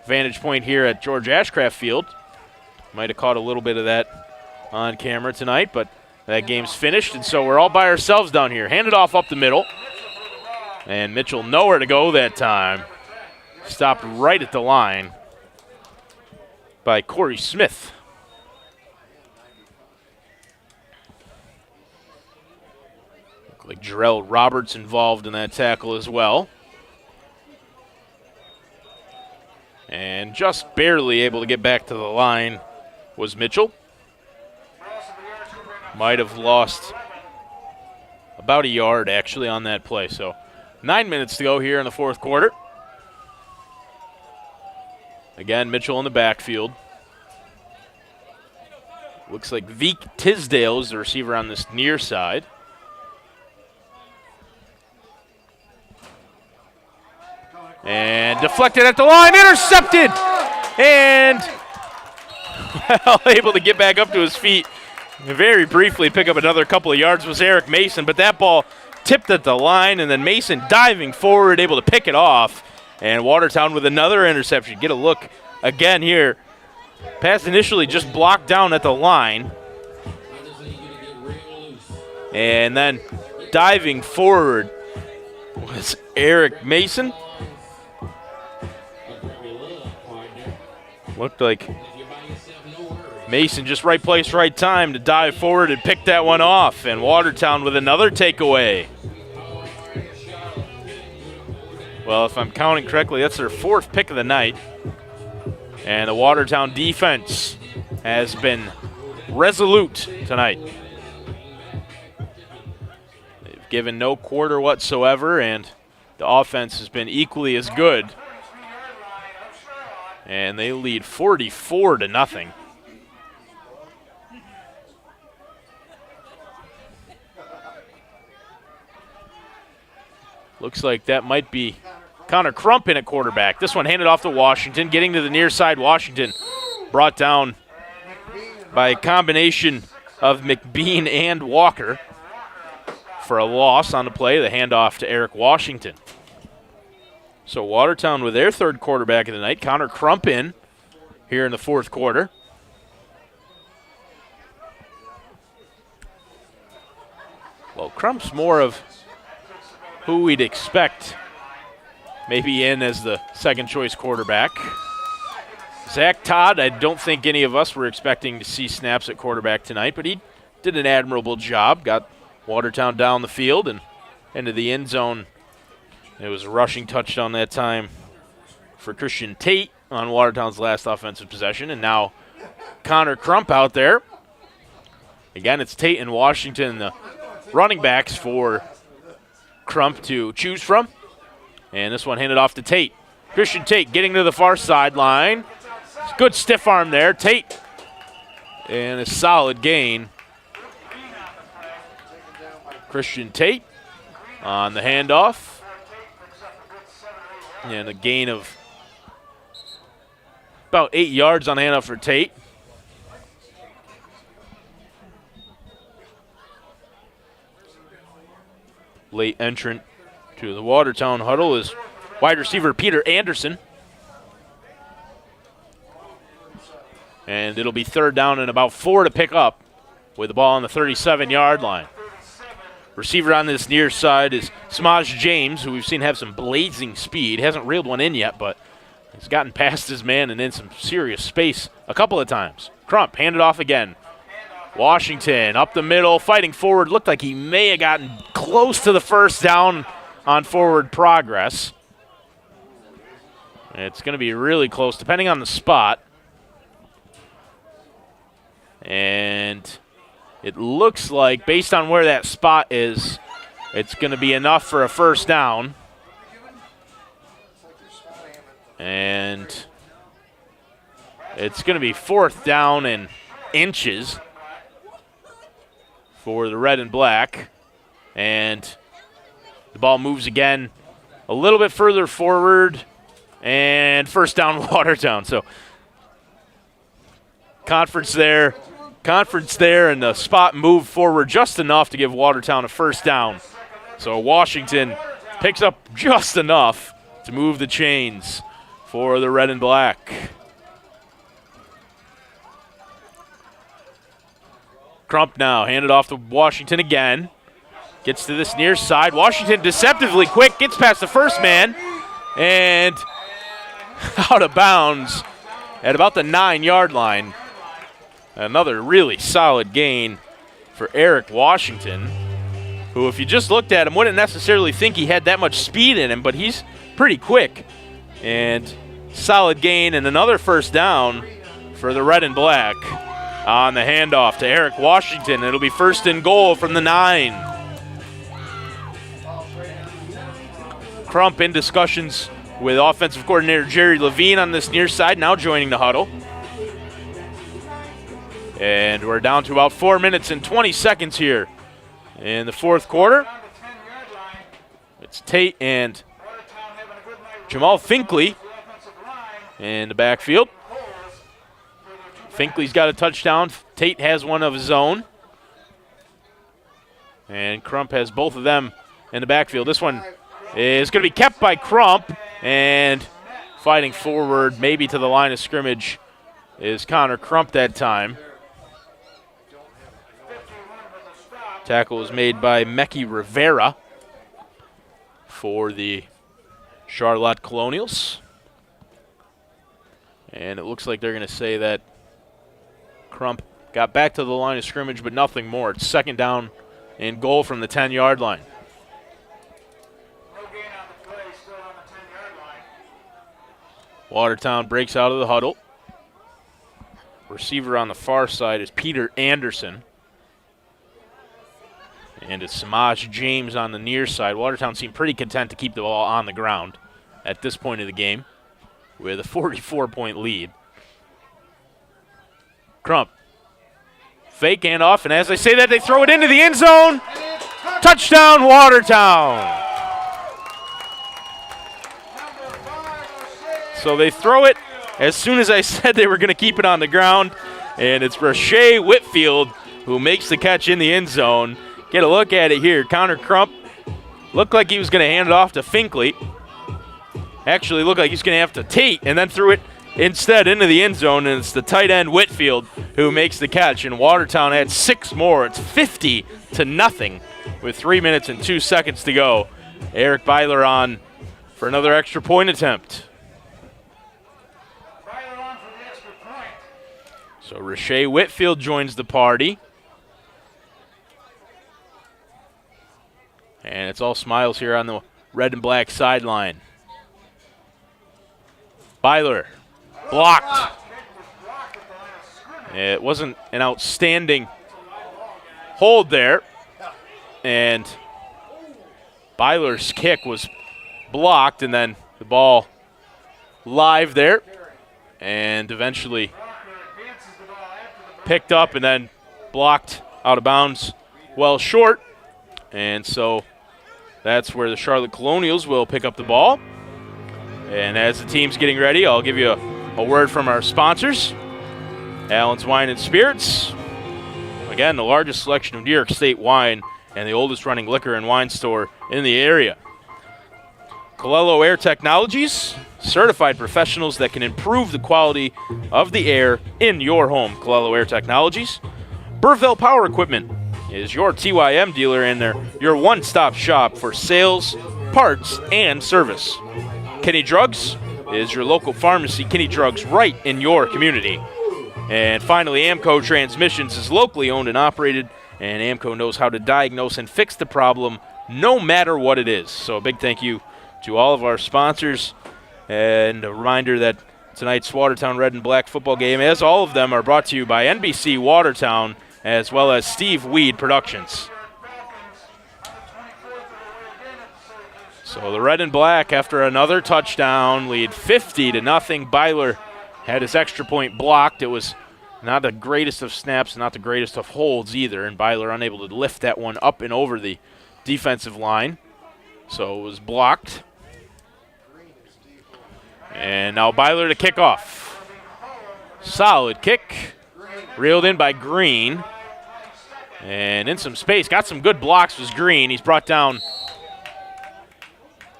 vantage point here at George Ashcraft Field. Might have caught a little bit of that on camera tonight, but that game's finished, and so we're all by ourselves down here. Handed off up the middle, and Mitchell nowhere to go that time. Stopped right at the line by Corey Smith. Looked like Jarrell Roberts involved in that tackle as well. And just barely able to get back to the line was Mitchell. Might have lost about a yard, actually, on that play. So 9 minutes to go here in the fourth quarter. Again, Mitchell in the backfield. Looks like Veek Tisdale is the receiver on this near side. And deflected at the line, intercepted! And well, able to get back up to his feet. Very briefly pick up another couple of yards was Eric Mason, but that ball tipped at the line, and then Mason diving forward, able to pick it off. And Watertown with another interception. Get a look again here. Pass initially just blocked down at the line. And then diving forward was Eric Mason. Looked like Mason just right place, right time to dive forward and pick that one off. And Watertown with another takeaway. Well, if I'm counting correctly, that's their fourth pick of the night. And the Watertown defense has been resolute tonight. They've given no quarter whatsoever, and the offense has been equally as good. And they lead 44-0. Looks like that might be Connor Crump in at quarterback. This one handed off to Washington. Getting to the near side, Washington brought down by a combination of McBean and Walker for a loss on the play. The handoff to Eric Washington. So Watertown with their third quarterback of the night. Connor Crump in here in the fourth quarter. Well, Crump's more of who we'd expect maybe in as the second choice quarterback. Zach Todd, I don't think any of us were expecting to see snaps at quarterback tonight, but he did an admirable job. Got Watertown down the field and into the end zone. It was a rushing touchdown that time for Christian Tate on Watertown's last offensive possession. And now Connor Crump out there. Again, it's Tate and Washington, the running backs for Crump to choose from. And this one handed off to Tate. Christian Tate getting to the far sideline. Good stiff arm there. Tate. And a solid gain. Christian Tate on the handoff. And a gain of about 8 yards on the handoff for Tate. late entrant to the Watertown huddle is wide receiver Peter Anderson. And it'll be 3rd down and about 4 to pick up with the ball on the 37-yard line. Receiver on this near side is Smaj James, who we've seen have some blazing speed. Hasn't reeled one in yet, but he's gotten past his man and in some serious space a couple of times. Crump handed off again. Washington up the middle, fighting forward. Looked like he may have gotten close to the first down on forward progress. It's going to be really close, depending on the spot. And it looks like, based on where that spot is, it's going to be enough for a first down. And it's going to be 4th down and inches for the red and black. And the ball moves again a little bit further forward. And first down, Watertown. So conference there, and the spot moved forward just enough to give Watertown a first down. So Washington picks up just enough to move the chains for the red and black. Crump now handed off to Washington again. Gets to this near side. Washington deceptively quick, gets past the first man, and out of bounds at about the 9-yard line. Another really solid gain for Eric Washington, who, if you just looked at him, wouldn't necessarily think he had that much speed in him, but he's pretty quick. And solid gain and another first down for the red and black on the handoff to Eric Washington. It'll be 1st and goal from the 9. Crump in discussions with offensive coordinator Jerry Levine on this near side, now joining the huddle. And we're down to about 4 minutes and 20 seconds here in the 4th quarter. It's Tate and Jamal Finkley in the backfield. Finkley's got a touchdown. Tate has one of his own. And Crump has both of them in the backfield. This one is going to be kept by Crump, and fighting forward, maybe to the line of scrimmage, is Connor Crump that time. Tackle was made by Mecky Rivera for the Charlotte Colonials. And it looks like they're going to say that Crump got back to the line of scrimmage, but nothing more. It's 2nd down and goal from the 10-yard line. Watertown breaks out of the huddle. Receiver on the far side is Peter Anderson. And it's Samaj James on the near side. Watertown seemed pretty content to keep the ball on the ground at this point of the game with a 44-point lead. Crump. Fake handoff, and as I say that, they throw it into the end zone. Touchdown, Watertown. So they throw it as soon as I said they were going to keep it on the ground, and it's Rashay Whitfield who makes the catch in the end zone. Get a look at it here. Connor Crump looked like he was going to hand it off to Finkley. Actually looked like he's going to have to Tate, and then threw it instead into the end zone, and it's the tight end Whitfield who makes the catch. And Watertown had 6 more. It's 50-0 with 3 minutes and 2 seconds to go. Eric Byler on for another extra point attempt. So Rashay Whitfield joins the party. And it's all smiles here on the red and black sideline. Byler blocked. It wasn't an outstanding hold there. And Byler's kick was blocked, and then the ball live there. And eventually picked up and then blocked out of bounds well short. And so that's where the Charlotte Colonials will pick up the ball. And as the team's getting ready, I'll give you a word from our sponsors. Allen's Wine and Spirits. Again, the largest selection of New York State wine and the oldest running liquor and wine store in the area. Colonials Air Technologies, certified professionals that can improve the quality of the air in your home. Colonials Air Technologies. Burville Power Equipment is your TYM dealer and they're your one-stop shop for sales, parts, and service. Kenny Drugs is your local pharmacy. Kenny Drugs right in your community. And finally, Amco Transmissions is locally owned and operated, and Amco knows how to diagnose and fix the problem no matter what it is. So a big thank you to all of our sponsors, and a reminder that tonight's Watertown Red and Black football game, as all of them, are brought to you by NBC Watertown as well as Steve Weed Productions. So the Red and Black, after another touchdown, lead 50-0. Byler had his extra point blocked. It was not the greatest of snaps, not the greatest of holds either, and Byler unable to lift that one up and over the defensive line. So it was blocked. And now Byler to kick off. Solid kick. Reeled in by Green. And in some space, got some good blocks was Green. He's brought down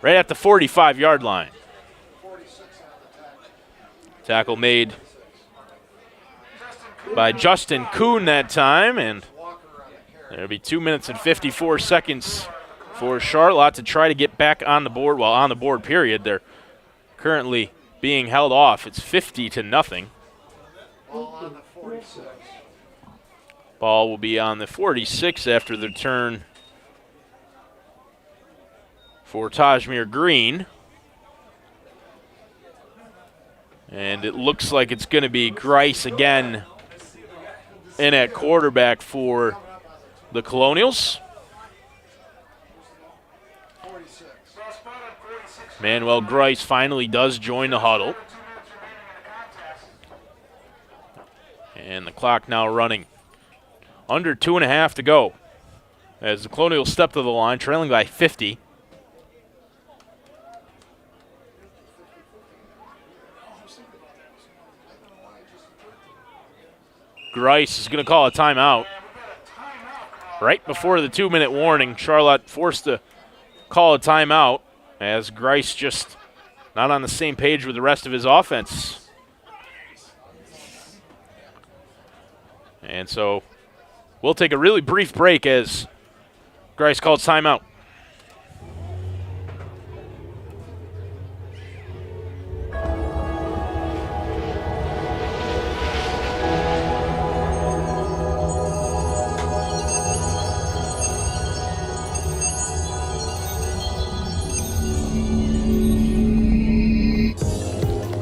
right at the 45-yard line. Tackle made by Justin Kuhn that time, and there'll be 2 minutes and 54 seconds for Charlotte to try to get back on the board. Well, on the board, period. They're currently being held off. It's 50-0. Ball will be on the 46 after the turn for Tajmir Green. And it looks like it's going to be Grice again in at quarterback for the Colonials. Manuel Grice finally does join the huddle. And the clock now running. Under 2.5 to go as the Colonials step to the line, trailing by 50. Grice is going to call a timeout. Right before the 2-minute warning, Charlotte forced to call a timeout as Grice just not on the same page with the rest of his offense. And so we'll take a really brief break as Grice calls timeout.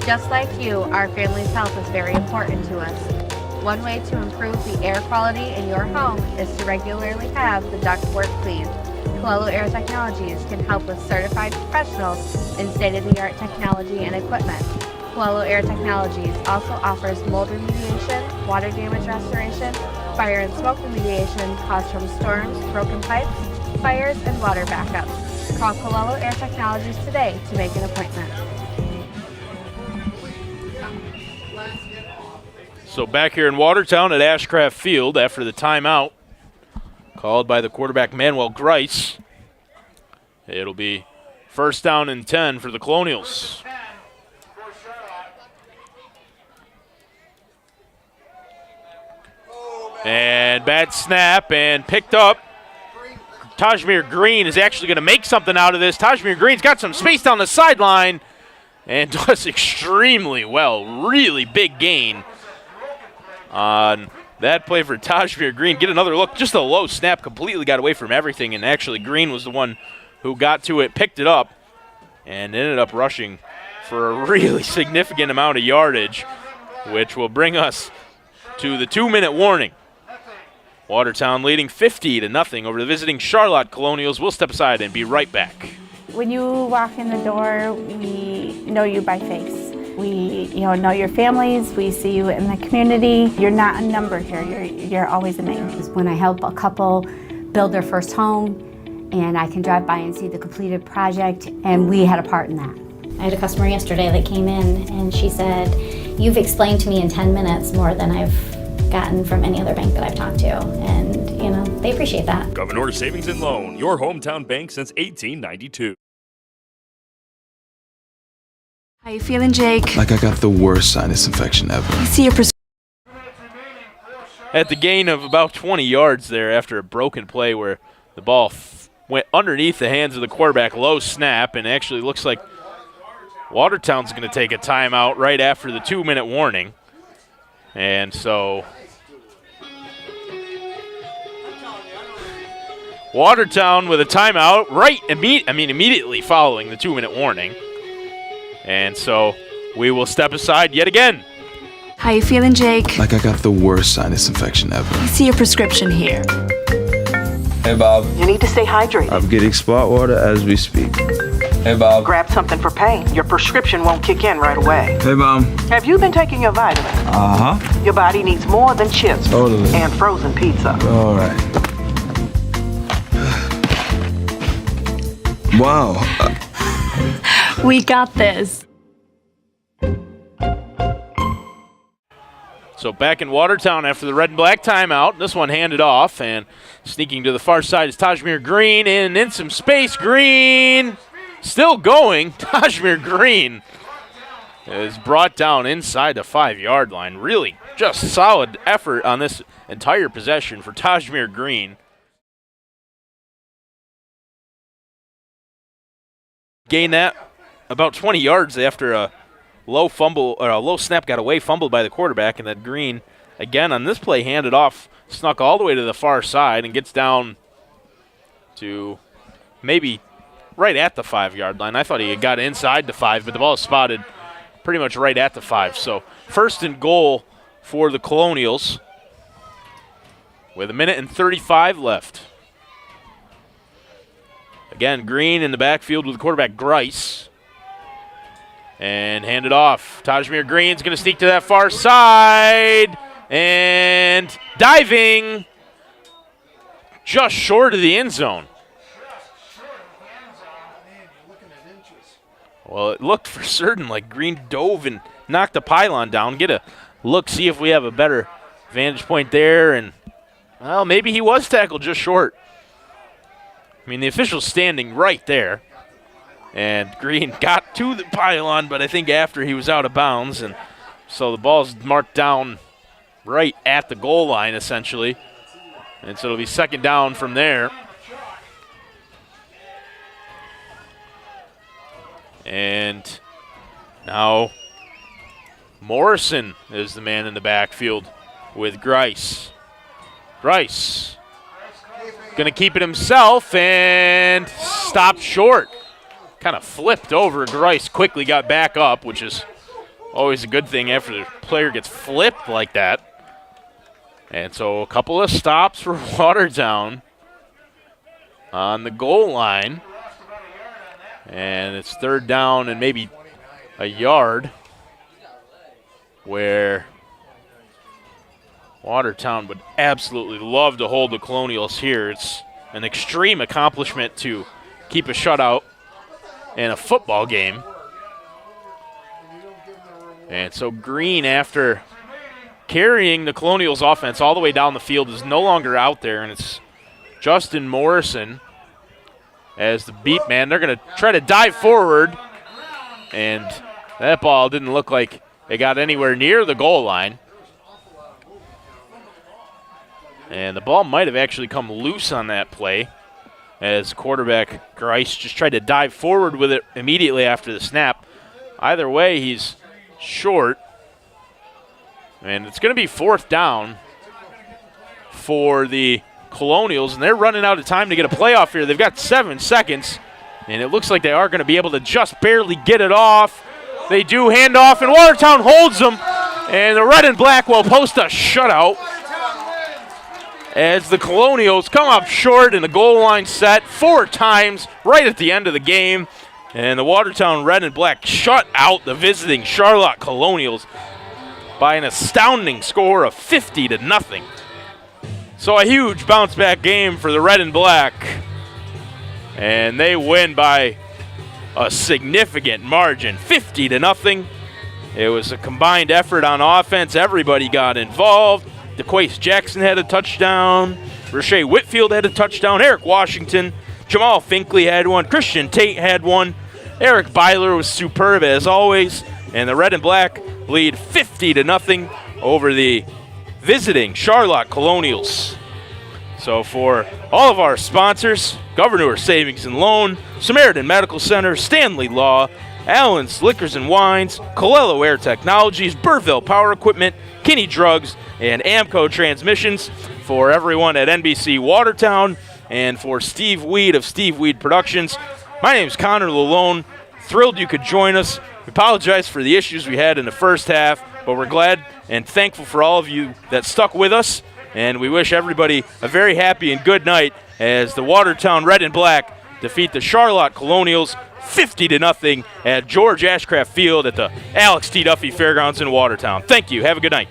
Just like you, our family's health is very important to us. One way to improve the air quality in your home is to regularly have the ductwork cleaned. Colonials Air Technologies can help with certified professionals in state-of-the-art technology and equipment. Colonials Air Technologies also offers mold remediation, water damage restoration, fire and smoke remediation caused from storms, broken pipes, fires, and water backups. Call Colonials Air Technologies today to make an appointment. So back here in Watertown at Ashcraft Field after the timeout called by the quarterback Manuel Grice. It'll be first down and 10 for the Colonials. And bad snap and picked up. Tajmir Green is actually going to make something out of this. Tajmir Green's got some space down the sideline and does extremely well. Really big gain on that play for Tajmir Green. Get another look. Just a low snap. Completely got away from everything, and actually Green was the one who got to it, picked it up, and ended up rushing for a really significant amount of yardage, which will bring us to the 2-minute warning. Watertown leading 50-0 over the visiting Charlotte Colonials. We'll step aside and be right back. When you walk in the door, we know you by face. We, know your families. We see you in the community. You're not a number here. You're always a name. When I help a couple build their first home, and I can drive by and see the completed project, and we had a part in that. I had a customer yesterday that came in and she said, "You've explained to me in 10 minutes more than I've gotten from any other bank that I've talked to." And they appreciate that. Governor Savings and Loan, your hometown bank since 1892. How you feeling, Jake? Like I got the worst sinus infection ever. You see your At the gain of about 20 yards there after a broken play where the ball went underneath the hands of the quarterback, low snap, and actually looks like Watertown's going to take a timeout right after the 2-minute warning. And so Watertown with a timeout immediately following the 2-minute warning. And so we will step aside yet again. How you feeling, Jake? Like I got the worst sinus infection ever. You see your prescription here. Hey, Bob. You need to stay hydrated. I'm getting spot water as we speak. Hey, Bob. Grab something for pain. Your prescription won't kick in right away. Hey, Mom. Have you been taking your vitamins? Uh-huh. Your body needs more than chips Totally. and frozen pizza. All right. Wow. We got this. So back in Watertown after the red and black timeout. This one handed off, and sneaking to the far side is Tajmir Green, and in some space, Green still going. Tajmir Green is brought down inside the 5-yard line. Really just solid effort on this entire possession for Tajmir Green. Gained that about 20 yards after a low fumble, or a low snap got away, fumbled by the quarterback, and then Green, again on this play, handed off, snuck all the way to the far side and gets down to maybe right at the 5-yard line. I thought he had got inside the 5, but the ball is spotted pretty much right at the 5. So 1st and goal for the Colonials with 1:35 left. Again, Green in the backfield with the quarterback Grice. And hand it off. Tajmir Green's going to sneak to that far side. And diving just short of the end zone. Well, it looked for certain like Green dove and knocked the pylon down. Get a look, see if we have a better vantage point there. And, well, maybe he was tackled just short. I mean, the official's standing right there. And Green got to the pylon, but I think after he was out of bounds. And so the ball's marked down right at the goal line, essentially. And so it'll be 2nd down from there. And now Morrison is the man in the backfield with Grice. Grice going to keep it himself and stopped short. Kind of flipped over. Grice quickly got back up, which is always a good thing after the player gets flipped like that. And so a couple of stops for Watertown on the goal line. And it's 3rd down and maybe a yard, where Watertown would absolutely love to hold the Colonials here. It's an extreme accomplishment to keep a shutout in a football game. And so Green, after carrying the Colonials offense all the way down the field, is no longer out there, and it's Justin Morrison as the beat man. They're going to try to dive forward, and that ball didn't look like it got anywhere near the goal line. And the ball might have actually come loose on that play, as quarterback Grice just tried to dive forward with it immediately after the snap. Either way, he's short. And it's going to be 4th down for the Colonials, and they're running out of time to get a playoff here. They've got 7 seconds, and it looks like they are going to be able to just barely get it off. They do hand off, and Watertown holds them, and the red and black will post a shutout as the Colonials come up short in the goal line set 4 times right at the end of the game. And the Watertown red and black shut out the visiting Charlotte Colonials by an astounding score of 50-0. So a huge bounce back game for the red and black. And they win by a significant margin, 50-0. It was a combined effort on offense. Everybody got involved. DeQuace Jackson had a touchdown. Rashay Whitfield had a touchdown. Eric Washington, Jamal Finkley had one. Christian Tate had one. Eric Byler was superb as always. And the Red and Black lead 50-0 over the visiting Charlotte Colonials. So for all of our sponsors, Governor Savings and Loan, Samaritan Medical Center, Stanley Law, Allen's Liquors and Wines, Colello Air Technologies, Burville Power Equipment, Kinney Drugs, and Amco Transmissions, for everyone at NBC Watertown, and for Steve Weed of Steve Weed Productions. My name's Connor Lalone. Thrilled you could join us. We apologize for the issues we had in the first half, but we're glad and thankful for all of you that stuck with us, and we wish everybody a very happy and good night as the Watertown Red and Black defeat the Charlotte Colonials 50-0 at George Ashcraft Field at the Alex T. Duffy Fairgrounds in Watertown. Thank you. Have a good night.